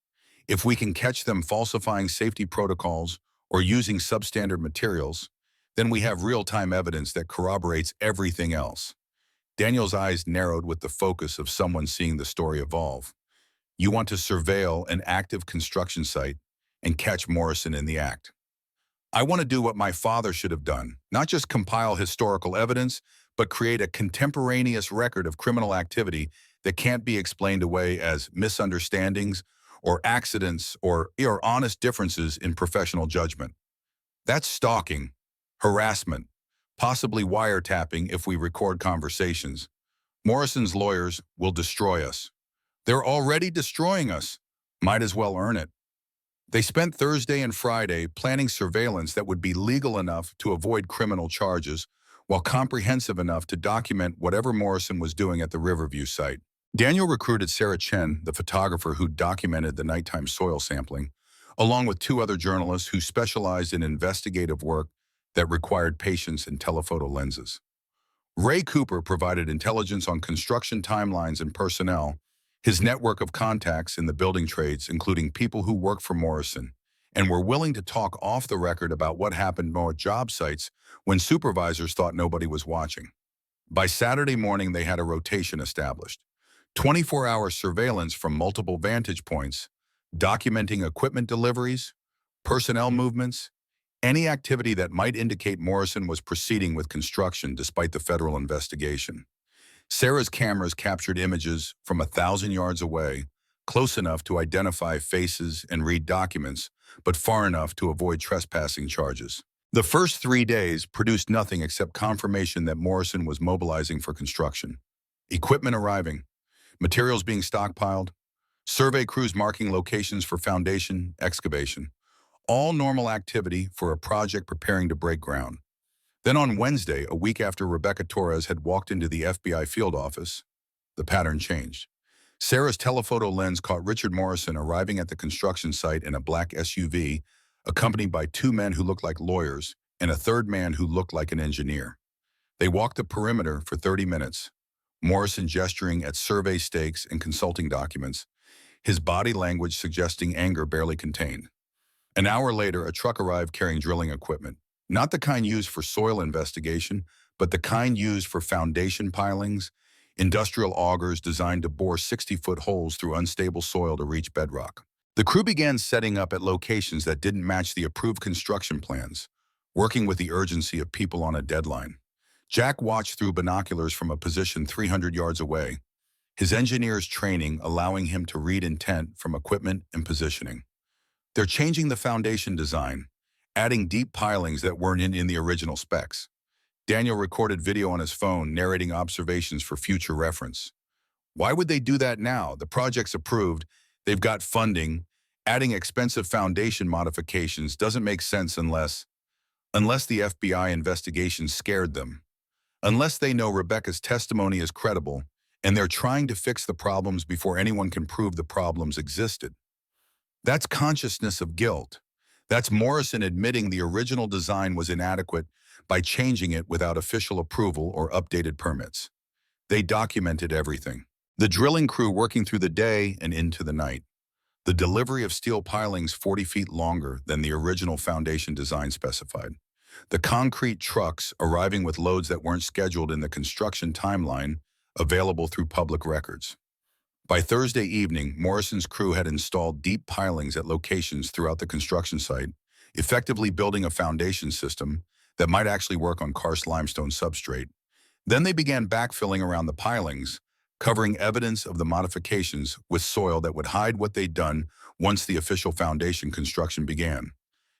if we can catch them falsifying safety protocols or using substandard materials, then we have real-time evidence that corroborates everything else. Daniel's eyes narrowed with the focus of someone seeing the story evolve. You want to surveil an active construction site and catch Morrison in the act. I want to do what my father should have done, not just compile historical evidence, but create a contemporaneous record of criminal activity that can't be explained away as misunderstandings or accidents or honest differences in professional judgment. That's stalking, harassment, possibly wiretapping if we record conversations. Morrison's lawyers will destroy us. They're already destroying us. Might as well earn it. They spent Thursday and Friday planning surveillance that would be legal enough to avoid criminal charges, while comprehensive enough to document whatever Morrison was doing at the Riverview site. Daniel recruited Sarah Chen, the photographer who documented the nighttime soil sampling, along with 2 other journalists who specialized in investigative work that required patience and telephoto lenses. Ray Cooper provided intelligence on construction timelines and personnel, his network of contacts in the building trades, including people who work for Morrison, and were willing to talk off the record about what happened more at job sites when supervisors thought nobody was watching. By Saturday morning, they had a rotation established. 24-hour surveillance from multiple vantage points, documenting equipment deliveries, personnel movements, any activity that might indicate Morrison was proceeding with construction despite the federal investigation. Sarah's cameras captured images from 1,000 yards away, close enough to identify faces and read documents, but far enough to avoid trespassing charges. The first 3 days produced nothing except confirmation that Morrison was mobilizing for construction. Equipment arriving, materials being stockpiled, survey crews marking locations for foundation excavation. All normal activity for a project preparing to break ground. Then on Wednesday, a week after Rebecca Torres had walked into the FBI field office, the pattern changed. Sarah's telephoto lens caught Richard Morrison arriving at the construction site in a black SUV, accompanied by two men who looked like lawyers and a third man who looked like an engineer. They walked the perimeter for 30 minutes, Morrison gesturing at survey stakes and consulting documents, his body language suggesting anger barely contained. An hour later, a truck arrived carrying drilling equipment, not the kind used for soil investigation, but the kind used for foundation pilings, industrial augers designed to bore 60-foot holes through unstable soil to reach bedrock. The crew began setting up at locations that didn't match the approved construction plans, working with the urgency of people on a deadline. Jack watched through binoculars from a position 300 yards away, his engineer's training allowing him to read intent from equipment and positioning. They're changing the foundation design, adding deep pilings that weren't in the original specs. Daniel recorded video on his phone, narrating observations for future reference. Why would they do that now? The project's approved, they've got funding. Adding expensive foundation modifications doesn't make sense unless the FBI investigation scared them. Unless they know Rebecca's testimony is credible, and they're trying to fix the problems before anyone can prove the problems existed. That's consciousness of guilt. That's Morrison admitting the original design was inadequate by changing it without official approval or updated permits. They documented everything. The drilling crew working through the day and into the night. The delivery of steel pilings 40 feet longer than the original foundation design specified. The concrete trucks arriving with loads that weren't scheduled in the construction timeline, available through public records. By Thursday evening, Morrison's crew had installed deep pilings at locations throughout the construction site, effectively building a foundation system that might actually work on karst limestone substrate. Then they began backfilling around the pilings, covering evidence of the modifications with soil that would hide what they'd done once the official foundation construction began.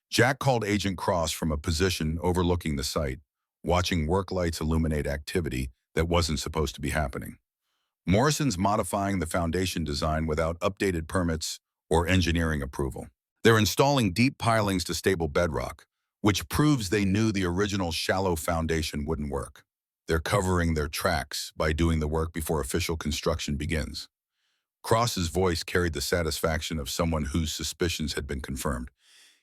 Jack called Agent Cross from a position overlooking the site, watching work lights illuminate activity that wasn't supposed to be happening. Morrison's modifying the foundation design without updated permits or engineering approval. They're installing deep pilings to stable bedrock, which proves they knew the original shallow foundation wouldn't work. They're covering their tracks by doing the work before official construction begins. Cross's voice carried the satisfaction of someone whose suspicions had been confirmed.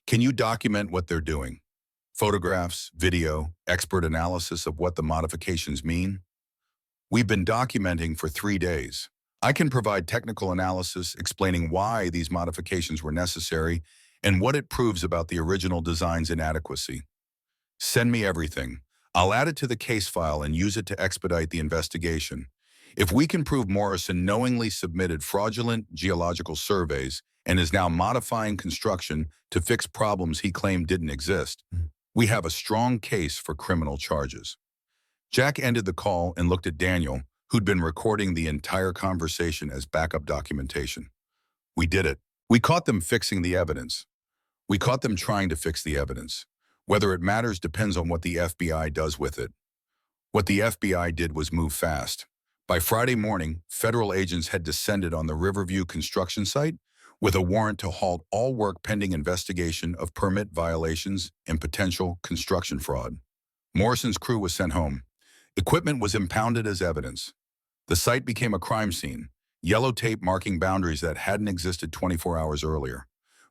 Can you document what they're doing? Photographs, video, expert analysis of what the modifications mean? We've been documenting for 3 days. I can provide technical analysis explaining why these modifications were necessary and what it proves about the original design's inadequacy. Send me everything. I'll add it to the case file and use it to expedite the investigation. If we can prove Morrison knowingly submitted fraudulent geological surveys and is now modifying construction to fix problems he claimed didn't exist, we have a strong case for criminal charges. Jack ended the call and looked at Daniel, who'd been recording the entire conversation as backup documentation. We did it. We caught them fixing the evidence. We caught them trying to fix the evidence. Whether it matters depends on what the FBI does with it. What the FBI did was move fast. By Friday morning, federal agents had descended on the Riverview construction site with a warrant to halt all work pending investigation of permit violations and potential construction fraud. Morrison's crew was sent home. Equipment was impounded as evidence. The site became a crime scene, yellow tape marking boundaries that hadn't existed 24 hours earlier.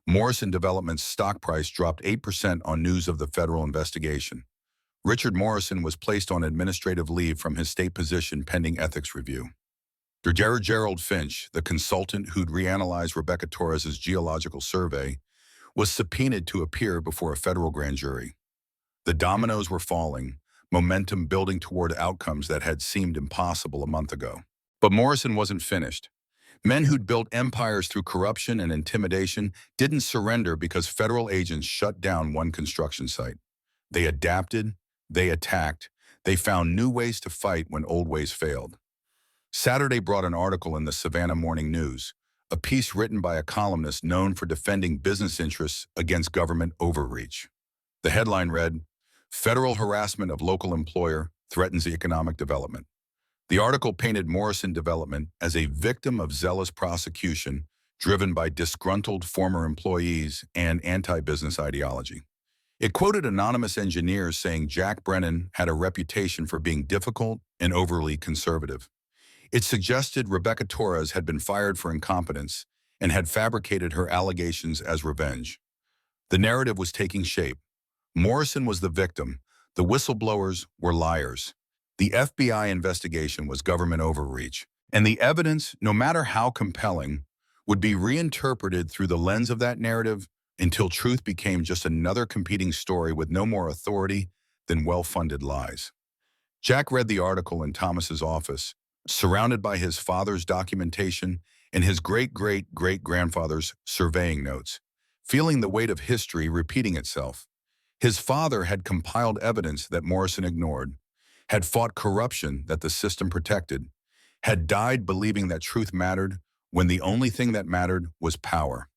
Morrison Development's stock price dropped 8% on news of the federal investigation. Richard Morrison was placed on administrative leave from his state position pending ethics review. Gerald Finch, the consultant who'd reanalyzed Rebecca Torres's geological survey, was subpoenaed to appear before a federal grand jury. The dominoes were falling, momentum building toward outcomes that had seemed impossible a month ago. But Morrison wasn't finished. Men who'd built empires through corruption and intimidation didn't surrender because federal agents shut down one construction site. They adapted, they attacked, they found new ways to fight when old ways failed. Saturday brought an article in the Savannah Morning News, a piece written by a columnist known for defending business interests against government overreach. The headline read, "Federal harassment of local employer threatens economic development." The article painted Morrison Development as a victim of zealous prosecution driven by disgruntled former employees and anti-business ideology. It quoted anonymous engineers saying Jack Brennan had a reputation for being difficult and overly conservative. It suggested Rebecca Torres had been fired for incompetence and had fabricated her allegations as revenge. The narrative was taking shape. Morrison was the victim. The whistleblowers were liars. The FBI investigation was government overreach. And the evidence, no matter how compelling, would be reinterpreted through the lens of that narrative until truth became just another competing story with no more authority than well-funded lies. Jack read the article in Thomas's office, surrounded by his father's documentation and his great-great-great-grandfather's surveying notes, feeling the weight of history repeating itself. His father had compiled evidence that Morrison ignored, had fought corruption that the system protected, had died believing that truth mattered when the only thing that mattered was power.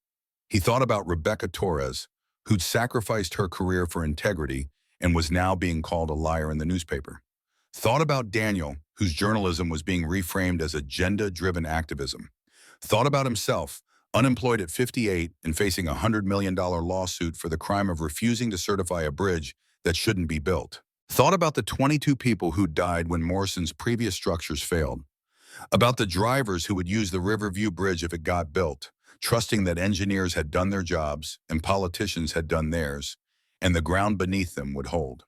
He thought about Rebecca Torres, who'd sacrificed her career for integrity and was now being called a liar in the newspaper. Thought about Daniel, whose journalism was being reframed as agenda-driven activism. Thought about himself, unemployed at 58 and facing a $100 million lawsuit for the crime of refusing to certify a bridge that shouldn't be built. Thought about the 22 people who died when Morrison's previous structures failed. About the drivers who would use the Riverview Bridge if it got built, trusting that engineers had done their jobs and politicians had done theirs, and the ground beneath them would hold.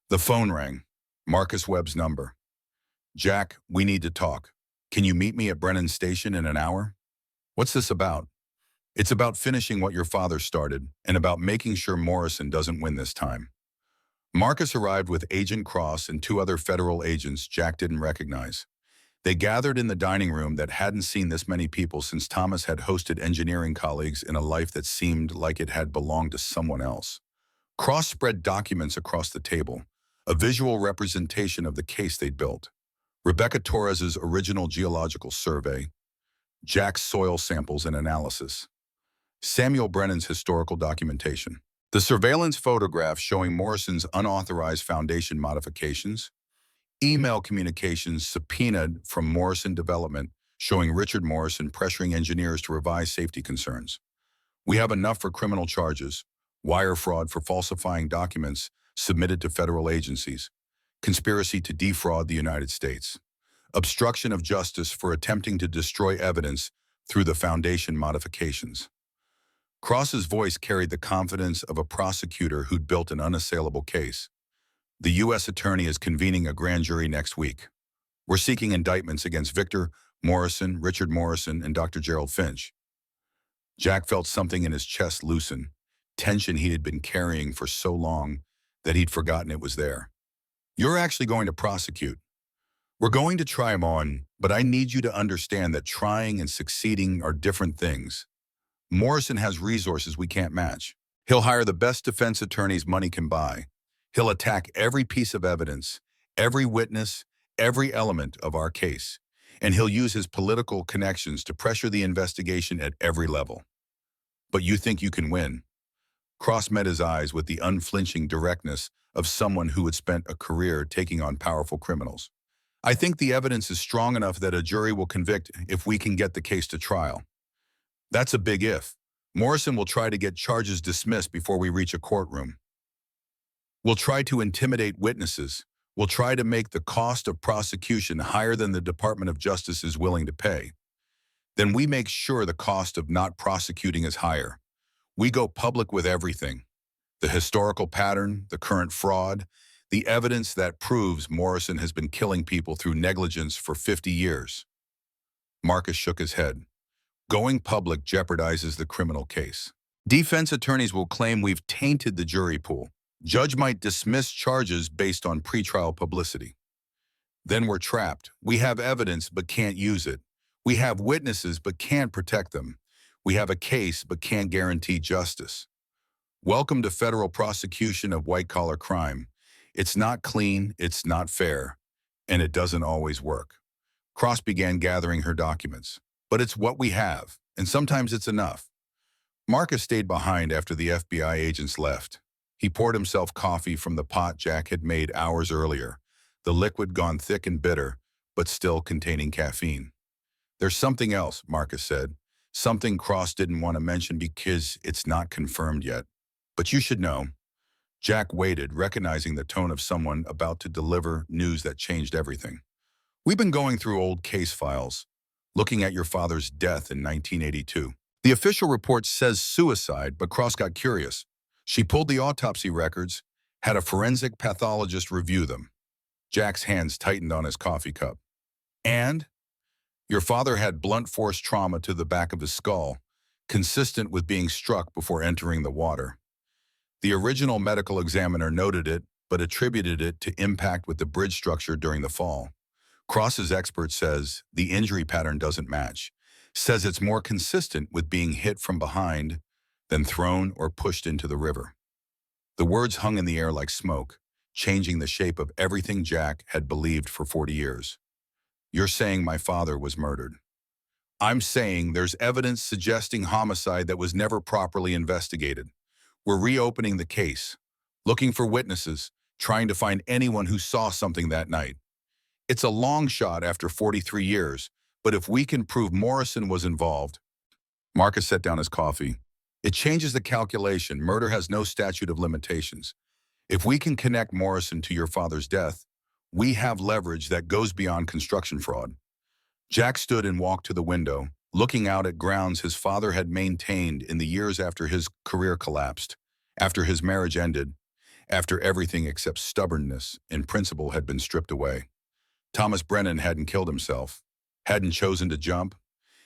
The phone rang. Marcus Webb's number. "Jack, we need to talk. Can you meet me at Brennan Station in an hour?" "What's this about?" "It's about finishing what your father started and about making sure Morrison doesn't win this time." Marcus arrived with Agent Cross and two other federal agents Jack didn't recognize. They gathered in the dining room that hadn't seen this many people since Thomas had hosted engineering colleagues in a life that seemed like it had belonged to someone else. Cross spread documents across the table, a visual representation of the case they'd built. Rebecca Torres's original geological survey, Jack's soil samples and analysis, Samuel Brennan's historical documentation, the surveillance photographs showing Morrison's unauthorized foundation modifications, email communications subpoenaed from Morrison Development showing Richard Morrison pressuring engineers to revise safety concerns. "We have enough for criminal charges, wire fraud for falsifying documents submitted to federal agencies, conspiracy to defraud the United States, obstruction of justice for attempting to destroy evidence through the foundation modifications." Cross's voice carried the confidence of a prosecutor who'd built an unassailable case. "The U.S. Attorney is convening a grand jury next week. We're seeking indictments against Victor Morrison, Richard Morrison, and Dr. Gerald Finch." Jack felt something in his chest loosen, tension he had been carrying for so long that he'd forgotten it was there. "You're actually going to prosecute. We're going to try him on, but I need you to understand that trying and succeeding are different things. Morrison has resources we can't match. He'll hire the best defense attorneys money can buy. He'll attack every piece of evidence, every witness, every element of our case, and he'll use his political connections to pressure the investigation at every level. But you think you can win?" Cross met his eyes with the unflinching directness of someone who had spent a career taking on powerful criminals. "I think the evidence is strong enough that a jury will convict if we can get the case to trial." "That's a big if. Morrison will try to get charges dismissed before we reach a courtroom. We'll try to intimidate witnesses. We'll try to make the cost of prosecution higher than the Department of Justice is willing to pay. Then we make sure the cost of not prosecuting is higher. We go public with everything. The historical pattern, the current fraud, the evidence that proves Morrison has been killing people through negligence for 50 years. Marcus shook his head. "Going public jeopardizes the criminal case. Defense attorneys will claim we've tainted the jury pool. Judge might dismiss charges based on pretrial publicity. Then we're trapped. We have evidence but can't use it. We have witnesses but can't protect them. We have a case but can't guarantee justice. Welcome to federal prosecution of white-collar crime. It's not clean, it's not fair, and it doesn't always work." Cross began gathering her documents. "But it's what we have, and sometimes it's enough." Marcus stayed behind after the FBI agents left. He poured himself coffee from the pot Jack had made hours earlier, the liquid gone thick and bitter, but still containing caffeine. "There's something else," Marcus said. Something Cross didn't want to mention because it's not confirmed yet. But you should know. Jack waited, recognizing the tone of someone about to deliver news that changed everything. We've been going through old case files, looking at your father's death in 1982. The official report says suicide, but Cross got curious. She pulled the autopsy records, had a forensic pathologist review them. Jack's hands tightened on his coffee cup. And your father had blunt force trauma to the back of his skull, consistent with being struck before entering the water. The original medical examiner noted it, but attributed it to impact with the bridge structure during the fall. Cross's expert says the injury pattern doesn't match, says it's more consistent with being hit from behind than thrown or pushed into the river. The words hung in the air like smoke, changing the shape of everything Jack had believed for 40 years. You're saying my father was murdered. I'm saying there's evidence suggesting homicide that was never properly investigated. We're reopening the case, looking for witnesses, trying to find anyone who saw something that night. It's a long shot after 43 years, but if we can prove Morrison was involved. Marcus set down his coffee. It changes the calculation. Murder has no statute of limitations. If we can connect Morrison to your father's death, we have leverage that goes beyond construction fraud. Jack stood and walked to the window, looking out at grounds his father had maintained in the years after his career collapsed, after his marriage ended, after everything except stubbornness and principle had been stripped away. Thomas Brennan hadn't killed himself, hadn't chosen to jump,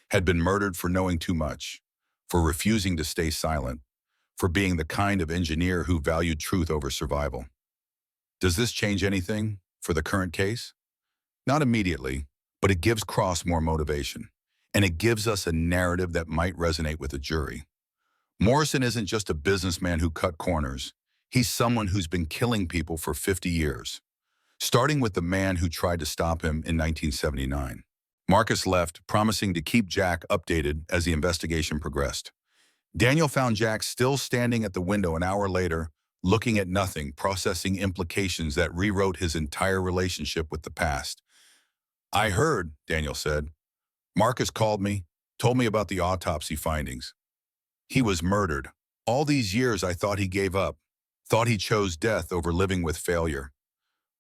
had been murdered for knowing too much, for refusing to stay silent, for being the kind of engineer who valued truth over survival. Does this change anything for the current case? Not immediately, but it gives Cross more motivation, and it gives us a narrative that might resonate with a jury. Morrison isn't just a businessman who cut corners. He's someone who's been killing people for 50 years, starting with the man who tried to stop him in 1979. Marcus left, promising to keep Jack updated as the investigation progressed. Daniel found Jack still standing at the window an hour later, looking at nothing, processing implications that rewrote his entire relationship with the past. I heard, Daniel said. Marcus called me, told me about the autopsy findings. He was murdered. All these years I thought he gave up, thought he chose death over living with failure.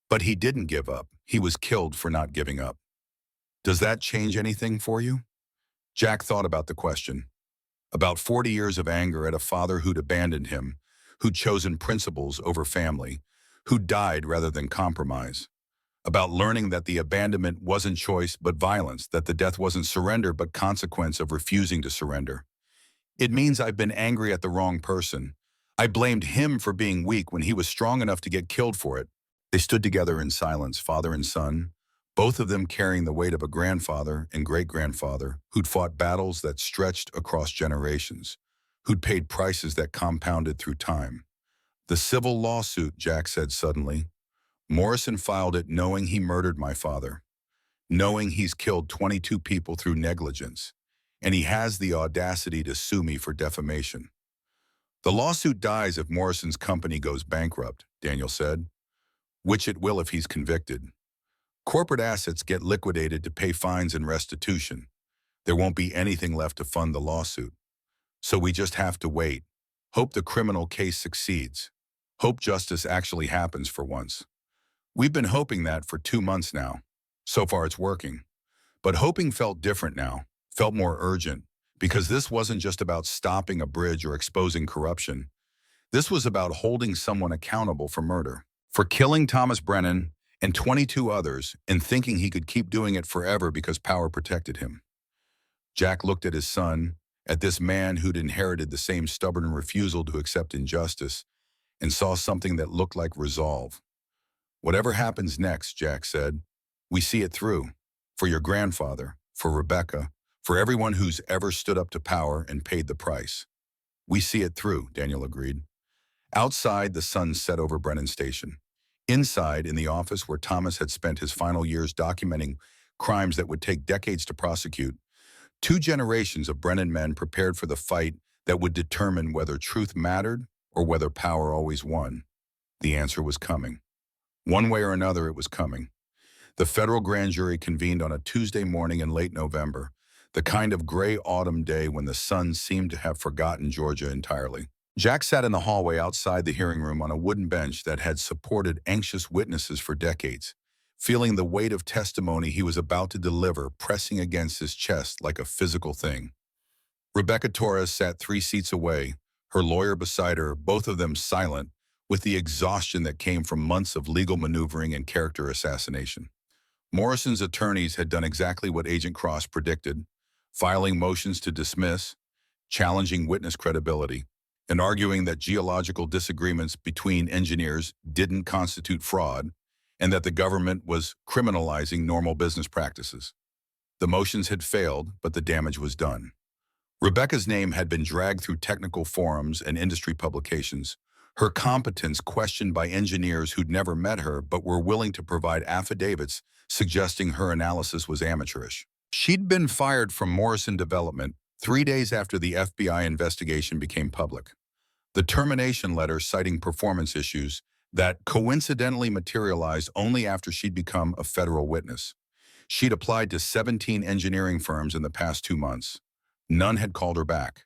But he didn't give up. He was killed for not giving up. Does that change anything for you? Jack thought about the question. About 40 years of anger at a father who'd abandoned him, who'd chosen principles over family, who died rather than compromise. About learning that the abandonment wasn't choice but violence, that the death wasn't surrender but consequence of refusing to surrender. It means I've been angry at the wrong person. I blamed him for being weak when he was strong enough to get killed for it. They stood together in silence, father and son, both of them carrying the weight of a grandfather and great-grandfather who'd fought battles that stretched across generations, who'd paid prices that compounded through time. The civil lawsuit, Jack said suddenly. Morrison filed it knowing he murdered my father, knowing he's killed 22 people through negligence, and he has the audacity to sue me for defamation. The lawsuit dies if Morrison's company goes bankrupt, Daniel said, which it will if he's convicted. Corporate assets get liquidated to pay fines and restitution. There won't be anything left to fund the lawsuit. So we just have to wait, hope the criminal case succeeds, hope justice actually happens for once. We've been hoping that for 2 months now. So far it's working. But hoping felt different now, felt more urgent, because this wasn't just about stopping a bridge or exposing corruption. This was about holding someone accountable for murder, for killing Thomas Brennan and 22 others and thinking he could keep doing it forever because power protected him. Jack looked at his son, at this man who'd inherited the same stubborn refusal to accept injustice, and saw something that looked like resolve. Whatever happens next, Jack said, we see it through. For your grandfather, for Rebecca, for everyone who's ever stood up to power and paid the price. We see it through, Daniel agreed. Outside, the sun set over Brennan Station. Inside, in the office where Thomas had spent his final years documenting crimes that would take decades to prosecute, 2 generations of Brennan men prepared for the fight that would determine whether truth mattered or whether power always won. The answer was coming. One way or another, it was coming. The federal grand jury convened on a Tuesday morning in late November. the kind of gray autumn day when the sun seemed to have forgotten Georgia entirely. Jack sat in the hallway outside the hearing room on a wooden bench that had supported anxious witnesses for decades, feeling the weight of testimony he was about to deliver pressing against his chest like a physical thing. Rebecca Torres sat 3 seats away, her lawyer beside her, both of them silent, with the exhaustion that came from months of legal maneuvering and character assassination. Morrison's attorneys had done exactly what Agent Cross predicted, filing motions to dismiss, challenging witness credibility, and arguing that geological disagreements between engineers didn't constitute fraud and that the government was criminalizing normal business practices. The motions had failed, but the damage was done. Rebecca's name had been dragged through technical forums and industry publications, her competence questioned by engineers who'd never met her but were willing to provide affidavits suggesting her analysis was amateurish. She'd been fired from Morrison Development 3 days after the FBI investigation became public. The termination letter citing performance issues that coincidentally materialized only after she'd become a federal witness. She'd applied to 17 engineering firms in the past 2 months. None had called her back.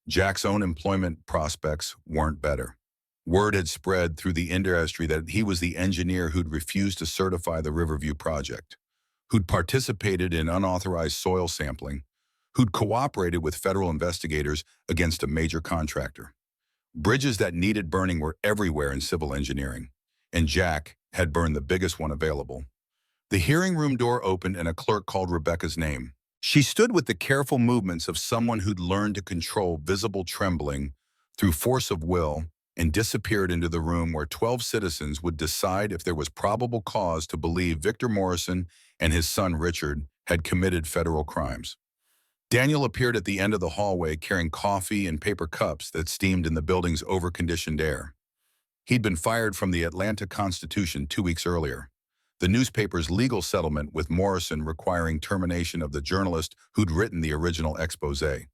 Jack's own employment prospects weren't better. Word had spread through the industry that he was the engineer who'd refused to certify the Riverview project, who'd participated in unauthorized soil sampling, who'd cooperated with federal investigators against a major contractor. Bridges that needed burning were everywhere in civil engineering, and Jack had burned the biggest one available. The hearing room door opened and a clerk called Rebecca's name. She stood with the careful movements of someone who'd learned to control visible trembling through force of will and disappeared into the room where 12 citizens would decide if there was probable cause to believe Victor Morrison and his son Richard had committed federal crimes. Daniel appeared at the end of the hallway carrying coffee and paper cups that steamed in the building's overconditioned air. He'd been fired from the Atlanta Constitution 2 weeks earlier, the newspaper's legal settlement with Morrison requiring termination of the journalist who'd written the original exposé.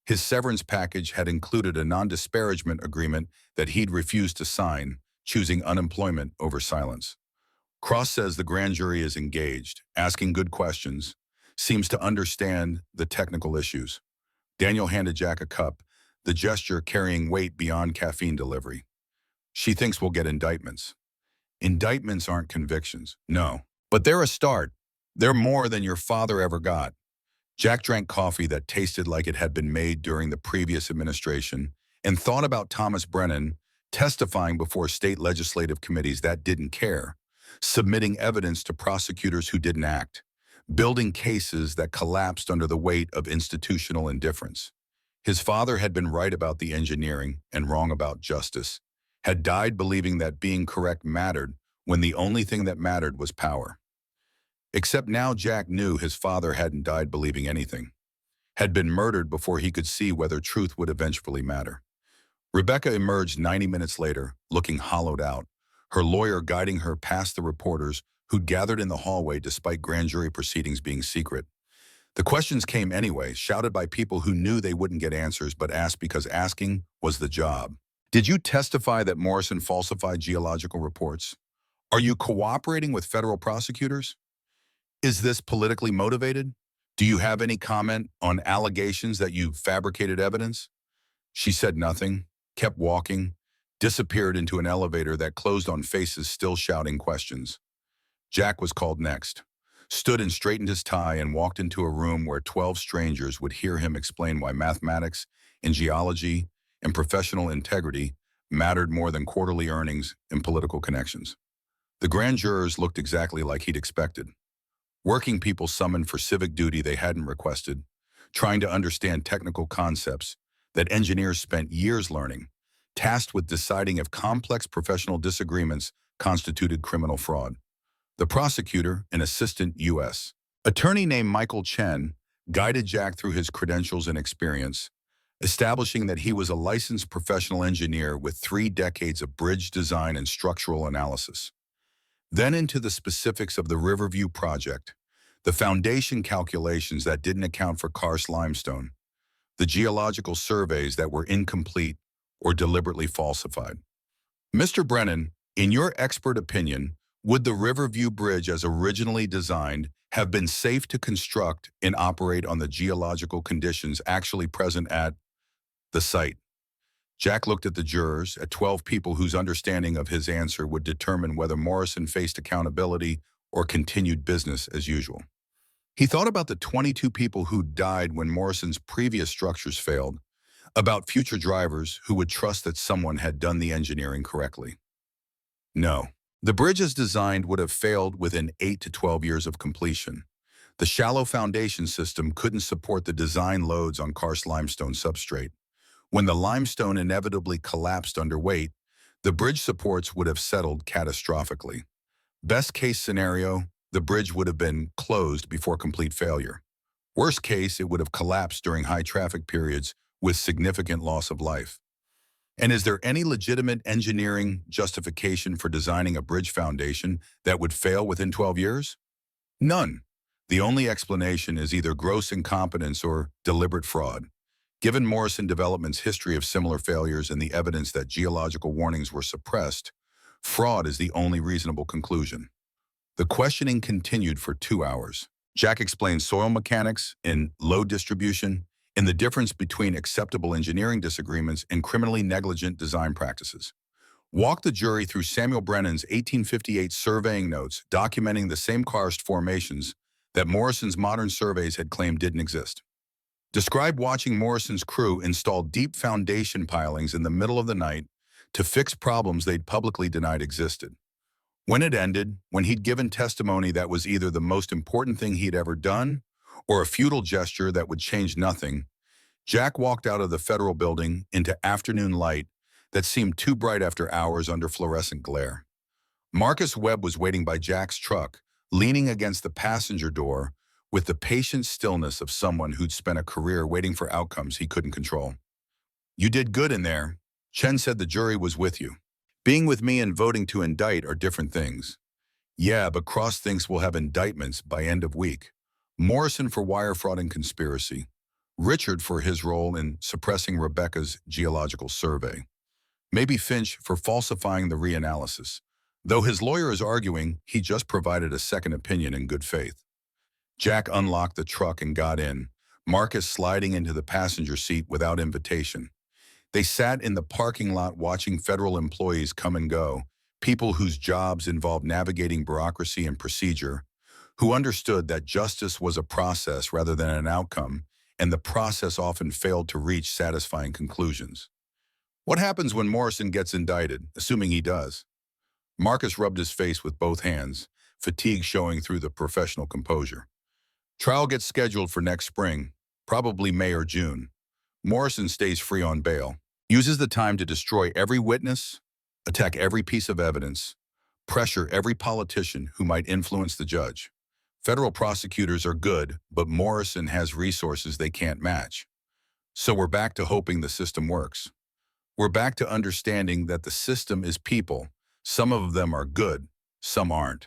His severance package had included a non-disparagement agreement that he'd refused to sign, choosing unemployment over silence. Cross says the grand jury is engaged, asking good questions, seems to understand the technical issues. Daniel handed Jack a cup, the gesture carrying weight beyond caffeine delivery. She thinks we'll get indictments. Indictments aren't convictions, no. But they're a start. They're more than your father ever got. Jack drank coffee that tasted like it had been made during the previous administration and thought about Thomas Brennan testifying before state legislative committees that didn't care, submitting evidence to prosecutors who didn't act, building cases that collapsed under the weight of institutional indifference. His father had been right about the engineering and wrong about justice, had died believing that being correct mattered when the only thing that mattered was power. Except now Jack knew his father hadn't died believing anything, had been murdered before he could see whether truth would eventually matter. Rebecca emerged 90 minutes later, looking hollowed out, her lawyer guiding her past the reporters who'd gathered in the hallway despite grand jury proceedings being secret. The questions came anyway, shouted by people who knew they wouldn't get answers but asked because asking was the job. Did you testify that Morrison falsified geological reports? Are you cooperating with federal prosecutors? Is this politically motivated? Do you have any comment on allegations that you fabricated evidence? She said nothing, kept walking, disappeared into an elevator that closed on faces still shouting questions. Jack was called next, stood and straightened his tie and walked into a room where 12 strangers would hear him explain why mathematics and geology and professional integrity mattered more than quarterly earnings and political connections. The grand jurors looked exactly like he'd expected. Working people summoned for civic duty they hadn't requested, trying to understand technical concepts that engineers spent years learning, tasked with deciding if complex professional disagreements constituted criminal fraud. The prosecutor, an assistant U.S. attorney named Michael Chen, guided Jack through his credentials and experience, establishing that he was a licensed professional engineer with 3 decades of bridge design and structural analysis. Then into the specifics of the Riverview project, the foundation calculations that didn't account for karst limestone, the geological surveys that were incomplete or deliberately falsified. Mr. Brennan, in your expert opinion, Would the Riverview Bridge as originally designed have been safe to construct and operate on the geological conditions actually present at the site? Jack looked at the jurors, at 12 people whose understanding of his answer would determine whether Morrison faced accountability or continued business as usual. He thought about the 22 people who died when Morrison's previous structures failed, about future drivers who would trust that someone had done the engineering correctly. No. The bridge as designed would have failed within 8 to 12 years of completion. The shallow foundation system couldn't support the design loads on karst limestone substrate. When the limestone inevitably collapsed under weight, the bridge supports would have settled catastrophically. Best case scenario, the bridge would have been closed before complete failure. Worst case, it would have collapsed during high traffic periods with significant loss of life. And is there any legitimate engineering justification for designing a bridge foundation that would fail within 12 years? None. The only explanation is either gross incompetence or deliberate fraud. Given Morrison Development's history of similar failures and the evidence that geological warnings were suppressed, fraud is the only reasonable conclusion. The questioning continued for 2 hours. Jack explained soil mechanics and load distribution, and the difference between acceptable engineering disagreements and criminally negligent design practices. Walked the jury through Samuel Brennan's 1858 surveying notes documenting the same karst formations that Morrison's modern surveys had claimed didn't exist. Described watching Morrison's crew install deep foundation pilings in the middle of the night to fix problems they'd publicly denied existed. When it ended, when he'd given testimony that was either the most important thing he'd ever done or a futile gesture that would change nothing, Jack walked out of the federal building into afternoon light that seemed too bright after hours under fluorescent glare. Marcus Webb was waiting by Jack's truck, leaning against the passenger door with the patient stillness of someone who'd spent a career waiting for outcomes he couldn't control. "You did good in there." Chen said the jury was with you. "Being with me and voting to indict are different things." "Yeah, but Cross thinks we'll have indictments by end of week. Morrison for wire fraud and conspiracy. Richard for his role in suppressing Rebecca's geological survey. Maybe Finch for falsifying the reanalysis, though his lawyer is arguing he just provided a second opinion in good faith." Jack unlocked the truck and got in, Marcus sliding into the passenger seat without invitation. They sat in the parking lot watching federal employees come and go, people whose jobs involved navigating bureaucracy and procedure, who understood that justice was a process rather than an outcome, and the process often failed to reach satisfying conclusions. "What happens when Morrison gets indicted, assuming he does?" Marcus rubbed his face with both hands, fatigue showing through the professional composure. "Trial gets scheduled for next spring, probably May or June. Morrison stays free on bail, uses the time to destroy every witness, attack every piece of evidence, pressure every politician who might influence the judge. Federal prosecutors are good, but Morrison has resources they can't match. So we're back to hoping the system works. We're back to understanding that the system is people. Some of them are good, some aren't.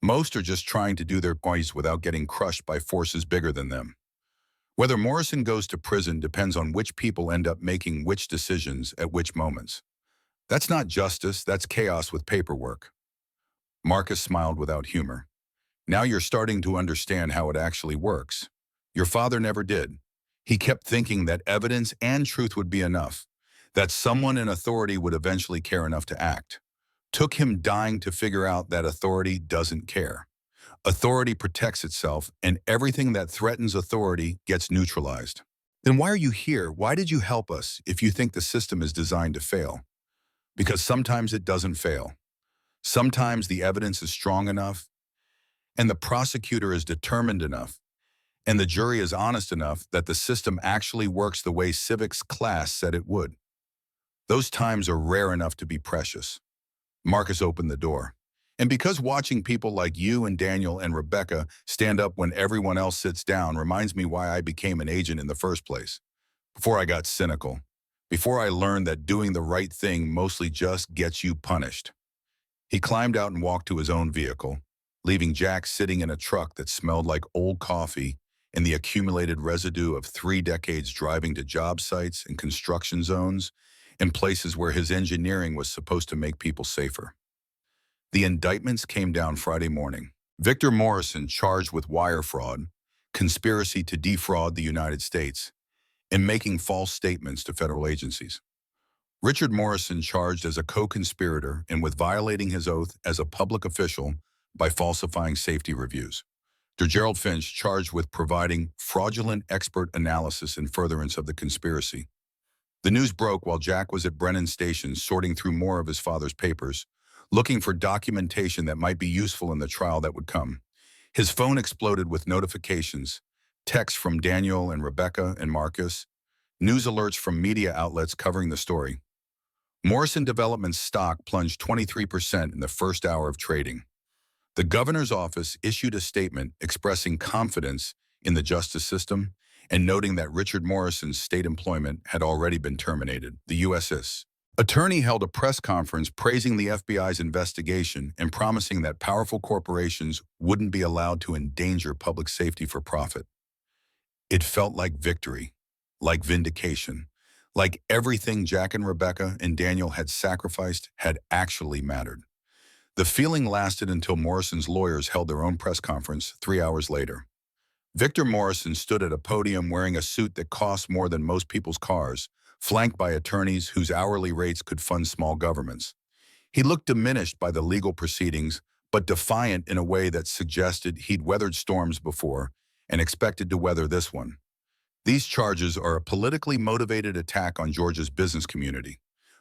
Most are just trying to do their points without getting crushed by forces bigger than them. Whether Morrison goes to prison depends on which people end up making which decisions at which moments. That's not justice, that's chaos with paperwork." Marcus smiled without humor. "Now you're starting to understand how it actually works. Your father never did. He kept thinking that evidence and truth would be enough, that someone in authority would eventually care enough to act. Took him dying to figure out that authority doesn't care. Authority protects itself, and everything that threatens authority gets neutralized. Then why are you here? Why did you help us if you think the system is designed to fail? Because sometimes it doesn't fail. Sometimes the evidence is strong enough, and the prosecutor is determined enough, and the jury is honest enough that the system actually works the way civics class said it would. Those times are rare enough to be precious." Marcus opened the door. "And because watching people like you and Daniel and Rebecca stand up when everyone else sits down reminds me why I became an agent in the first place. Before I got cynical. Before I learned that doing the right thing mostly just gets you punished." He climbed out and walked to his own vehicle, leaving Jack sitting in a truck that smelled like old coffee and the accumulated residue of 3 decades driving to job sites and construction zones and places where his engineering was supposed to make people safer. The indictments came down Friday morning. Victor Morrison charged with wire fraud, conspiracy to defraud the United States, and making false statements to federal agencies. Richard Morrison charged as a co-conspirator and with violating his oath as a public official by falsifying safety reviews. Gerald Finch charged with providing fraudulent expert analysis in furtherance of the conspiracy. The news broke while Jack was at Brennan Station sorting through more of his father's papers, looking for documentation that might be useful in the trial that would come. His phone exploded with notifications, texts from Daniel and Rebecca and Marcus, news alerts from media outlets covering the story. Morrison Development's stock plunged 23% in the first hour of trading. The governor's office issued a statement expressing confidence in the justice system and noting that Richard Morrison's state employment had already been terminated. The U.S.'s attorney held a press conference praising the FBI's investigation and promising that powerful corporations wouldn't be allowed to endanger public safety for profit. It felt like victory, like vindication, like everything Jack and Rebecca and Daniel had sacrificed had actually mattered. The feeling lasted until Morrison's lawyers held their own press conference 3 hours later. Victor Morrison stood at a podium wearing a suit that cost more than most people's cars, flanked by attorneys whose hourly rates could fund small governments. He looked diminished by the legal proceedings, but defiant in a way that suggested he'd weathered storms before and expected to weather this one. These charges are a politically motivated attack on Georgia's business community.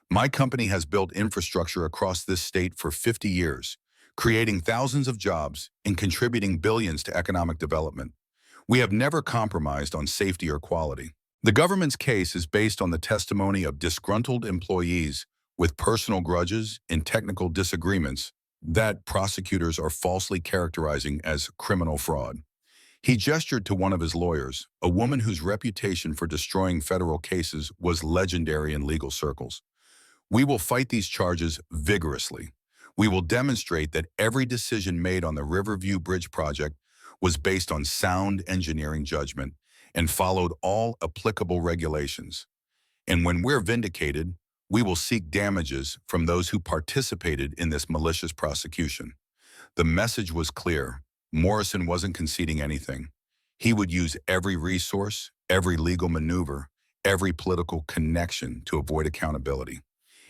My company has built infrastructure across this state for 50 years, creating thousands of jobs and contributing billions to economic development. We have never compromised on safety or quality. The government's case is based on the testimony of disgruntled employees with personal grudges and technical disagreements that prosecutors are falsely characterizing as criminal fraud. He gestured to one of his lawyers, a woman whose reputation for destroying federal cases was legendary in legal circles. We will fight these charges vigorously. We will demonstrate that every decision made on the Riverview Bridge project was based on sound engineering judgment and followed all applicable regulations. And when we're vindicated, we will seek damages from those who participated in this malicious prosecution. The message was clear. Morrison wasn't conceding anything. He would use every resource, every legal maneuver, every political connection to avoid accountability.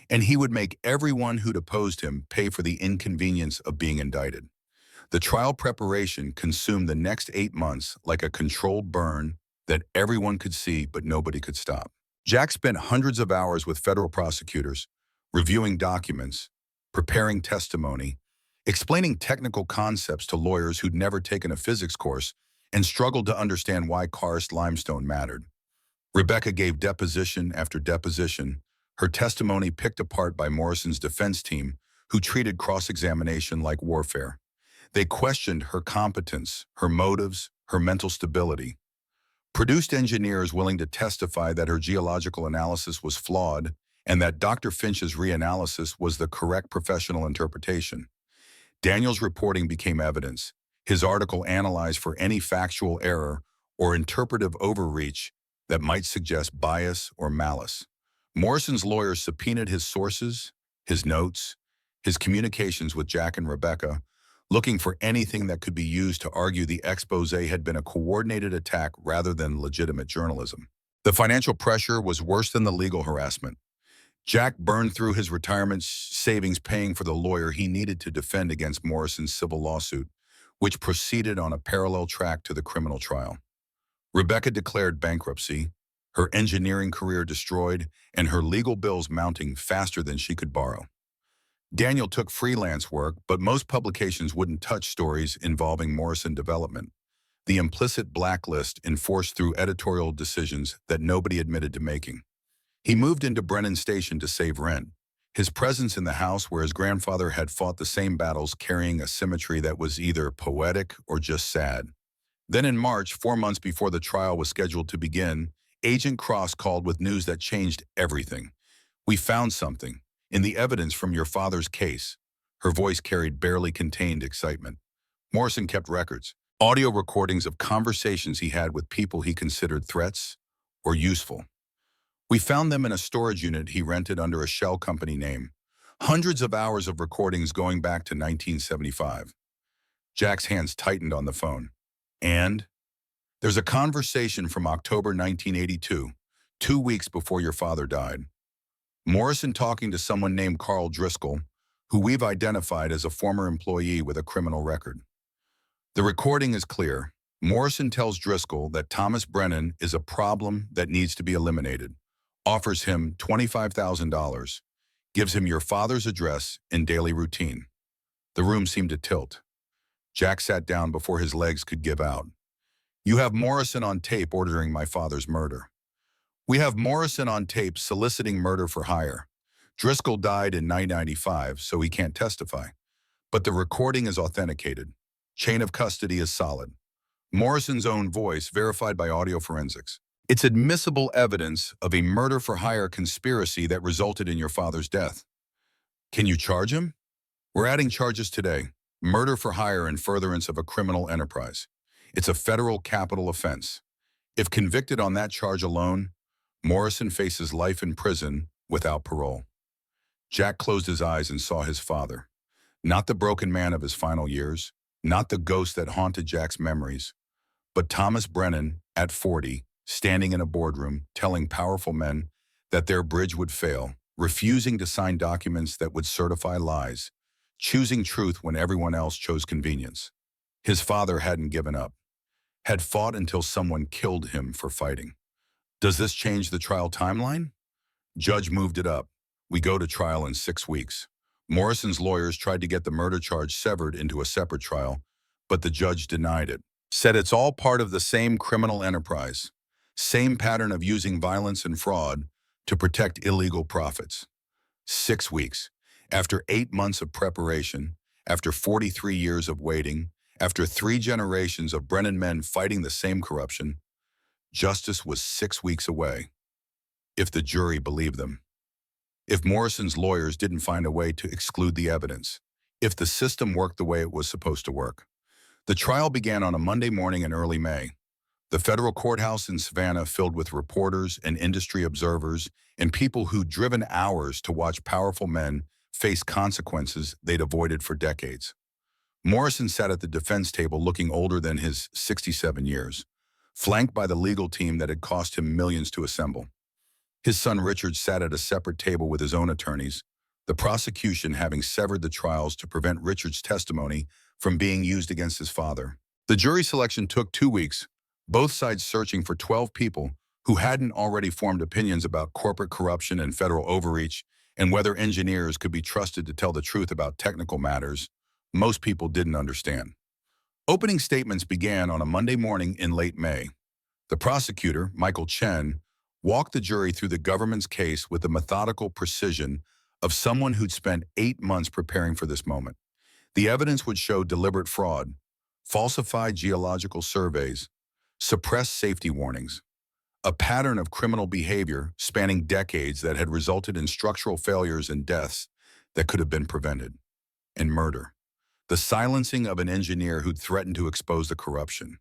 And he would make everyone who'd opposed him pay for the inconvenience of being indicted. The trial preparation consumed the next 8 months like a controlled burn that everyone could see but nobody could stop. Jack spent hundreds of hours with federal prosecutors, reviewing documents, preparing testimony, explaining technical concepts to lawyers who'd never taken a physics course and struggled to understand why karst limestone mattered. Rebecca gave deposition after deposition, her testimony picked apart by Morrison's defense team, who treated cross-examination like warfare. They questioned her competence, her motives, her mental stability. Produced engineers willing to testify that her geological analysis was flawed and that Dr. Finch's reanalysis was the correct professional interpretation. Daniel's reporting became evidence. His article analyzed for any factual error or interpretive overreach that might suggest bias or malice. Morrison's lawyers subpoenaed his sources, his notes, his communications with Jack and Rebecca, looking for anything that could be used to argue the expose had been a coordinated attack rather than legitimate journalism. The financial pressure was worse than the legal harassment. Jack burned through his retirement savings paying for the lawyer he needed to defend against Morrison's civil lawsuit, which proceeded on a parallel track to the criminal trial. Rebecca declared bankruptcy, her engineering career destroyed, and her legal bills mounting faster than she could borrow. Daniel took freelance work, but most publications wouldn't touch stories involving Morrison Development. The implicit blacklist enforced through editorial decisions that nobody admitted to making. He moved into Brennan Station to save rent. His presence in the house where his grandfather had fought the same battles carrying a symmetry that was either poetic or just sad. Then in March, 4 months before the trial was scheduled to begin, Agent Cross called with news that changed everything. "We found something. In the evidence from your father's case." Her voice carried barely contained excitement. Morrison kept records, audio recordings of conversations he had with people he considered threats or useful. "We found them in a storage unit he rented under a shell company name. Hundreds of hours of recordings going back to 1975. Jack's hands tightened on the phone. And there's a conversation from October 1982, 2 weeks before your father died. Morrison talking to someone named Carl Driscoll, who we've identified as a former employee with a criminal record. The recording is clear. Morrison tells Driscoll that Thomas Brennan is a problem that needs to be eliminated, offers him $25,000, gives him your father's address and daily routine. The room seemed to tilt. Jack sat down before his legs could give out. You have Morrison on tape ordering my father's murder. We have Morrison on tape soliciting murder for hire. Driscoll died in 1995, so he can't testify. But the recording is authenticated. Chain of custody is solid. Morrison's own voice verified by audio forensics. It's admissible evidence of a murder for hire conspiracy that resulted in your father's death. Can you charge him? We're adding charges today. Murder for hire in furtherance of a criminal enterprise. It's a federal capital offense. If convicted on that charge alone, Morrison faces life in prison without parole. Jack closed his eyes and saw his father. Not the broken man of his final years, not the ghost that haunted Jack's memories, but Thomas Brennan, at 40, standing in a boardroom, telling powerful men that their bridge would fail, refusing to sign documents that would certify lies, choosing truth when everyone else chose convenience. His father hadn't given up, had fought until someone killed him for fighting. Does this change the trial timeline? Judge moved it up. We go to trial in 6 weeks. Morrison's lawyers tried to get the murder charge severed into a separate trial, but the judge denied it. Said it's all part of the same criminal enterprise, same pattern of using violence and fraud to protect illegal profits. 6 weeks. After 8 months of preparation, after 43 years of waiting, after 3 generations of Brennan men fighting the same corruption, justice was 6 weeks away. If the jury believed them. If Morrison's lawyers didn't find a way to exclude the evidence. If the system worked the way it was supposed to work. The trial began on a Monday morning in early May. The federal courthouse in Savannah filled with reporters and industry observers and people who'd driven hours to watch powerful men face consequences they'd avoided for decades. Morrison sat at the defense table looking older than his 67 years, flanked by the legal team that had cost him millions to assemble. His son Richard sat at a separate table with his own attorneys, the prosecution having severed the trials to prevent Richard's testimony from being used against his father. The jury selection took 2 weeks, both sides searching for 12 people who hadn't already formed opinions about corporate corruption and federal overreach and whether engineers could be trusted to tell the truth about technical matters most people didn't understand. Opening statements began on a Monday morning in late May. The prosecutor, Michael Chen, walked the jury through the government's case with the methodical precision of someone who'd spent 8 months preparing for this moment. The evidence would show deliberate fraud, falsified geological surveys, suppressed safety warnings, a pattern of criminal behavior spanning decades that had resulted in structural failures and deaths that could have been prevented, and murder, the silencing of an engineer who'd threatened to expose the corruption.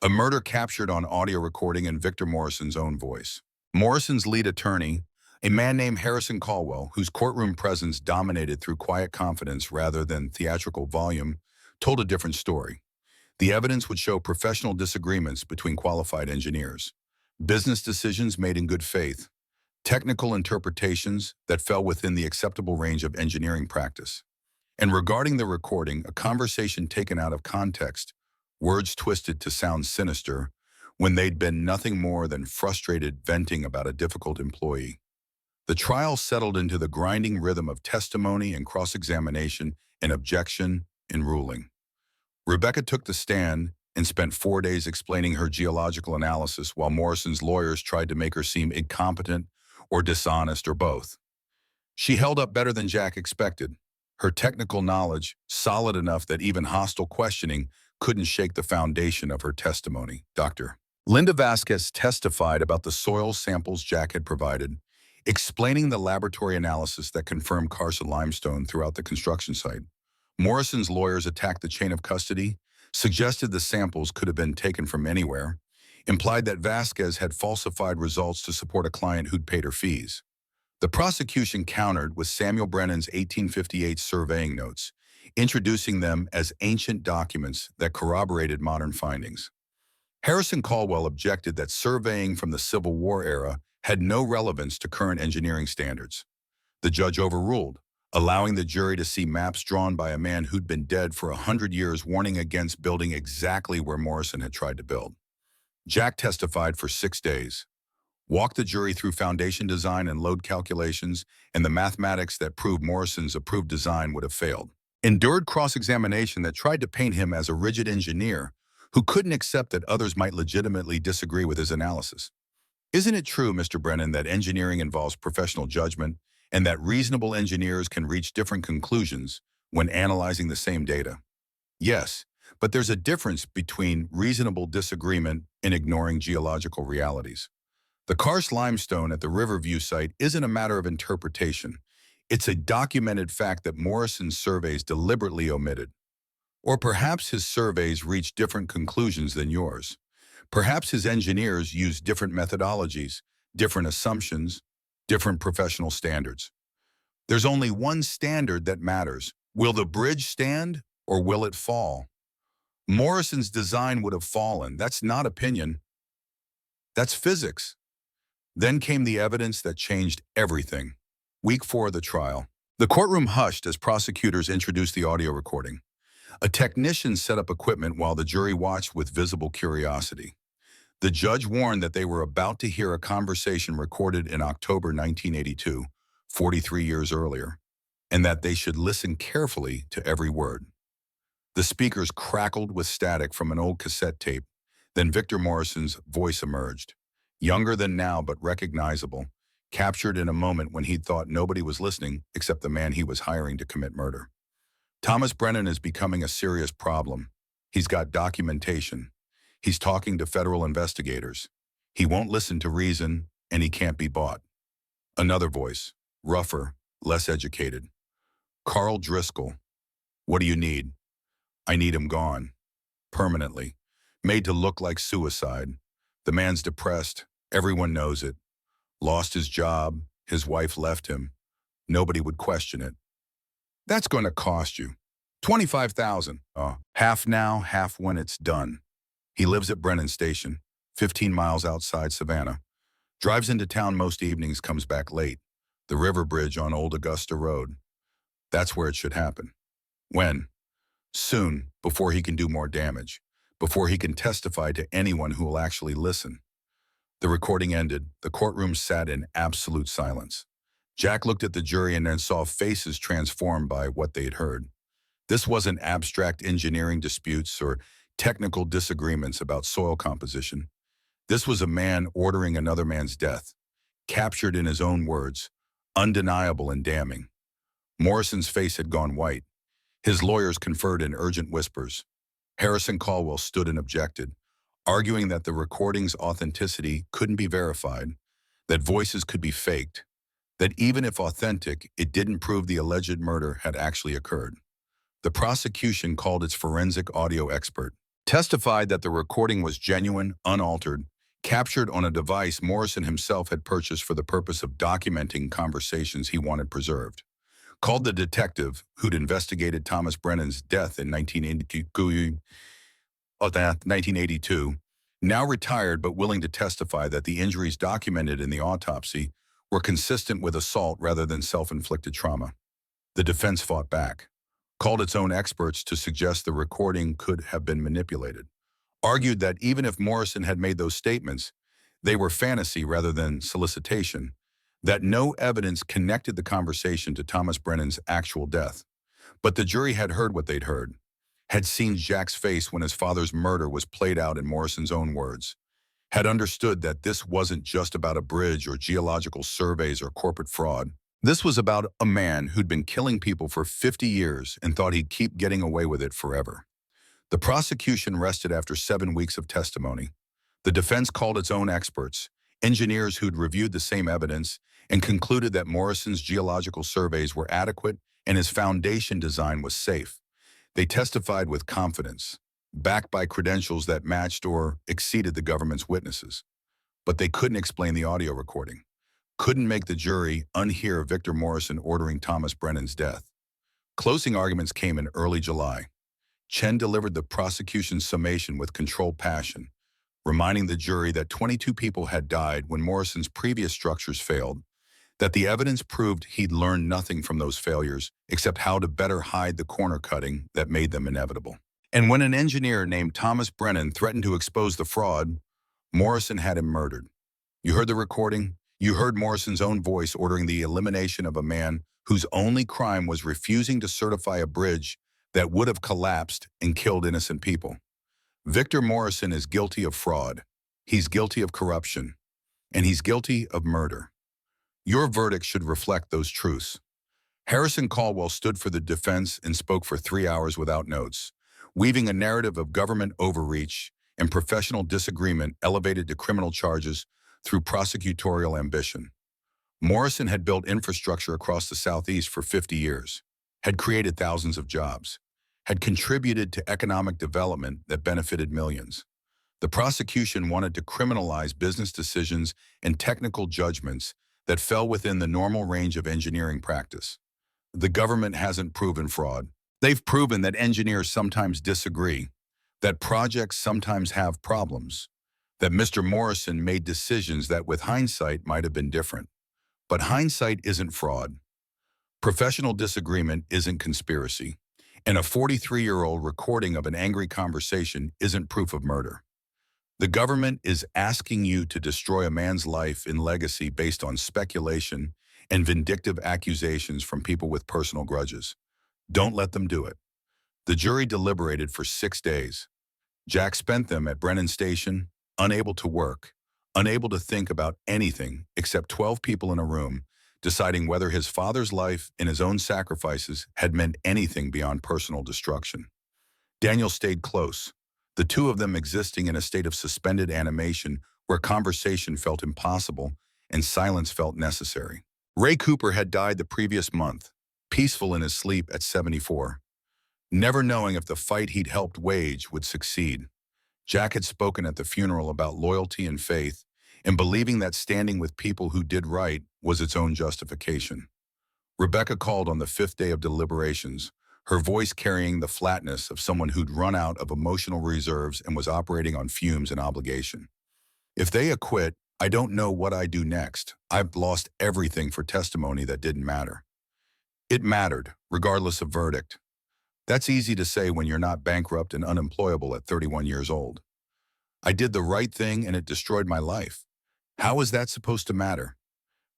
A murder captured on audio recording in Victor Morrison's own voice. Morrison's lead attorney, a man named Harrison Caldwell, whose courtroom presence dominated through quiet confidence rather than theatrical volume, told a different story. The evidence would show professional disagreements between qualified engineers, business decisions made in good faith, technical interpretations that fell within the acceptable range of engineering practice. And regarding the recording, a conversation taken out of context, words twisted to sound sinister, when they'd been nothing more than frustrated venting about a difficult employee. The trial settled into the grinding rhythm of testimony and cross-examination and objection and ruling. Rebecca took the stand and spent 4 days explaining her geological analysis while Morrison's lawyers tried to make her seem incompetent or dishonest or both. She held up better than Jack expected, her technical knowledge solid enough that even hostile questioning couldn't shake the foundation of her testimony. Dr. Linda Vasquez testified about the soil samples Jack had provided, explaining the laboratory analysis that confirmed Carson limestone throughout the construction site. Morrison's lawyers attacked the chain of custody, suggested the samples could have been taken from anywhere, implied that Vasquez had falsified results to support a client who'd paid her fees. The prosecution countered with Samuel Brennan's 1858 surveying notes, introducing them as ancient documents that corroborated modern findings. Harrison Caldwell objected that surveying from the Civil War era had no relevance to current engineering standards. The judge overruled, allowing the jury to see maps drawn by a man who'd been dead for 100 years, warning against building exactly where Morrison had tried to build. Jack testified for 6 days, walked the jury through foundation design and load calculations and the mathematics that proved Morrison's approved design would have failed. Endured cross-examination that tried to paint him as a rigid engineer who couldn't accept that others might legitimately disagree with his analysis. Isn't it true, Mr. Brennan, that engineering involves professional judgment and that reasonable engineers can reach different conclusions when analyzing the same data? Yes, but there's a difference between reasonable disagreement and ignoring geological realities. The karst limestone at the Riverview site isn't a matter of interpretation. It's a documented fact that Morrison's surveys deliberately omitted. Or perhaps his surveys reached different conclusions than yours. Perhaps his engineers used different methodologies, different assumptions, different professional standards. There's only one standard that matters. Will the bridge stand or will it fall? Morrison's design would have fallen. That's not opinion. That's physics. Then came the evidence that changed everything. Week 4 of the trial. The courtroom hushed as prosecutors introduced the audio recording. A technician set up equipment while the jury watched with visible curiosity. The judge warned that they were about to hear a conversation recorded in October 1982, 43 years earlier, and that they should listen carefully to every word. The speakers crackled with static from an old cassette tape. Then Victor Morrison's voice emerged. Younger than now but recognizable, captured in a moment when he'd thought nobody was listening except the man he was hiring to commit murder. Thomas Brennan is becoming a serious problem. He's got documentation. He's talking to federal investigators. He won't listen to reason, and he can't be bought. Another voice, rougher, less educated. Carl Driscoll. What do you need? I need him gone. Permanently. Made to look like suicide. The man's depressed. Everyone knows it. Lost his job. His wife left him. Nobody would question it. That's going to cost you. $25,000. Half now, half when it's done. He lives at Brennan Station, 15 miles outside Savannah. Drives into town most evenings, comes back late. The river bridge on Old Augusta Road. That's where it should happen. When? Soon, before he can do more damage. Before he can testify to anyone who will actually listen. The recording ended. The courtroom sat in absolute silence. Jack looked at the jury and then saw faces transformed by what they had heard. This wasn't abstract engineering disputes or technical disagreements about soil composition. This was a man ordering another man's death, captured in his own words, undeniable and damning. Morrison's face had gone white. His lawyers conferred in urgent whispers. Harrison Caldwell stood and objected, arguing that the recording's authenticity couldn't be verified, that voices could be faked, that even if authentic, it didn't prove the alleged murder had actually occurred. The prosecution called its forensic audio expert, testified that the recording was genuine, unaltered, captured on a device Morrison himself had purchased for the purpose of documenting conversations he wanted preserved. Called the detective who'd investigated Thomas Brennan's death in 1982, now retired but willing to testify that the injuries documented in the autopsy were consistent with assault rather than self-inflicted trauma. The defense fought back, called its own experts to suggest the recording could have been manipulated, argued that even if Morrison had made those statements, they were fantasy rather than solicitation, that no evidence connected the conversation to Thomas Brennan's actual death. But the jury had heard what they'd heard, had seen Jack's face when his father's murder was played out in Morrison's own words, had understood that this wasn't just about a bridge or geological surveys or corporate fraud. This was about a man who'd been killing people for 50 years and thought he'd keep getting away with it forever. The prosecution rested after 7 weeks of testimony. The defense called its own experts, engineers who'd reviewed the same evidence, and concluded that Morrison's geological surveys were adequate and his foundation design was safe. They testified with confidence, backed by credentials that matched or exceeded the government's witnesses. But they couldn't explain the audio recording. couldn't make the jury unhear Victor Morrison ordering Thomas Brennan's death. Closing arguments came in early July. Chen delivered the prosecution's summation with controlled passion, reminding the jury that 22 people had died when Morrison's previous structures failed, that the evidence proved he'd learned nothing from those failures except how to better hide the corner cutting that made them inevitable. And when an engineer named Thomas Brennan threatened to expose the fraud, Morrison had him murdered. You heard the recording? You heard Morrison's own voice ordering the elimination of a man whose only crime was refusing to certify a bridge that would have collapsed and killed innocent people. Victor Morrison is guilty of fraud. He's guilty of corruption. And he's guilty of murder. Your verdict should reflect those truths. Harrison Caldwell stood for the defense and spoke for 3 hours without notes, weaving a narrative of government overreach and professional disagreement elevated to criminal charges through prosecutorial ambition. Morrison had built infrastructure across the Southeast for 50 years, had created thousands of jobs, had contributed to economic development that benefited millions. The prosecution wanted to criminalize business decisions and technical judgments that fell within the normal range of engineering practice. The government hasn't proven fraud. They've proven that engineers sometimes disagree, that projects sometimes have problems, that Mr. Morrison made decisions that with hindsight might have been different. But hindsight isn't fraud. Professional disagreement isn't conspiracy. And a 43-year-old recording of an angry conversation isn't proof of murder. The government is asking you to destroy a man's life and legacy based on speculation and vindictive accusations from people with personal grudges. Don't let them do it. The jury deliberated for 6 days. Jack spent them at Brennan Station, unable to work, unable to think about anything except 12 people in a room, deciding whether his father's life and his own sacrifices had meant anything beyond personal destruction. Daniel stayed close, the two of them existing in a state of suspended animation where conversation felt impossible and silence felt necessary. Ray Cooper had died the previous month, peaceful in his sleep at 74, never knowing if the fight he'd helped wage would succeed. Jack had spoken at the funeral about loyalty and faith, and believing that standing with people who did right was its own justification. Rebecca called on the 5th day of deliberations, her voice carrying the flatness of someone who'd run out of emotional reserves and was operating on fumes and obligation. If they acquit, I don't know what I do next. I've lost everything for testimony that didn't matter. It mattered, regardless of verdict. That's easy to say when you're not bankrupt and unemployable at 31 years old. I did the right thing and it destroyed my life. How is that supposed to matter?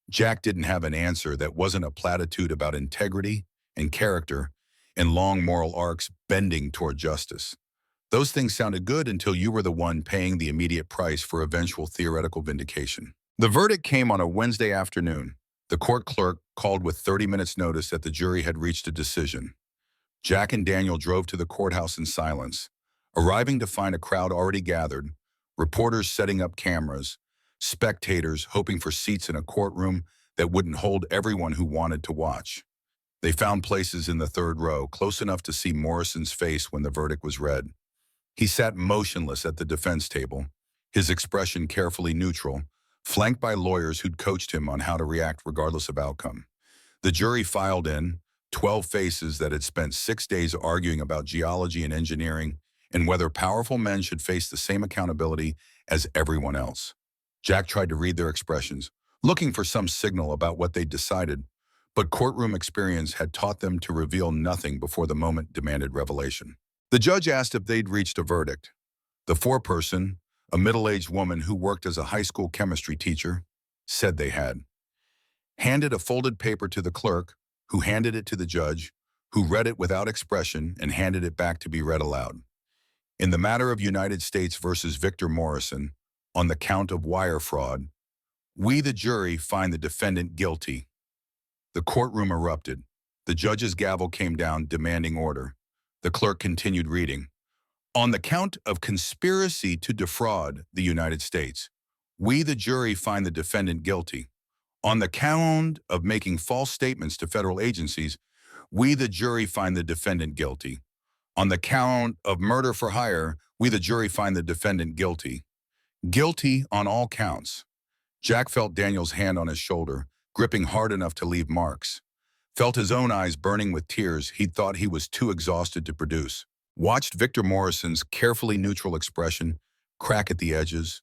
Jack didn't have an answer that wasn't a platitude about integrity and character and long moral arcs bending toward justice. Those things sounded good until you were the one paying the immediate price for eventual theoretical vindication. The verdict came on a Wednesday afternoon. The court clerk called with 30 minutes notice that the jury had reached a decision. Jack and Daniel drove to the courthouse in silence, arriving to find a crowd already gathered, reporters setting up cameras, spectators hoping for seats in a courtroom that wouldn't hold everyone who wanted to watch. They found places in the 3rd row, close enough to see Morrison's face when the verdict was read. He sat motionless at the defense table, his expression carefully neutral, flanked by lawyers who'd coached him on how to react regardless of outcome. The jury filed in, 12 faces that had spent 6 days arguing about geology and engineering and whether powerful men should face the same accountability as everyone else. Jack tried to read their expressions, looking for some signal about what they'd decided, but courtroom experience had taught them to reveal nothing before the moment demanded revelation. The judge asked if they'd reached a verdict. The foreperson, a middle-aged woman who worked as a high school chemistry teacher, said they had. Handed a folded paper to the clerk, who handed it to the judge, who read it without expression and handed it back to be read aloud. In the matter of United States versus Victor Morrison, on the count of wire fraud, we, the jury, find the defendant guilty. The courtroom erupted. The judge's gavel came down, demanding order. The clerk continued reading. On the count of conspiracy to defraud the United States, we, the jury, find the defendant guilty. On the count of making false statements to federal agencies, we, the jury, find the defendant guilty. On the count of murder for hire, we, the jury, find the defendant guilty. Guilty on all counts. Jack felt Daniel's hand on his shoulder, gripping hard enough to leave marks. Felt his own eyes burning with tears he'd thought he was too exhausted to produce. Watched Victor Morrison's carefully neutral expression crack at the edges.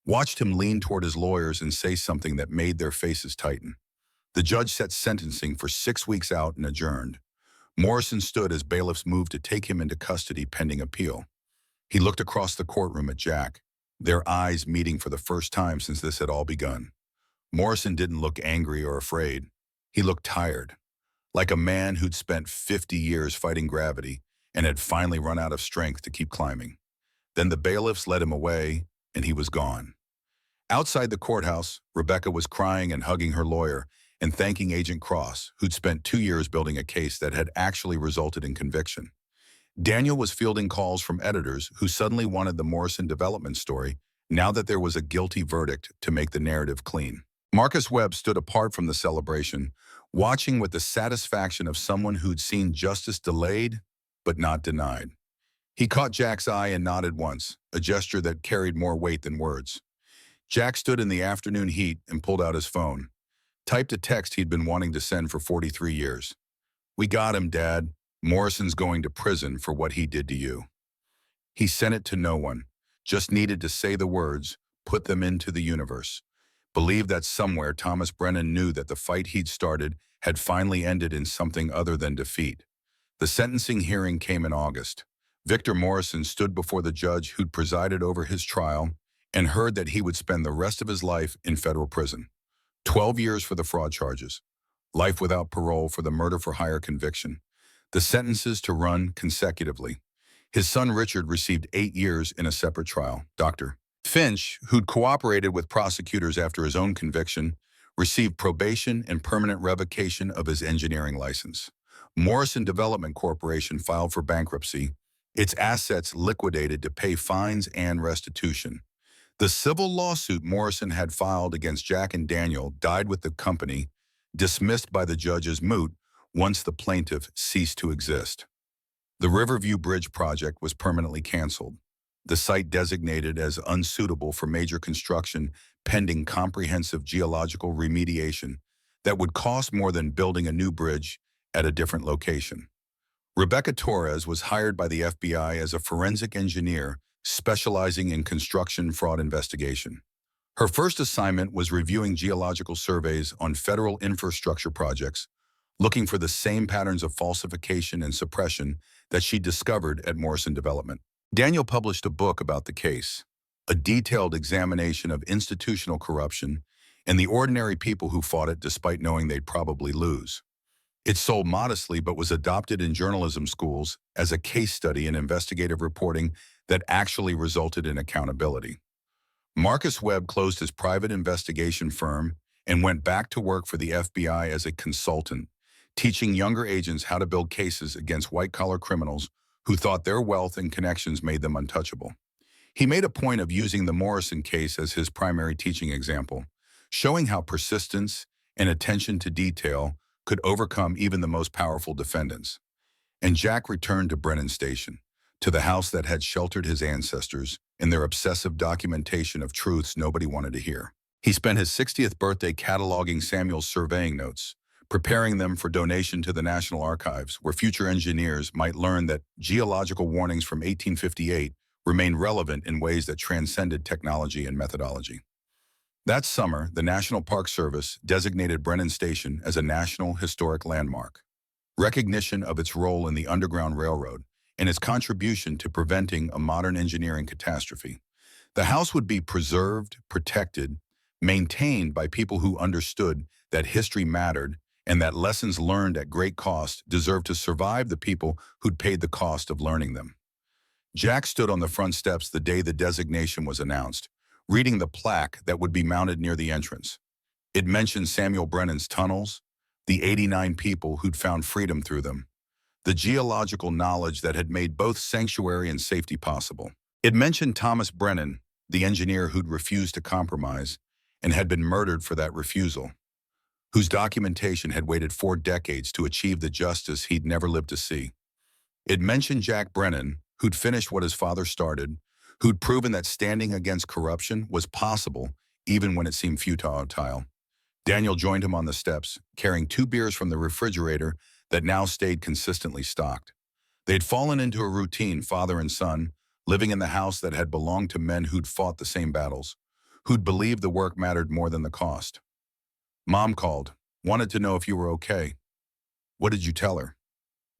Watched him lean toward his lawyers and say something that made their faces tighten. The judge set sentencing for 6 weeks out and adjourned. Morrison stood as bailiffs moved to take him into custody pending appeal. He looked across the courtroom at Jack, their eyes meeting for the first time since this had all begun. Morrison didn't look angry or afraid. He looked tired, like a man who'd spent 50 years fighting gravity and had finally run out of strength to keep climbing. Then the bailiffs led him away, and he was gone. Outside the courthouse, Rebecca was crying and hugging her lawyer and thanking Agent Cross, who'd spent 2 years building a case that had actually resulted in conviction. Daniel was fielding calls from editors who suddenly wanted the Morrison development story now that there was a guilty verdict to make the narrative clean. Marcus Webb stood apart from the celebration, watching with the satisfaction of someone who'd seen justice delayed but not denied. He caught Jack's eye and nodded once, a gesture that carried more weight than words. Jack stood in the afternoon heat and pulled out his phone. Typed a text he'd been wanting to send for 43 years. "We got him, Dad. Morrison's going to prison for what he did to you." He sent it to no one, just needed to say the words, put them into the universe. Believed that somewhere Thomas Brennan knew that the fight he'd started had finally ended in something other than defeat. The sentencing hearing came in August. Victor Morrison stood before the judge who'd presided over his trial and heard that he would spend the rest of his life in federal prison. 12 years for the fraud charges, life without parole for the murder-for-hire conviction. The sentences to run consecutively. His son Richard received 8 years in a separate trial. Dr. Finch, who'd cooperated with prosecutors after his own conviction, received probation and permanent revocation of his engineering license. Morrison Development Corporation filed for bankruptcy, its assets liquidated to pay fines and restitution. The civil lawsuit Morrison had filed against Jack and Daniel died with the company, dismissed by the judge as moot once the plaintiff ceased to exist. The Riverview Bridge project was permanently canceled, the site designated as unsuitable for major construction pending comprehensive geological remediation that would cost more than building a new bridge at a different location. Rebecca Torres was hired by the FBI as a forensic engineer specializing in construction fraud investigation. Her first assignment was reviewing geological surveys on federal infrastructure projects, looking for the same patterns of falsification and suppression that she discovered at Morrison Development. Daniel published a book about the case, a detailed examination of institutional corruption and the ordinary people who fought it despite knowing they'd probably lose. It sold modestly but was adopted in journalism schools as a case study in investigative reporting that actually resulted in accountability. Marcus Webb closed his private investigation firm and went back to work for the FBI as a consultant, teaching younger agents how to build cases against white-collar criminals who thought their wealth and connections made them untouchable. He made a point of using the Morrison case as his primary teaching example, showing how persistence and attention to detail could overcome even the most powerful defendants. And Jack returned to Brennan Station, to the house that had sheltered his ancestors in their obsessive documentation of truths nobody wanted to hear. He spent his 60th birthday cataloging Samuel's surveying notes, preparing them for donation to the National Archives, where future engineers might learn that geological warnings from 1858 remained relevant in ways that transcended technology and methodology. That summer, the National Park Service designated Brennan Station as a National Historic Landmark, recognition of its role in the Underground Railroad and its contribution to preventing a modern engineering catastrophe. The house would be preserved, protected, maintained by people who understood that history mattered and that lessons learned at great cost deserved to survive the people who'd paid the cost of learning them. Jack stood on the front steps the day the designation was announced, reading the plaque that would be mounted near the entrance. It mentioned Samuel Brennan's tunnels, the 89 people who'd found freedom through them, the geological knowledge that had made both sanctuary and safety possible. It mentioned Thomas Brennan, the engineer who'd refused to compromise and had been murdered for that refusal, whose documentation had waited 4 decades to achieve the justice he'd never lived to see. It mentioned Jack Brennan, who'd finished what his father started, who'd proven that standing against corruption was possible even when it seemed futile. Daniel joined him on the steps, carrying 2 beers from the refrigerator that now stayed consistently stocked. They'd fallen into a routine, father and son, living in the house that had belonged to men who'd fought the same battles, who'd believed the work mattered more than the cost. Mom called, wanted to know if you were okay. What did you tell her?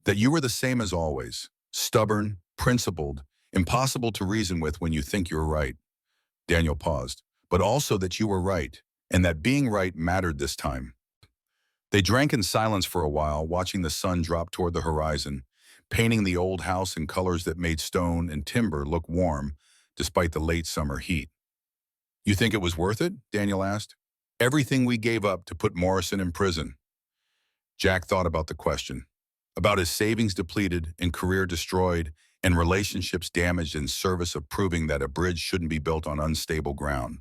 That you were the same as always, stubborn, principled, impossible to reason with when you think you're right. Daniel paused. But also that you were right, and that being right mattered this time. They drank in silence for a while, watching the sun drop toward the horizon, painting the old house in colors that made stone and timber look warm despite the late summer heat. You think it was worth it? Daniel asked. Everything we gave up to put Morrison in prison. Jack thought about the question, about his savings depleted and career destroyed and relationships damaged in service of proving that a bridge shouldn't be built on unstable ground.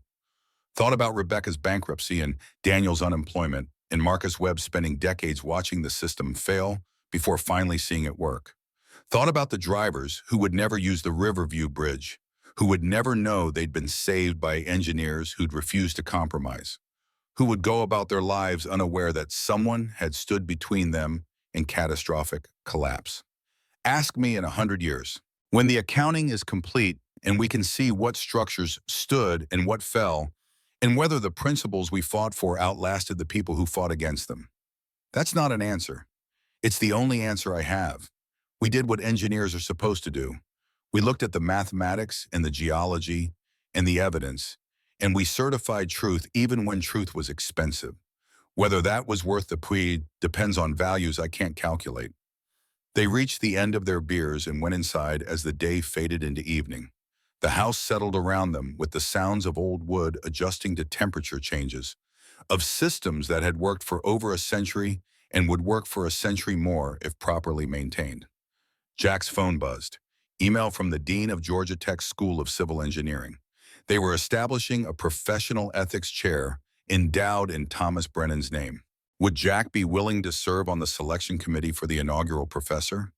Thought about Rebecca's bankruptcy and Daniel's unemployment and Marcus Webb spending decades watching the system fail before finally seeing it work. Thought about the drivers who would never use the Riverview Bridge, who would never know they'd been saved by engineers who'd refused to compromise, who would go about their lives unaware that someone had stood between them and catastrophic collapse. Ask me in 100 years, when the accounting is complete and we can see what structures stood and what fell, and whether the principles we fought for outlasted the people who fought against them. That's not an answer. It's the only answer I have. We did what engineers are supposed to do. We looked at the mathematics and the geology and the evidence, and we certified truth even when truth was expensive. Whether that was worth the plea depends on values I can't calculate. They reached the end of their beers and went inside as the day faded into evening. The house settled around them with the sounds of old wood adjusting to temperature changes, of systems that had worked for over a century and would work for a century more if properly maintained. Jack's phone buzzed. Email from the dean of Georgia Tech's School of Civil Engineering. They were establishing a professional ethics chair endowed in Thomas Brennan's name. Would Jack be willing to serve on the selection committee for the inaugural professor?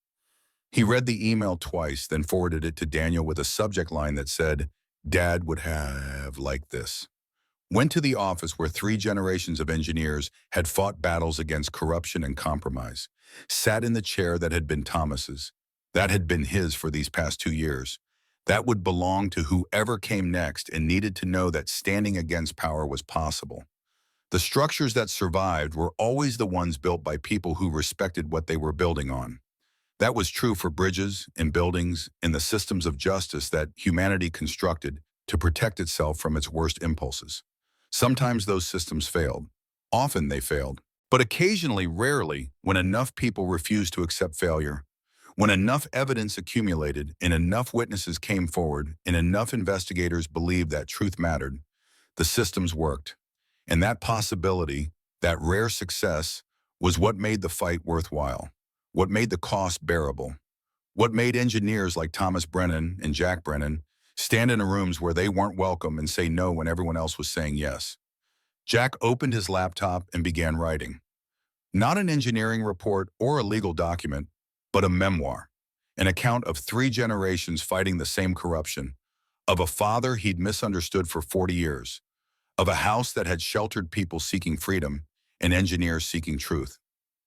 He read the email twice, then forwarded it to Daniel with a subject line that said, Dad would have liked this. Went to the office where 3 generations of engineers had fought battles against corruption and compromise. Sat in the chair that had been Thomas's. That had been his for these past 2 years. That would belong to whoever came next and needed to know that standing against power was possible. The structures that survived were always the ones built by people who respected what they were building on. That was true for bridges and buildings and the systems of justice that humanity constructed to protect itself from its worst impulses. Sometimes those systems failed. Often they failed. But occasionally, rarely, when enough people refused to accept failure, when enough evidence accumulated and enough witnesses came forward and enough investigators believed that truth mattered, the systems worked. And that possibility, that rare success, was what made the fight worthwhile, what made the cost bearable, what made engineers like Thomas Brennan and Jack Brennan stand in rooms where they weren't welcome and say no when everyone else was saying yes. Jack opened his laptop and began writing. Not an engineering report or a legal document, but a memoir, an account of 3 generations fighting the same corruption, of a father he'd misunderstood for 40 years, of a house that had sheltered people seeking freedom and engineers seeking truth.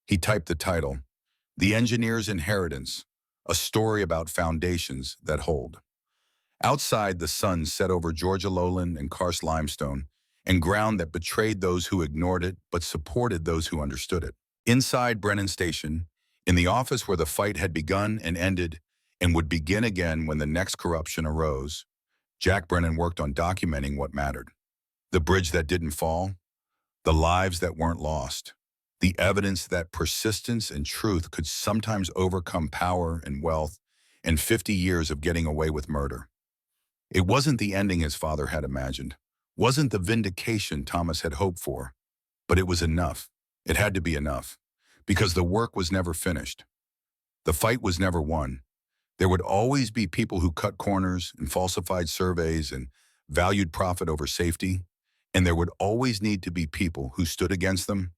He typed the title, The Engineer's Inheritance, a story about foundations that hold. Outside, the sun set over Georgia lowland and karst limestone, and ground that betrayed those who ignored it but supported those who understood it. Inside Brennan Station, in the office where the fight had begun and ended and would begin again when the next corruption arose, Jack Brennan worked on documenting what mattered. The bridge that didn't fall, the lives that weren't lost, the evidence that persistence and truth could sometimes overcome power and wealth and 50 years of getting away with murder. It wasn't the ending his father had imagined, wasn't the vindication Thomas had hoped for, but it was enough. It had to be enough, because the work was never finished. The fight was never won. There would always be people who cut corners and falsified surveys and valued profit over safety, and there would always need to be people who stood against them,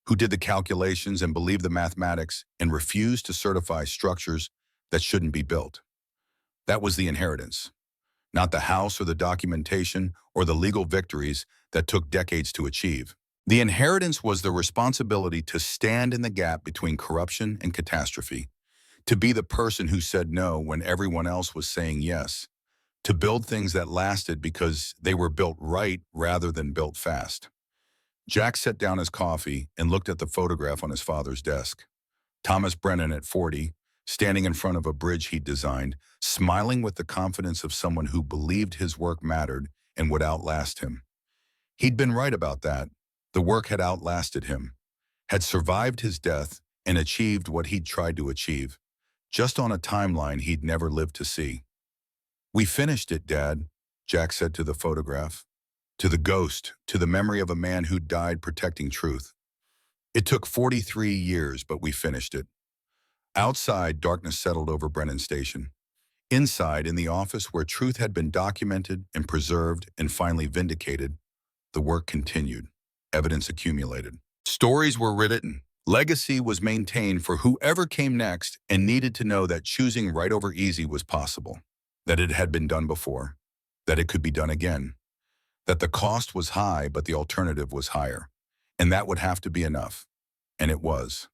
who did the calculations and believed the mathematics and refused to certify structures that shouldn't be built. That was the inheritance. not the house or the documentation or the legal victories that took decades to achieve. The inheritance was the responsibility to stand in the gap between corruption and catastrophe, to be the person who said no when everyone else was saying yes, to build things that lasted because they were built right rather than built fast. Jack set down his coffee and looked at the photograph on his father's desk. Thomas Brennan at 40, standing in front of a bridge he'd designed, smiling with the confidence of someone who believed his work mattered and would outlast him. He'd been right about that. The work had outlasted him, had survived his death, and achieved what he'd tried to achieve, just on a timeline he'd never lived to see. "We finished it, Dad," Jack said to the photograph, to the ghost, to the memory of a man who died protecting truth. "It took 43 years, but we finished it." Outside, darkness settled over Brennan Station. Inside, in the office where truth had been documented and preserved and finally vindicated, the work continued. Evidence accumulated. Stories were written. Legacy was maintained for whoever came next and needed to know that choosing right over easy was possible, that it had been done before, that it could be done again, that the cost was high but the alternative was higher, and that would have to be enough. And it was.